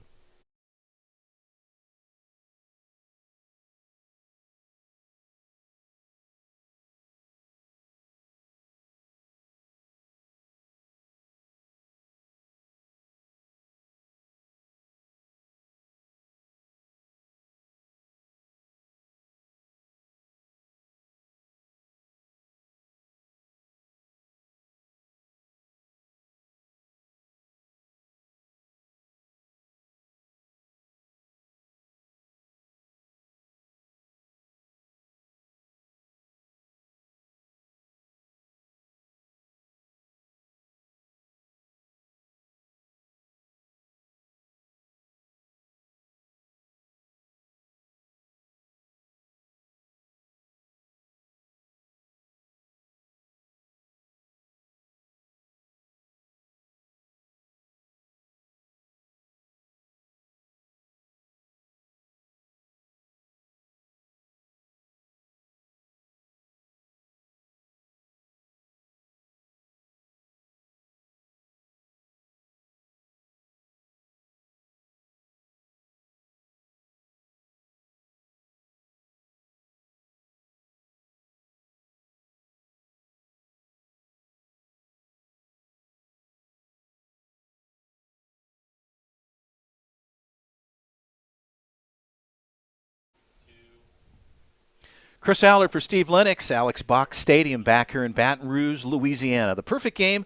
Chris Allard for Steve Lennox, Alex Box Stadium back here in Baton Rouge, Louisiana. The perfect game,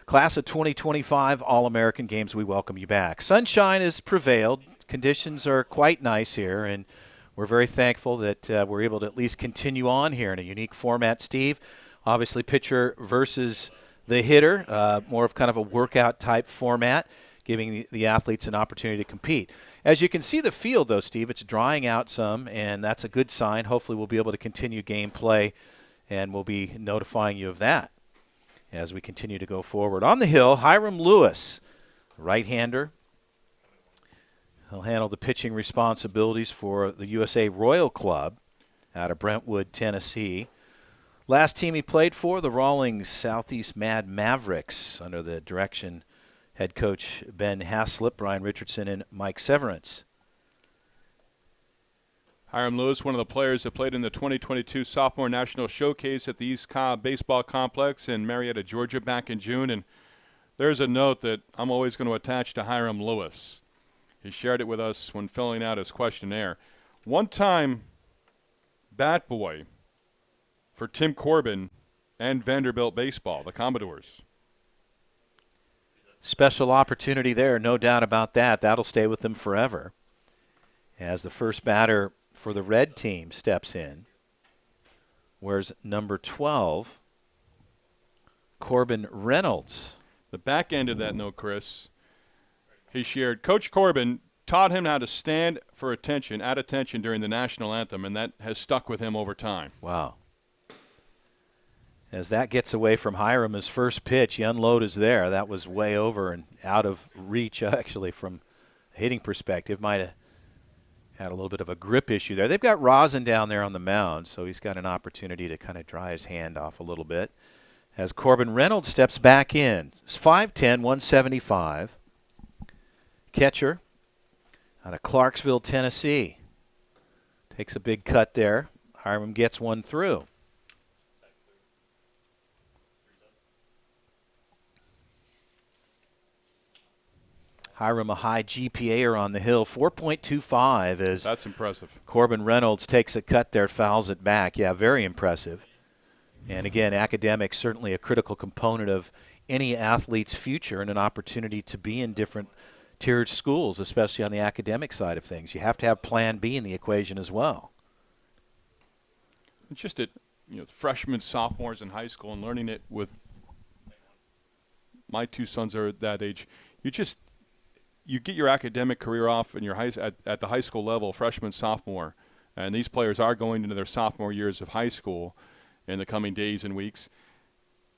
class of 2025 All-American Games. We welcome you back. Sunshine has prevailed. Conditions are quite nice here, and we're very thankful that we're able to at least continue on here in a unique format, Steve. Obviously, pitcher versus the hitter, more of kind of a workout type format, giving the athletes an opportunity to compete. As you can see the field, though, Steve, it's drying out some, and that's a good sign. Hopefully we'll be able to continue gameplay, and we'll be notifying you of that as we continue to go forward. On the hill, Hiram Lewis, right-hander. He'll handle the pitching responsibilities for the USA Royal Club out of Brentwood, Tennessee. Last team he played for, the Rawlings Southeast Mad Mavericks, under the direction head coach Ben Haslip, Brian Richardson, and Mike Severance. Hiram Lewis, one of the players that played in the 2022 Sophomore National Showcase at the East Cobb Baseball Complex in Marietta, Georgia back in June. And there's a note that I'm always going to attach to Hiram Lewis. He shared it with us when filling out his questionnaire. One-time bat boy for Tim Corbin and Vanderbilt baseball, the Commodores. Special opportunity there, no doubt about that. That'll stay with them forever. As the first batter for the red team steps in, wears number 12, Corbin Reynolds. The back end of that note, Chris, he shared, Coach Corbin taught him how to stand for attention, at attention during the national anthem, and that has stuck with him over time. Wow. As that gets away from Hiram, his first pitch, the unload is there. That was way over and out of reach, actually, from a hitting perspective. Might have had a little bit of a grip issue there. They've got rosin down there on the mound, so he's got an opportunity to kind of dry his hand off a little bit. As Corbin Reynolds steps back in. It's 5'10", 175. Catcher out of Clarksville, Tennessee. Takes a big cut there. Hiram gets one through. Hiram, a high GPA on the hill, 4.25 as that's impressive. Corbin Reynolds takes a cut there, fouls it back. Yeah, very impressive. And again, academics certainly a critical component of any athlete's future and an opportunity to be in different tiered schools, especially on the academic side of things. You have to have Plan B in the equation as well. It's just freshmen, sophomores in high school, and learning it with my two sons are at that age. You get your academic career off in your at the high school level, freshman, sophomore, and these players are going into their sophomore years of high school in the coming days and weeks.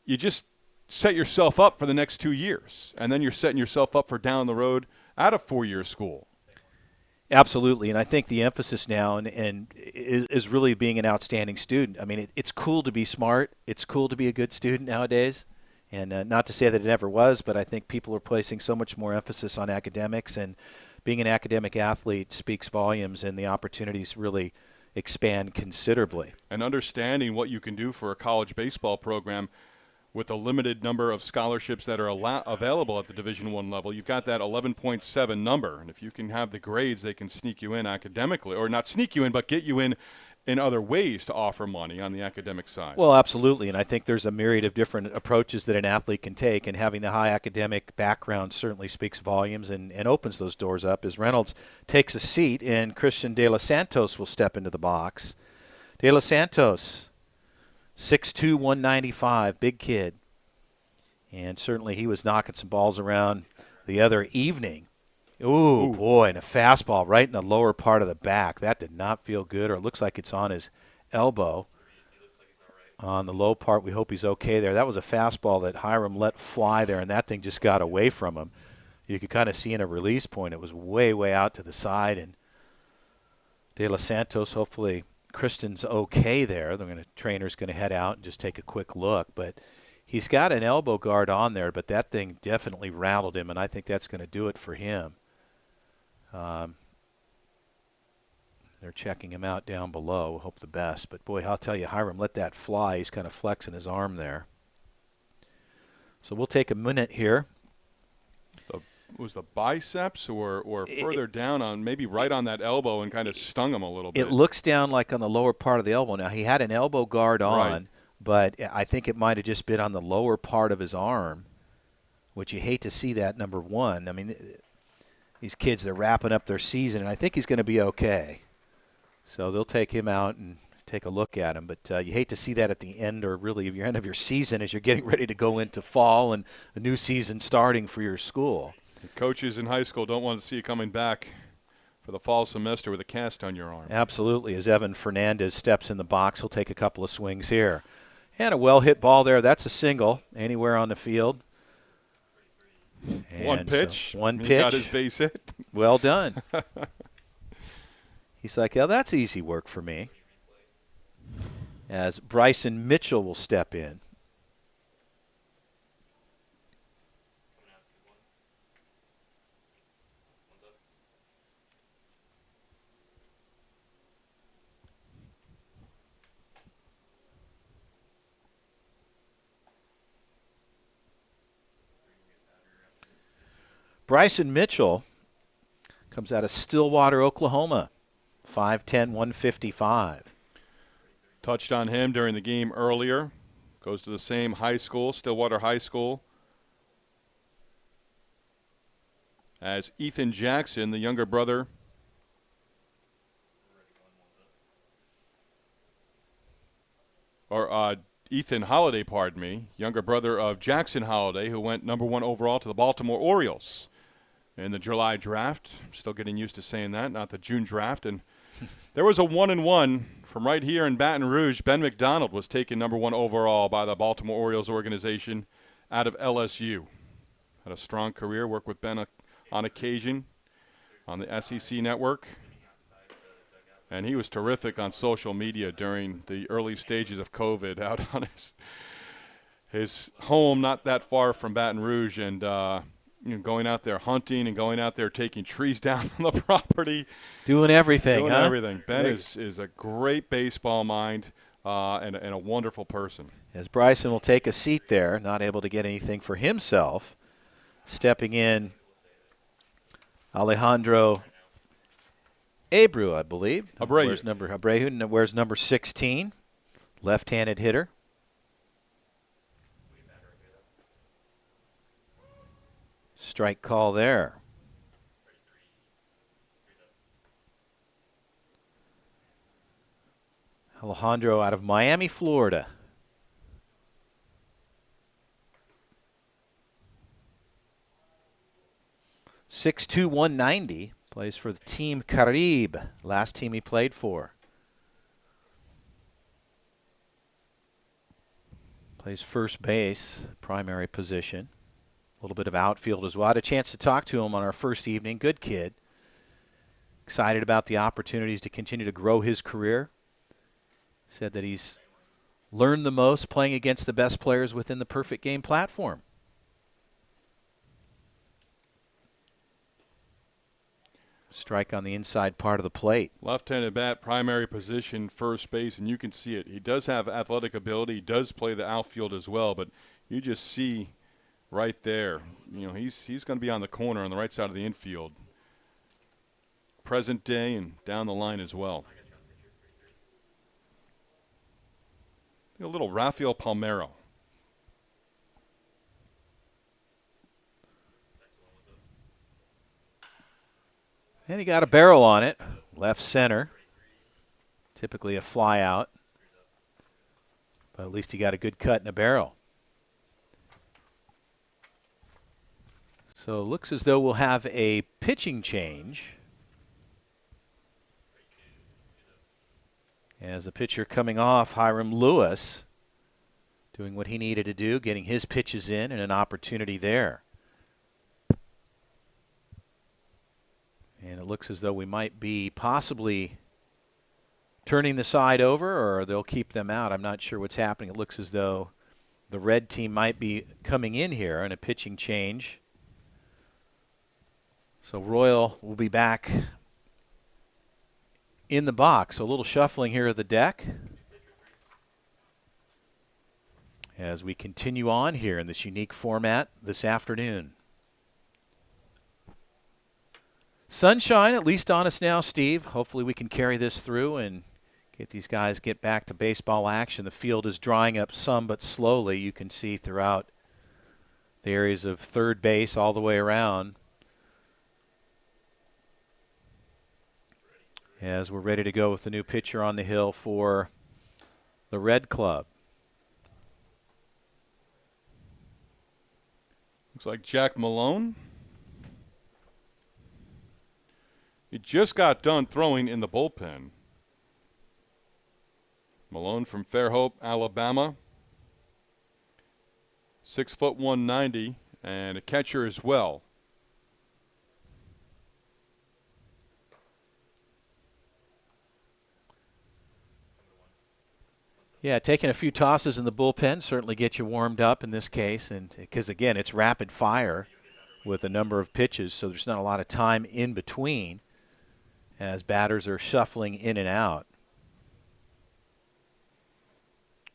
You just set yourself up for the next 2 years, and then you're setting yourself up for down the road out of 4-year school. Absolutely, and I think the emphasis now and is really being an outstanding student. I mean, it's cool to be smart. It's cool to be a good student nowadays. And not to say that it never was, but I think people are placing so much more emphasis on academics, and being an academic athlete speaks volumes, and the opportunities really expand considerably. And understanding what you can do for a college baseball program with the limited number of scholarships that are available at the Division I level, you've got that 11.7 number. And if you can have the grades, they can sneak you in academically, or not sneak you in, but get you in other ways to offer money on the academic side. Well, absolutely, and I think there's a myriad of different approaches that an athlete can take, and having the high academic background certainly speaks volumes and opens those doors up as Reynolds takes a seat, and Christian De Los Santos will step into the box. De Los Santos, 6'2", 195, big kid, and certainly he was knocking some balls around the other evening. Ooh, boy, and a fastball right in the lower part of the back. That did not feel good, or it looks like it's on his elbow. On the low part, we hope he's okay there. That was a fastball that Hiram let fly there, and that thing just got away from him. You could kind of see in a release point it was way, way out to the side, and De Los Santos, hopefully Kristen's okay there. The trainer's going to head out and just take a quick look, but he's got an elbow guard on there, but that thing definitely rattled him, and I think that's going to do it for him. They're checking him out down below. Hope the best. But, boy, I'll tell you, Hiram let that fly. He's kind of flexing his arm there. So we'll take a minute here. was the biceps or further down on maybe right on that elbow and kind of stung him a little bit. It looks down like on the lower part of the elbow. Now, he had an elbow guard on, Right. but I think it might have just been on the lower part of his arm, which you hate to see that, number one. I mean, these kids, they're wrapping up their season, and I think he's going to be okay. So they'll take him out and take a look at him. But you hate to see that at the end or really your end of your season as you're getting ready to go into fall and a new season starting for your school. The coaches in high school don't want to see you coming back for the fall semester with a cast on your arm. Absolutely. As Evan Fernandez steps in the box, he'll take a couple of swings here. And a well-hit ball there. That's a single anywhere on the field. And One pitch. One He pitch. got his base hit. Well done. He's like, yeah, that's easy work for me. As Bryson Mitchell will step in. Bryson Mitchell comes out of Stillwater, Oklahoma, 5'10", 155. Touched on him during the game earlier. Goes to the same high school, Stillwater High School, as Ethan Jackson, the younger brother. Or Ethan Holiday, pardon me, younger brother of Jackson Holiday, who went number 1 overall to the Baltimore Orioles in the July draft. I'm still getting used to saying that, not the June draft. And there was a 1-1 from right here in Baton Rouge. Ben McDonald was taken number 1 overall by the Baltimore Orioles organization out of LSU. Had a strong career, worked with Ben on occasion on the SEC network. And he was terrific on social media during the early stages of COVID out on his home not that far from Baton Rouge, and going out there hunting and going out there taking trees down on the property. Doing everything, Doing huh? everything. Ben is a great baseball mind and a wonderful person. As Bryson will take a seat there, not able to get anything for himself. Stepping in, Alejandro Abreu, I believe. Abreu wears number 16, left-handed hitter. Strike call there. Alejandro out of Miami, Florida. 6'2", 190. Plays for the Team Caribe, last team he played for. Plays first base, primary position. A little bit of outfield as well. I had a chance to talk to him on our first evening. Good kid. Excited about the opportunities to continue to grow his career. Said that he's learned the most playing against the best players within the Perfect Game platform. Strike on the inside part of the plate. Left-handed bat, primary position, first base, and you can see it. He does have athletic ability. He does play the outfield as well, but you just see right there, he's going to be on the corner on the right side of the infield. Present day and down the line as well. A little Rafael Palmeiro. And he got a barrel on it, left center. Typically a fly out, but at least he got a good cut in a barrel. So it looks as though we'll have a pitching change. As the pitcher coming off, Hiram Lewis, doing what he needed to do, getting his pitches in and an opportunity there. And it looks as though we might be possibly turning the side over, or they'll keep them out. I'm not sure what's happening. It looks as though the red team might be coming in here in a pitching change. So Royal will be back in the box. So a little shuffling here of the deck as we continue on here in this unique format this afternoon. Sunshine at least on us now, Steve. Hopefully we can carry this through and get back to baseball action. The field is drying up some, but slowly. You can see throughout the areas of third base all the way around. As we're ready to go with the new pitcher on the hill for the Red Club. Looks like Jack Malone. He just got done throwing in the bullpen. Malone from Fairhope, Alabama. 6', 190, and a catcher as well. Yeah, taking a few tosses in the bullpen certainly get you warmed up in this case, and because again it's rapid fire with a number of pitches, so there's not a lot of time in between as batters are shuffling in and out.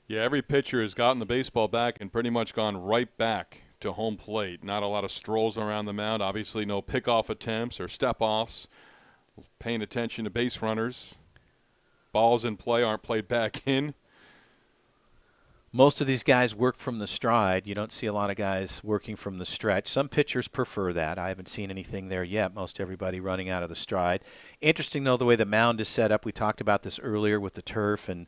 Yeah, every pitcher has gotten the baseball back and pretty much gone right back to home plate. Not a lot of strolls around the mound. Obviously no pickoff attempts or step-offs. Paying attention to base runners. Balls in play aren't played back in. Most of these guys work from the stride. You don't see a lot of guys working from the stretch. Some pitchers prefer that. I haven't seen anything there yet. Most everybody running out of the stride. Interesting, though, the way the mound is set up. We talked about this earlier with the turf and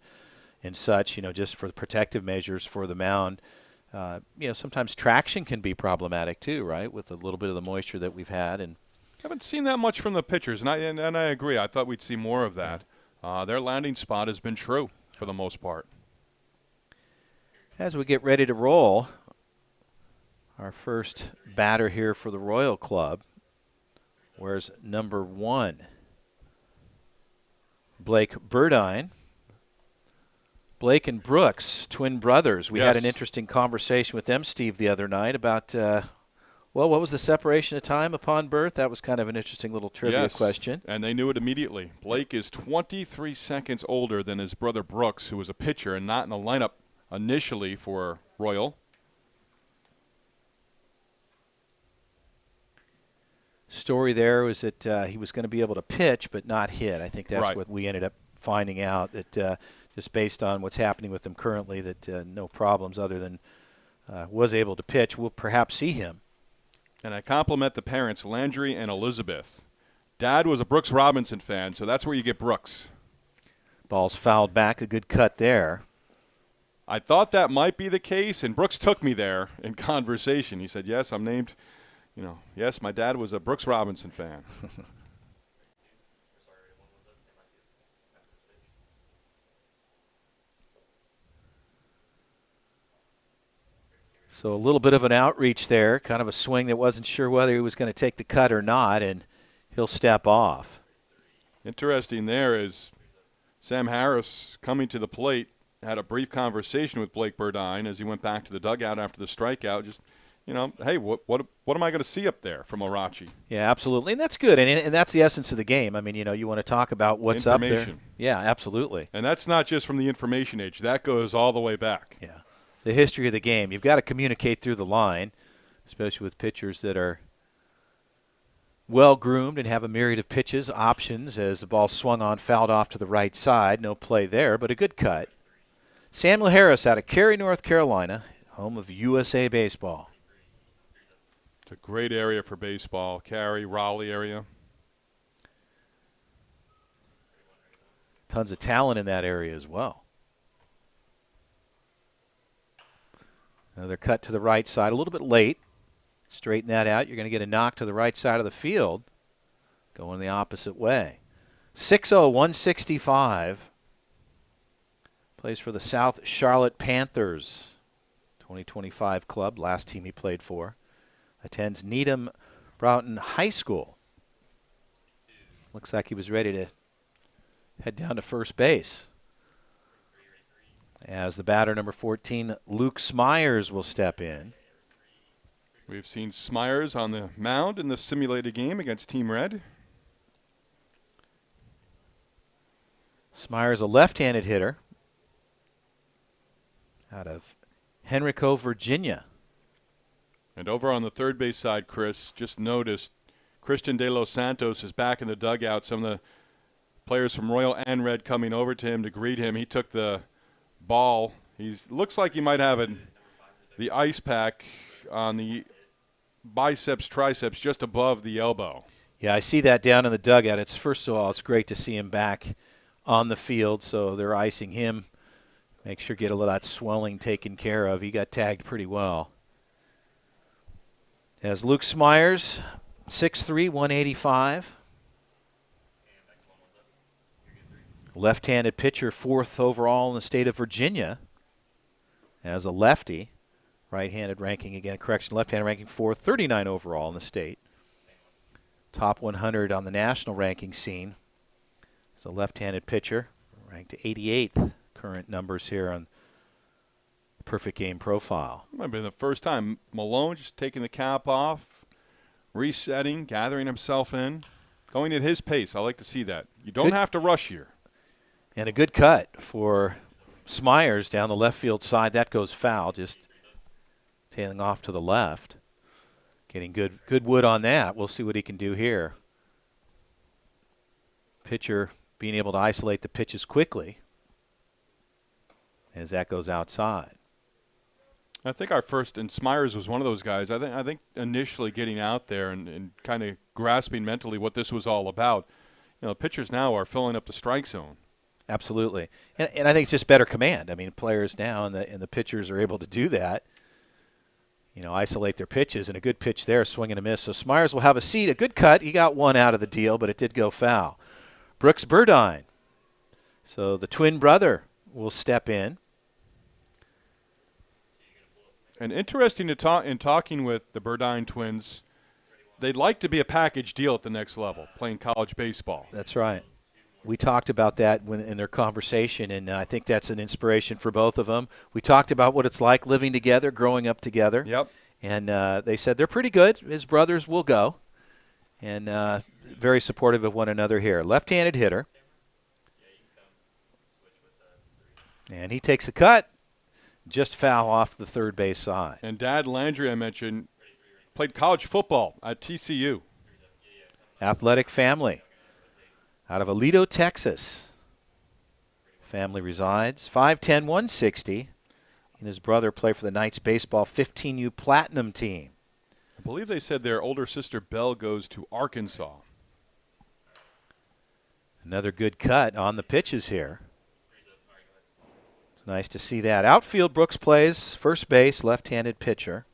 such, just for the protective measures for the mound. Sometimes traction can be problematic too, right, with a little bit of the moisture that we've had. And haven't seen that much from the pitchers, and I agree. I thought we'd see more of that. Their landing spot has been true for the most part. As we get ready to roll, our first batter here for the Royal Club, where's number 1? Blake Burdine. Blake and Brooks, twin brothers. We had an interesting conversation with them, Steve, the other night about, what was the separation of time upon birth? That was kind of an interesting little trivia question. And they knew it immediately. Blake is 23 seconds older than his brother Brooks, who was a pitcher and not in the lineup initially for Royal. Story there was that he was going to be able to pitch but not hit. I think that's what we ended up finding out, that just based on what's happening with him currently, that no problems other than was able to pitch. We'll perhaps see him. And I compliment the parents, Landry and Elizabeth. Dad was a Brooks Robinson fan, so that's where you get Brooks. Ball's fouled back, a good cut there. I thought that might be the case, and Brooks took me there in conversation. He said, yes, I'm named, yes, my dad was a Brooks Robinson fan. So a little bit of an outreach there, kind of a swing that wasn't sure whether he was going to take the cut or not, and he'll step off. Interesting there is Sam Harris coming to the plate, had a brief conversation with Blake Burdine as he went back to the dugout after the strikeout. Just, hey, what am I going to see up there from Orachi? Yeah, absolutely, and that's good, and that's the essence of the game. I mean, you want to talk about what's up there. Yeah, absolutely. And that's not just from the information age. That goes all the way back. Yeah. The history of the game. You've got to communicate through the line, especially with pitchers that are well-groomed and have a myriad of pitches, options, as the ball swung on, fouled off to the right side. No play there, but a good cut. Samuel Harris out of Cary, North Carolina, home of USA Baseball. It's a great area for baseball. Cary, Raleigh area. Tons of talent in that area as well. Another cut to the right side, a little bit late. Straighten that out. You're going to get a knock to the right side of the field. Going the opposite way. 6-0, 165. Plays for the South Charlotte Panthers, 2025 club, last team he played for. Attends Needham Broughton High School. Looks like he was ready to head down to first base. As the batter, number 14, Luke Smyers, will step in. We've seen Smyers on the mound in the simulated game against Team Red. Smyers, a left-handed hitter out of Henrico, Virginia. And over on the third base side, Chris, just noticed Christian De Los Santos is back in the dugout. Some of the players from Royal and Red coming over to him to greet him. He took the ball. He looks like he might have the ice pack on the biceps, triceps, just above the elbow. Yeah, I see that down in the dugout. First of all, it's great to see him back on the field, so they're icing him. Make sure get a little of that swelling taken care of. He got tagged pretty well. As Luke Smyers, 6'3", 185. Left-handed pitcher, 4th overall in the state of Virginia. As a lefty, right-handed ranking again, correction, left-handed ranking 4th, 39 overall in the state. Top 100 on the national ranking scene. As a left-handed pitcher, ranked 88th. Current numbers here on the Perfect Game profile. Might have been the first time. Malone just taking the cap off, resetting, gathering himself in, going at his pace. I like to see that. You don't have to rush here. And a good cut for Smyers down the left field side. That goes foul, just tailing off to the left. Getting good wood on that. We'll see what he can do here. Pitcher being able to isolate the pitches quickly as that goes outside. I think our first, and Smyers was one of those guys, I think initially getting out there and kind of grasping mentally what this was all about. You know, pitchers now are filling up the strike zone. Absolutely. And I think it's just better command. I mean, players now and the pitchers are able to do that. You know, isolate their pitches, and a good pitch there, swing and a miss. So Smyers will have a seat. A good cut. He got one out of the deal, but it did go foul. Brooks Burdine. So the twin brother will step in. And interesting to in talking with the Burdine twins, they'd like to be a package deal at the next level, playing college baseball. That's right. We talked about that in their conversation, and I think that's an inspiration for both of them. We talked about what it's like living together, growing up together. Yep. And they said they're pretty good. His brothers will go. And very supportive of one another here. Left-handed hitter. And he takes a cut. Just foul off the third base side. And Dad Landry, I mentioned, played college football at TCU. Athletic family out of Aledo, Texas. Family resides. 5'10", 160. And his brother played for the Knights baseball 15U Platinum team. I believe they said their older sister Belle goes to Arkansas. Another good cut on the pitches here. It's nice to see that. Outfield, Brooks plays first base, left-handed pitcher.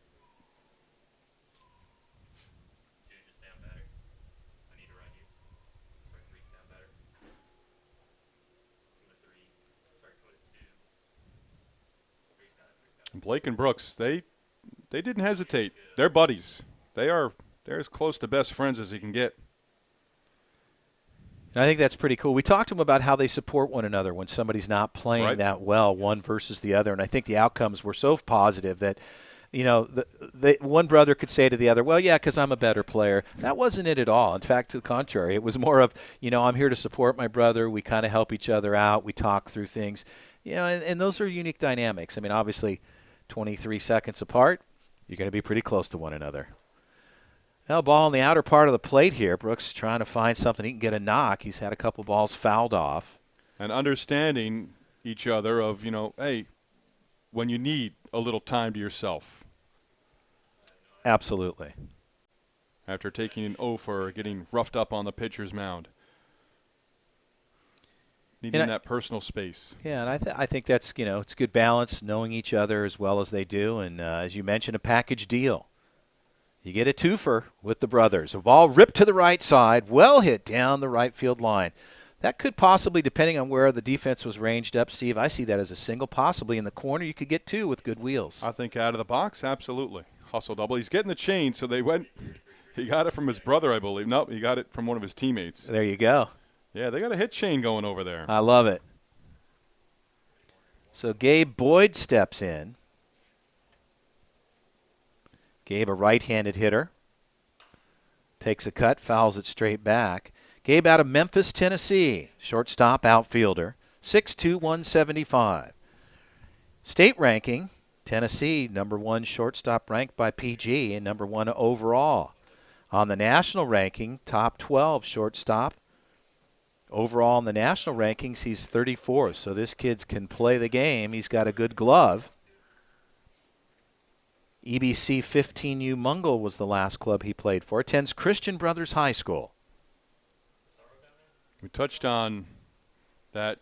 Blake and Brooks, they didn't hesitate. They're buddies. They're as close to best friends as you can get. And I think that's pretty cool. We talked to them about how they support one another when somebody's not playing that well, one versus the other. And I think the outcomes were so positive that, you know, one brother could say to the other, well, yeah, because I'm a better player. That wasn't it at all. In fact, to the contrary, it was more of, you know, I'm here to support my brother. We kind of help each other out. We talk through things. You know, and those are unique dynamics. I mean, obviously, 23 seconds apart, you're going to be pretty close to one another. Now, ball on the outer part of the plate here. Brooks trying to find something he can get a knock. He's had a couple balls fouled off. And understanding each other of, you know, hey, when you need a little time to yourself. Absolutely. After taking an O for getting roughed up on the pitcher's mound. Needing that personal space. Yeah, and I think that's, you know, it's good balance, knowing each other as well as they do. And as you mentioned, a package deal. You get a twofer with the brothers. A ball ripped to the right side, well hit down the right field line. That could possibly, depending on where the defense was ranged up, Steve, I see that as a single. Possibly in the corner, you could get two with good wheels. I think out of the box, absolutely. Hustle double. He's getting the chain, so they went. He got it from his brother, I believe. No, he got it from one of his teammates. There you go. Yeah, they got a hit chain going over there. I love it. So Gabe Boyd steps in. Gabe, a right-handed hitter, takes a cut, fouls it straight back. Gabe out of Memphis, Tennessee, shortstop, outfielder, 6'2", 175. State ranking, Tennessee, number 1 shortstop ranked by PG and number 1 overall. On the national ranking, top 12 shortstop. Overall in the national rankings, he's 34th. So this kid can play the game. He's got a good glove. EBC 15U Mungle was the last club he played for. Attends Christian Brothers High School. We touched on that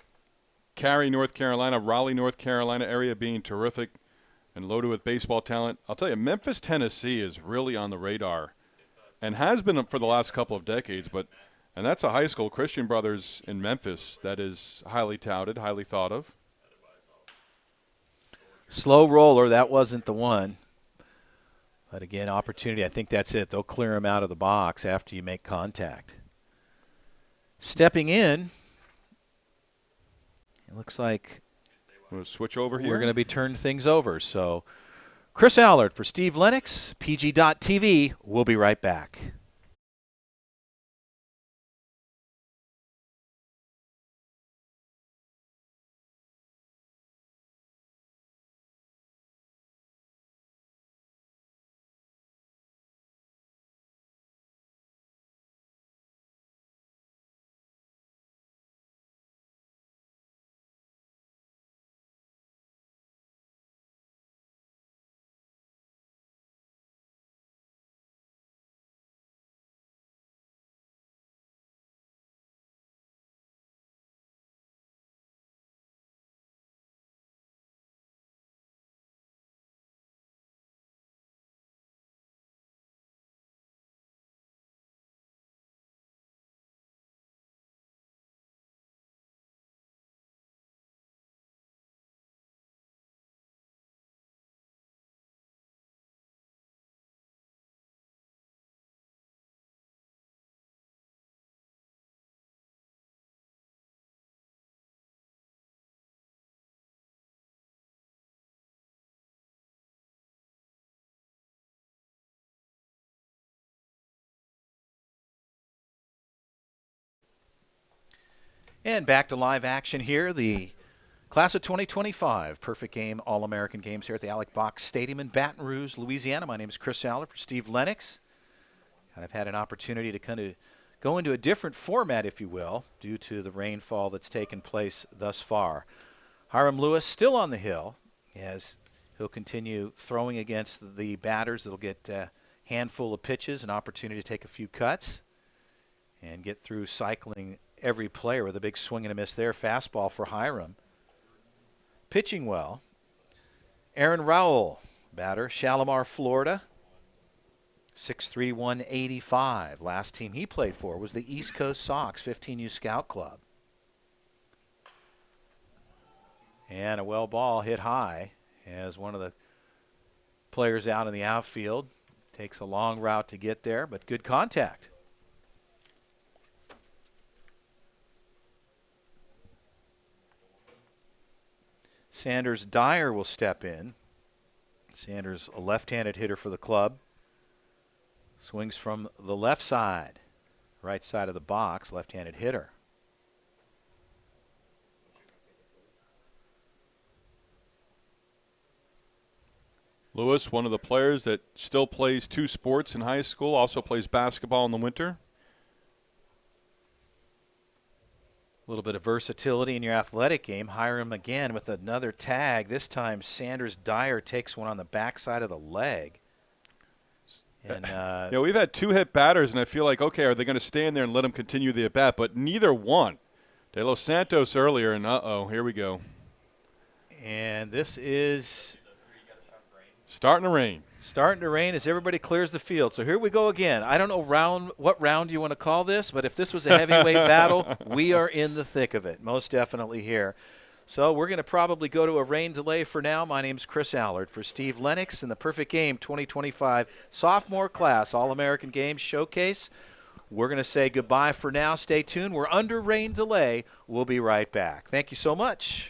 Cary, North Carolina, Raleigh, North Carolina area being terrific and loaded with baseball talent. I'll tell you, Memphis, Tennessee is really on the radar and has been for the last couple of decades. And that's a high school, Christian Brothers in Memphis, that is highly touted, highly thought of. Slow roller, that wasn't the one. But again, opportunity, I think that's it. They'll clear him out of the box after you make contact. Stepping in, it looks like We'll switch over here. we're going to be turning things over. So Chris Allard for Steve Lennox, PG.TV. We'll be right back. And back to live action here. The class of 2025 Perfect Game All-American Games here at the Alec Box Stadium in Baton Rouge, Louisiana. My name is Chris Allard for Steve Lennox. Kind of had an opportunity to kind of go into a different format, if you will, due to the rainfall that's taken place thus far. Hiram Lewis still on the hill as he'll continue throwing against the batters that'll get a handful of pitches, an opportunity to take a few cuts and get through cycling every player with a big swing and a miss there. Fastball for Hiram. Pitching well. Aaron Rowell, batter, Shalimar, Florida. 6'3", 185. Last team he played for was the East Coast Sox 15U Scout Club. And a well ball hit high as one of the players out in the outfield takes a long route to get there, but good contact. Sanders Dyer will step in. Sanders, a left-handed hitter for the club. Swings from the left side, right side of the box, left-handed hitter. Lewis, one of the players that still plays two sports in high school, also plays basketball in the winter. A little bit of versatility in your athletic game. Hiram again with another tag. This time Sanders Dyer takes one on the backside of the leg. And yeah, we've had two hit batters, and I feel like, okay, are they going to stand there and let him continue the at-bat? But neither one. De Los Santos earlier, and here we go. And this is starting to rain. Starting to rain as everybody clears the field. So here we go again. I don't know what round you want to call this, but if this was a heavyweight battle, we are in the thick of it, most definitely here. So we're going to probably go to a rain delay for now. My name's Chris Allard for Steve Lennox in the Perfect Game 2025 Sophomore Class All-American Games Showcase. We're going to say goodbye for now. Stay tuned. We're under rain delay. We'll be right back. Thank you so much.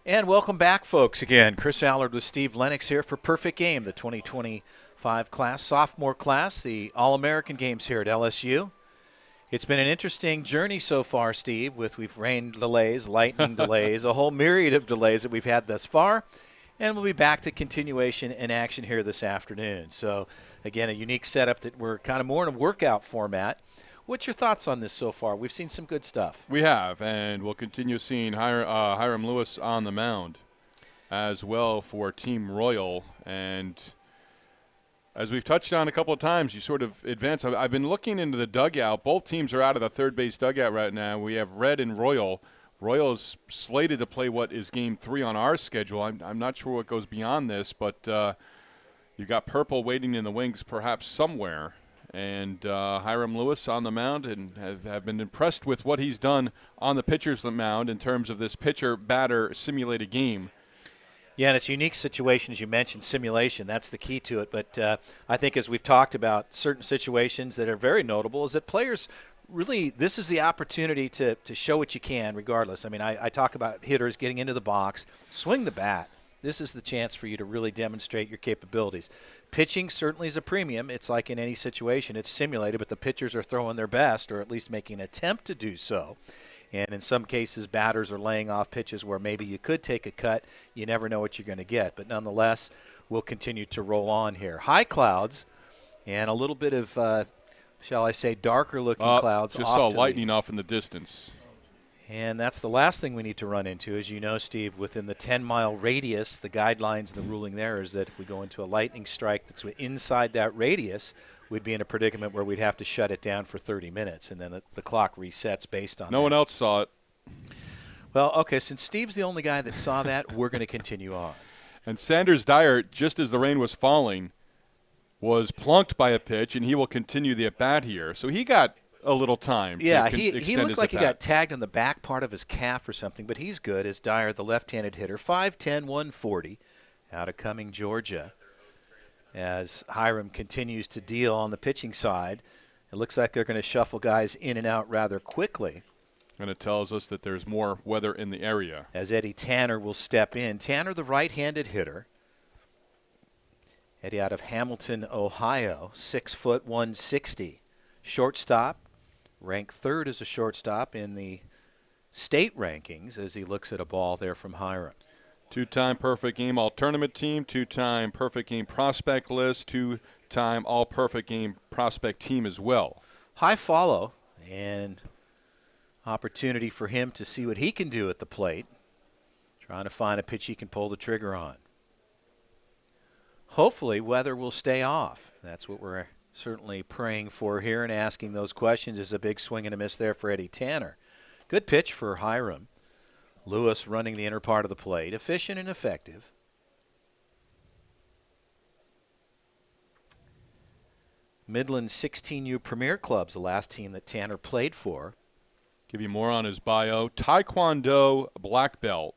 And welcome back, folks. Again, Chris Allard with Steve Lennox here for Perfect Game, the 2025 class, sophomore class, the All-American Games here at LSU. It's been an interesting journey so far, Steve, we've rain delays, lightning delays, a whole myriad of delays that we've had thus far. And we'll be back to continuation in action here this afternoon. So, again, a unique setup that we're kind of more in a workout format. What's your thoughts on this so far? We've seen some good stuff. We have, and we'll continue seeing Hiram Lewis on the mound as well for Team Royal. And as we've touched on a couple of times, you sort of advance. I've been looking into the dugout. Both teams are out of the third base dugout right now. We have Red and Royal. Royal is slated to play what is Game 3 on our schedule. I'm not sure what goes beyond this, but you've got Purple waiting in the wings perhaps somewhere. And Hiram Lewis on the mound, and have been impressed with what he's done on the pitcher's mound in terms of this pitcher-batter simulated game. Yeah, and it's a unique situation, as you mentioned, simulation. That's the key to it. But I think as we've talked about certain situations that are very notable is that players really, this is the opportunity to show what you can regardless. I mean, I talk about hitters getting into the box, swing the bat. This is the chance for you to really demonstrate your capabilities. Pitching certainly is a premium. It's like in any situation. It's simulated, but the pitchers are throwing their best or at least making an attempt to do so. And in some cases, batters are laying off pitches where maybe you could take a cut. You never know what you're going to get. But nonetheless, we'll continue to roll on here. High clouds and a little bit of, shall I say, darker-looking clouds. Just saw lightning off in the distance. And that's the last thing we need to run into. As you know, Steve, within the 10-mile radius, the guidelines, the ruling there is that if we go into a lightning strike that's inside that radius, we'd be in a predicament where we'd have to shut it down for 30 minutes, and then the clock resets based on that. No one else saw it. Well, okay, since Steve's the only guy that saw that, we're going to continue on. And Sanders Dyer, just as the rain was falling, was plunked by a pitch, and he will continue the at-bat here. So he got a little time. Yeah, he looked like he got tagged on the back part of his calf or something, but he's good as Dyer, the left-handed hitter, 5'10", 140, out of Cumming, Georgia. As Hiram continues to deal on the pitching side, it looks like they're going to shuffle guys in and out rather quickly. And it tells us that there's more weather in the area. As Eddie Tanner will step in. Tanner, the right-handed hitter. Eddie out of Hamilton, Ohio, 6', 160. Shortstop. Ranked third as a shortstop in the state rankings as he looks at a ball there from Hiram. Two-time Perfect Game All-Tournament team, two-time Perfect Game Prospect List, two-time All-Perfect Game Prospect team as well. High follow and opportunity for him to see what he can do at the plate. Trying to find a pitch he can pull the trigger on. Hopefully weather will stay off. That's what we're certainly praying for here and asking those questions. Is a big swing and a miss there for Eddie Tanner. Good pitch for Hiram. Lewis running the inner part of the plate. Efficient and effective. Midland 16U Premier Club's the last team that Tanner played for. Give you more on his bio. Taekwondo black belt.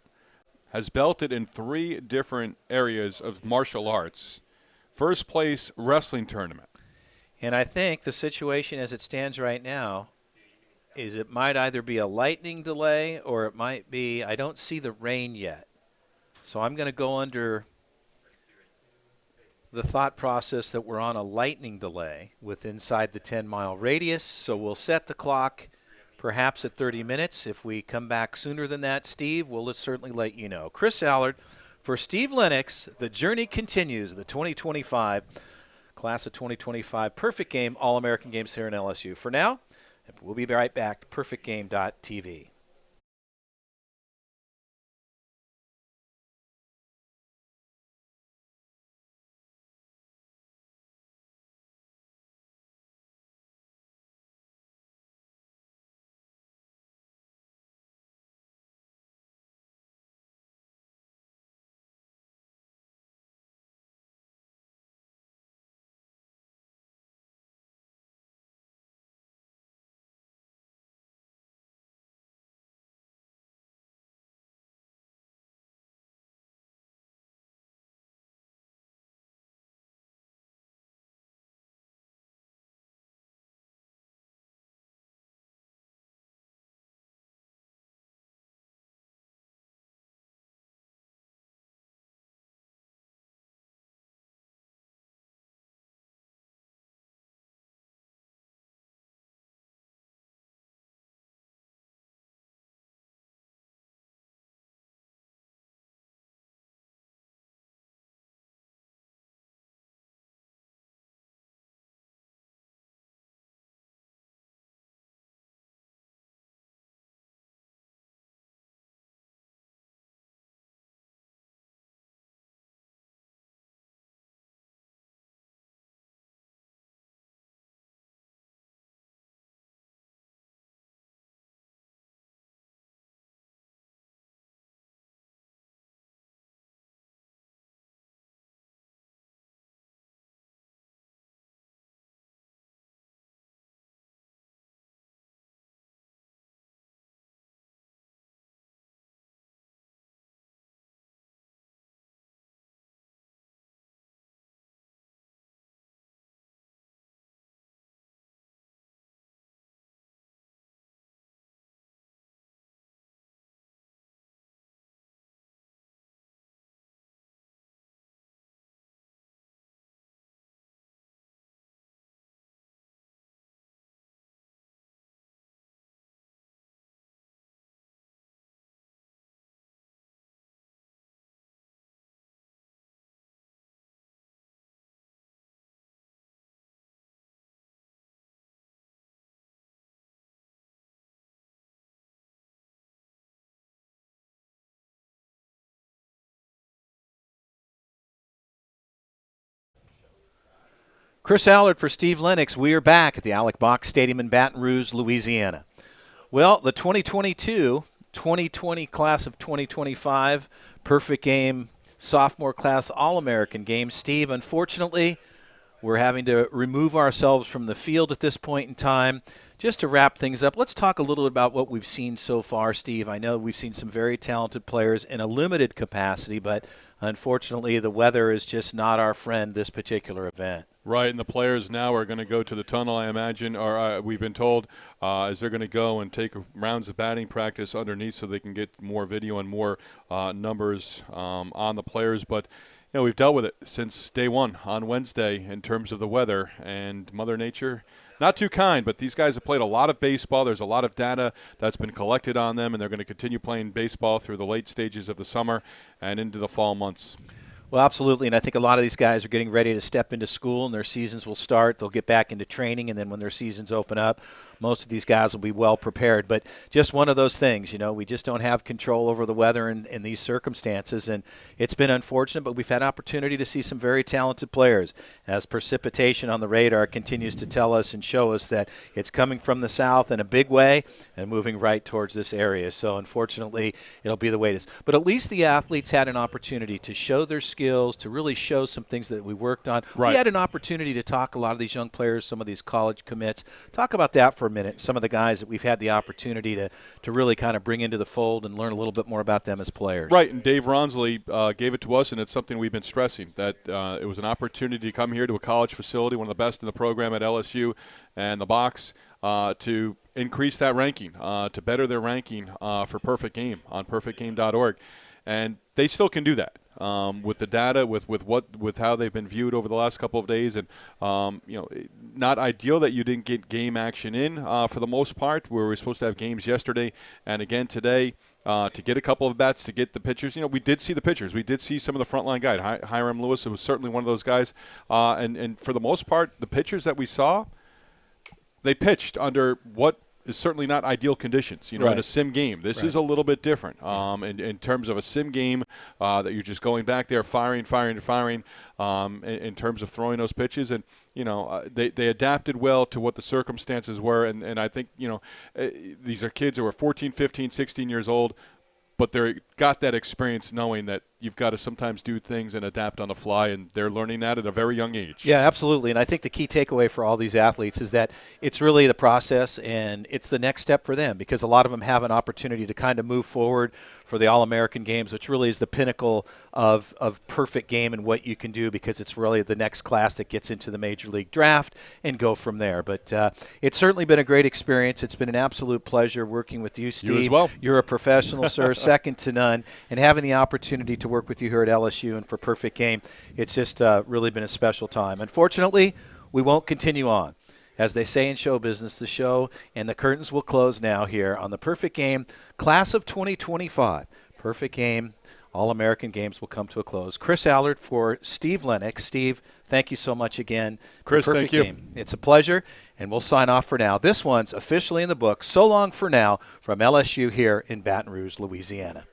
Has belted in 3 different areas of martial arts. First place wrestling tournament. And I think the situation as it stands right now is it might either be a lightning delay or it might be, I don't see the rain yet. So I'm going to go under the thought process that we're on a lightning delay with inside the 10-mile radius. So we'll set the clock perhaps at 30 minutes. If we come back sooner than that, Steve, we'll certainly let you know. Chris Allard for Steve Lennox. The journey continues. The 2025 Class of 2025 Perfect Game All-American Games here in LSU. For now, we'll be right back. PerfectGame.tv. Chris Allard for Steve Lennox. We are back at the Alec Box Stadium in Baton Rouge, Louisiana. Well, the 2022-2020 class of 2025 perfect game sophomore class All-American game. Steve, unfortunately, we're having to remove ourselves from the field at this point in time. Just to wrap things up, let's talk a little about what we've seen so far, Steve. I know we've seen some very talented players in a limited capacity, but unfortunately the weather is just not our friend this particular event. Right, and the players now are going to go to the tunnel, I imagine, or we've been told, as they're going to go and take rounds of batting practice underneath so they can get more video and more numbers on the players. But you know, we've dealt with it since day one on Wednesday in terms of the weather, and Mother Nature, not too kind, but these guys have played a lot of baseball. There's a lot of data that's been collected on them, and they're going to continue playing baseball through the late stages of the summer and into the fall months. Well, absolutely, and I think a lot of these guys are getting ready to step into school, and their seasons will start. They'll get back into training, and then when their seasons open up, most of these guys will be well prepared. But just one of those things, you know, we just don't have control over the weather in these circumstances, and it's been unfortunate, but we've had opportunity to see some very talented players as precipitation on the radar continues to tell us and show us that it's coming from the south in a big way and moving right towards this area. So unfortunately, it'll be the way it is. But at least the athletes had an opportunity to show their skills, to really show some things that we worked on. Right. We had an opportunity to talk a lot of these young players, some of these college commits. Talk about that for a minute, some of the guys that we've had the opportunity to really kind of bring into the fold and learn a little bit more about them as players. Right, and Dave Ronsley gave it to us, and it's something we've been stressing, that it was an opportunity to come here to a college facility, one of the best in the program at LSU and the box, to increase that ranking, to better their ranking for Perfect Game on perfectgame.org. And they still can do that. With the data, with how they've been viewed over the last couple of days, and you know, not ideal that you didn't get game action in for the most part. We were supposed to have games yesterday and again today to get a couple of bats, to get the pitchers. You know, we did see the pitchers. We did see some of the frontline guys. Hiram Lewis was certainly one of those guys, and for the most part, the pitchers that we saw, they pitched under what is certainly not ideal conditions, you know, right. in a sim game. This is a little bit different in terms of a sim game that you're just going back there, firing, in terms of throwing those pitches. And, you know, they adapted well to what the circumstances were. And I think, you know, these are kids who are 14, 15, 16 years old, but they got that experience knowing that you've got to sometimes do things and adapt on the fly, and they're learning that at a very young age. Yeah, absolutely. And I think the key takeaway for all these athletes is that it's really the process and it's the next step for them, because a lot of them have an opportunity to kind of move forward for the All-American Games, which really is the pinnacle of Perfect Game and what you can do, because it's really the next class that gets into the Major League Draft and go from there. But it's certainly been a great experience. It's been an absolute pleasure working with you, Steve. You as well. You're a professional, sir, second to none. And having the opportunity to work with you here at LSU and for Perfect Game, it's just really been a special time. Unfortunately, we won't continue on. As they say in show business, the show and the curtains will close now here on the Perfect Game Class of 2025. Perfect Game All-American Games will come to a close. Chris Allard for Steve Lennox. Steve, thank you so much again. Chris, Perfect thank you. Game. It's a pleasure, and we'll sign off for now. This one's officially in the books. So long for now from LSU here in Baton Rouge, Louisiana.